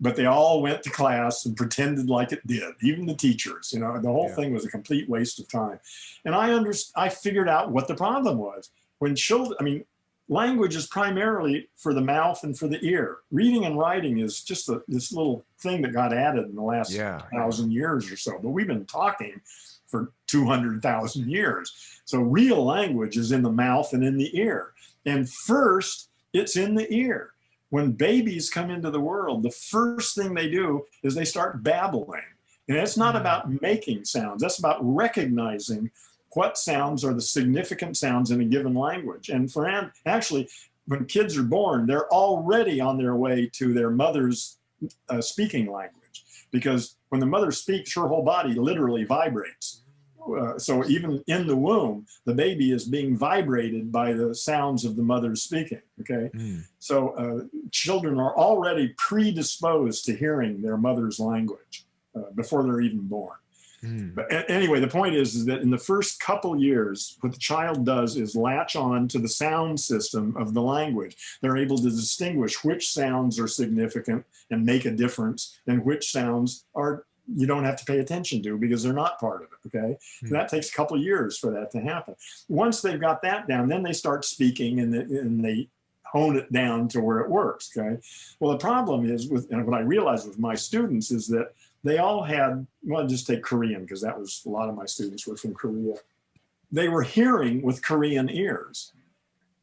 But they all went to class and pretended like it did, even the teachers. You know, the whole thing was a complete waste of time. And I figured out what the problem was. When children, I mean, language is primarily for the mouth and for the ear. Reading and writing is just this little thing that got added in the last 1,000 years or so. But we've been talking for 200,000 years. So real language is in the mouth and in the ear. And first, it's in the ear. When babies come into the world, the first thing they do is they start babbling. And it's not about making sounds. That's about recognizing what sounds are the significant sounds in a given language. And actually, when kids are born, they're already on their way to their mother's speaking language. Because when the mother speaks, her whole body literally vibrates. So even in the womb, the baby is being vibrated by the sounds of the mother speaking, okay? So children are already predisposed to hearing their mother's language before they're even born. But anyway, the point is that in the first couple years, what the child does is latch on to the sound system of the language. They're able to distinguish which sounds are significant and make a difference and which sounds are you don't have to pay attention to because they're not part of it, okay? So that takes a couple of years for that to happen. Once they've got that down, then they start speaking and they hone it down to where it works, okay? Well, the problem is and what I realized with my students is that they all had, well, just take Korean, because that was, a lot of my students were from Korea. They were hearing with Korean ears.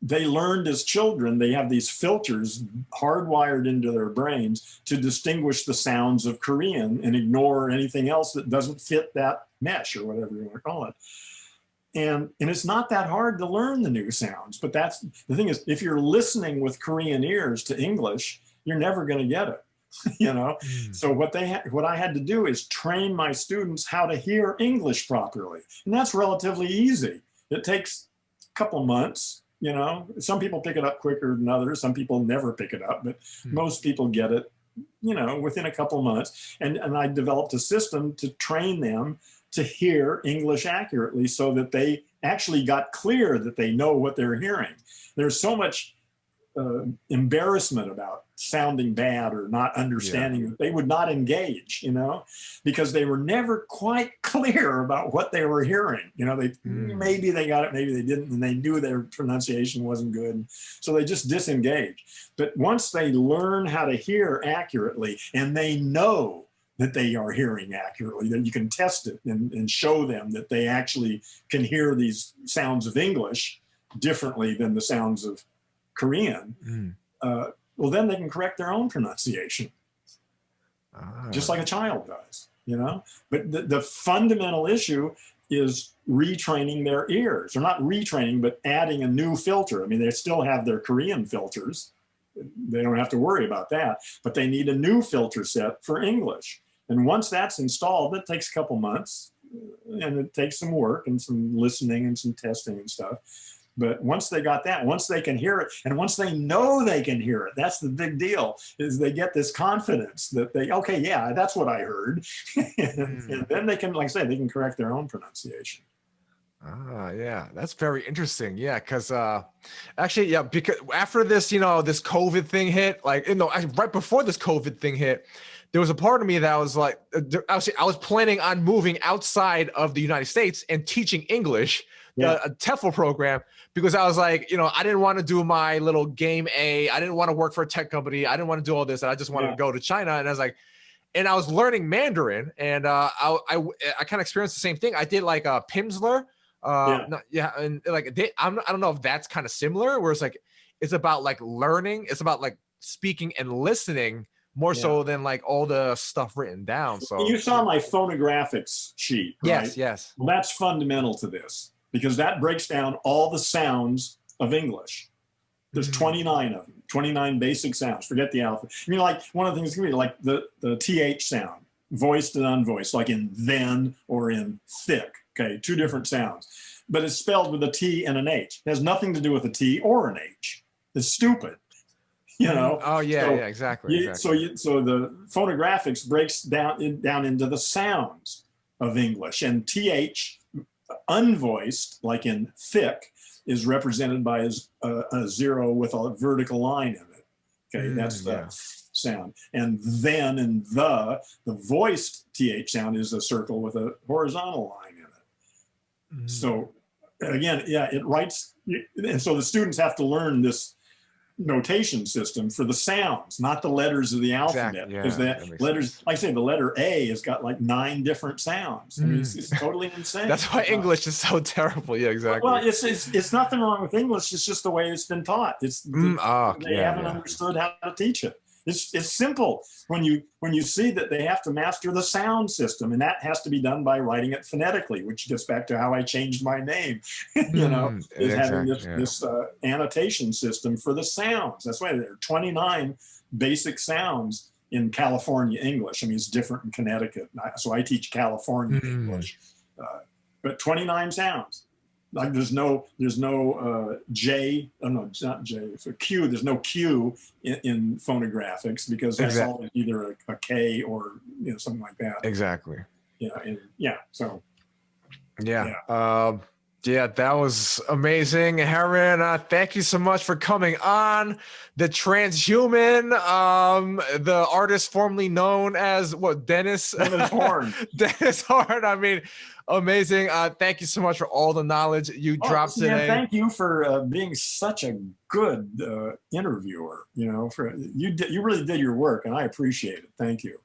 They learned as children, they have these filters hardwired into their brains to distinguish the sounds of Korean and ignore anything else that doesn't fit that mesh or whatever you want to call it. And it's not that hard to learn the new sounds, but that's the thing is, if you're listening with Korean ears to English, you're never going to get it, you know? So what I had to do is train my students how to hear English properly. And that's relatively easy. It takes a couple months. You know, some people pick it up quicker than others. Some people never pick it up, but most people get it, you know, within a couple of months. And I developed a system to train them to hear English accurately so that they actually got clear that they know what they're hearing. There's so much embarrassment about sounding bad or not understanding that they would not engage, you know, because they were never quite clear about what they were hearing. You know, maybe they got it, maybe they didn't, and they knew their pronunciation wasn't good. So they just disengage. But once they learn how to hear accurately and they know that they are hearing accurately, then you can test it and show them that they actually can hear these sounds of English differently than the sounds of Korean, well, then they can correct their own pronunciation, just like a child does, you know? But the fundamental issue is retraining their ears, or not retraining, but adding a new filter. I mean, they still have their Korean filters. They don't have to worry about that, but they need a new filter set for English. And once that's installed, it takes a couple months, and it takes some work and some listening and some testing and stuff. But once they got that, once they can hear it, and once they know they can hear it, that's the big deal, is they get this confidence that they, okay, yeah, that's what I heard. And then they can, like I say, they can correct their own pronunciation. Yeah, that's very interesting. Yeah, because actually, yeah, because after this, you know, this COVID thing hit, like, you know, right before this COVID thing hit, there was a part of me that was like, I was planning on moving outside of the United States and teaching English, a TEFL program, because I was like, you know, I didn't want to do my little game A. I didn't want to work for a tech company. I didn't want to do all this. I just wanted to go to China. And I was like, and I was learning Mandarin, and I kind of experienced the same thing. I did like a Pimsleur. And like I don't know if that's kind of similar, where it's like it's about like learning, it's about like speaking and listening more so than like all the stuff written down. So you saw my phonographics sheet, right? Yes. Well, that's fundamental to this, because that breaks down all the sounds of English. There's 29 of them, 29 basic sounds. Forget the alphabet. I mean, like one of the things can be like the TH sound, voiced and unvoiced, like in then or in thick. Okay, two different sounds, but it's spelled with a T and an H. It has nothing to do with a T or an H. It's stupid, you know. Oh yeah, exactly. So the phonographics breaks down into the sounds of English, and TH unvoiced, like in thick, is represented by a zero with a vertical line in it. Okay, that's the sound. And then and the voiced TH sound is a circle with a horizontal line in it. So again, it writes, and so the students have to learn this notation system for the sounds, not the letters of the alphabet, because the letters, like I say, the letter A has got like 9 different sounds. I mean, it's totally insane. That's why English is so terrible. Yeah, exactly. Well, it's nothing wrong with English. It's just the way it's been taught. They haven't understood how to teach it. It's simple when you see that they have to master the sound system, and that has to be done by writing it phonetically, which gets back to how I changed my name. You know, is having this annotation system for the sounds. That's why there are 29 basic sounds in California English. I mean, it's different in Connecticut, so I teach California English, but 29 sounds. Like there's no J. Oh no, it's not J. It's a Q. There's no Q in phonographics, because that's always either a K or something like that. Exactly. So. That was amazing, Heron. Thank you so much for coming on. The transhuman, the artist formerly known as Dennis Horn. Dennis Horn. I mean, amazing. Thank you so much for all the knowledge you dropped today. Thank you for being such a good interviewer. You really did your work, and I appreciate it. Thank you.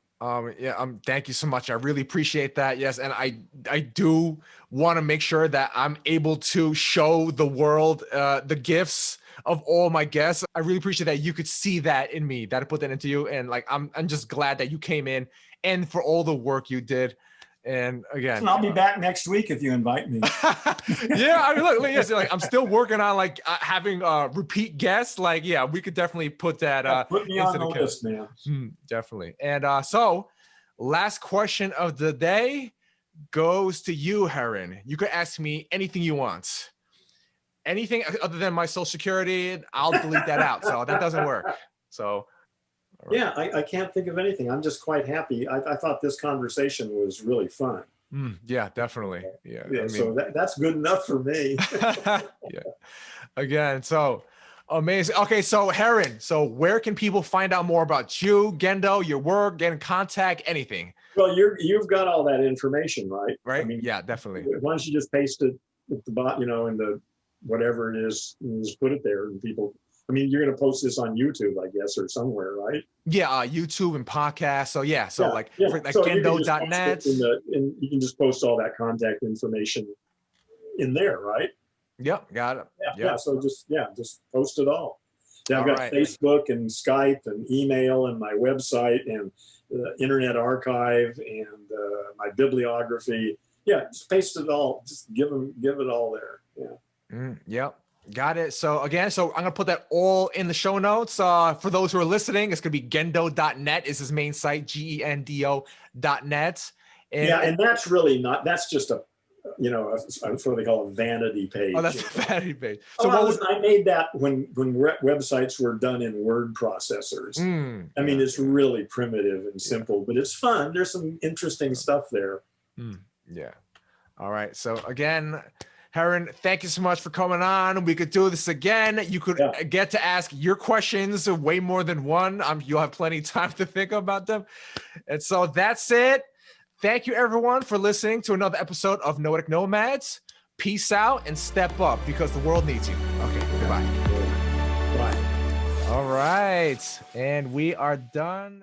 Thank you so much. I really appreciate that. Yes. And I do want to make sure that I'm able to show the world the gifts of all my guests. I really appreciate that you could see that in me, that I put that into you. And like, I'm just glad that you came in and for all the work you did. And again, I'll be back next week if you invite me. I mean, look, yes, like I'm still working on like having repeat guests. Like, we could definitely put that. Put me on the list, man. Definitely. And so, last question of the day goes to you, Heron. You could ask me anything you want. anything other than my social security, I'll delete that out. So that doesn't work. So. Right. Yeah, I can't think of anything. I'm just quite happy. I thought this conversation was really fun. Yeah, definitely. Yeah. Yeah. I mean, so that's good enough for me. Yeah. Again, so amazing. Okay, so Heron, so where can people find out more about you, Gendo, your work, get in contact, anything? Well, you've got all that information, right? Right. I mean, yeah, definitely. Why don't you just paste it at the bottom, in the whatever it is, and just put it there, and people. I mean, you're going to post this on YouTube, I guess, or somewhere, right? Yeah, YouTube and podcasts. So like so gendo.net. And you can just post all that contact information in there, right? Yep, got it. Yeah. So just post it all. Yeah, I've got Facebook and Skype and email and my website and the Internet Archive and my bibliography. Yeah, just paste it all. Just give it all there. Yeah. Yep. Got it. So again, I'm going to put that all in the show notes. For those who are listening, it's going to be gendo.net is his main site, gendo.net. And that's really not, that's just a what they call a vanity page. Oh, that's a vanity page. So I made that when websites were done in word processors. I mean, it's really primitive and simple, but it's fun. There's some interesting stuff there. Yeah. All right. So again, Heron, thank you so much for coming on. We could do this again. You could get to ask your questions way more than one. You'll have plenty of time to think about them. And so that's it. Thank you, everyone, for listening to another episode of Noetic Nomads. Peace out and step up because the world needs you. Okay, goodbye. Bye. All right. And we are done.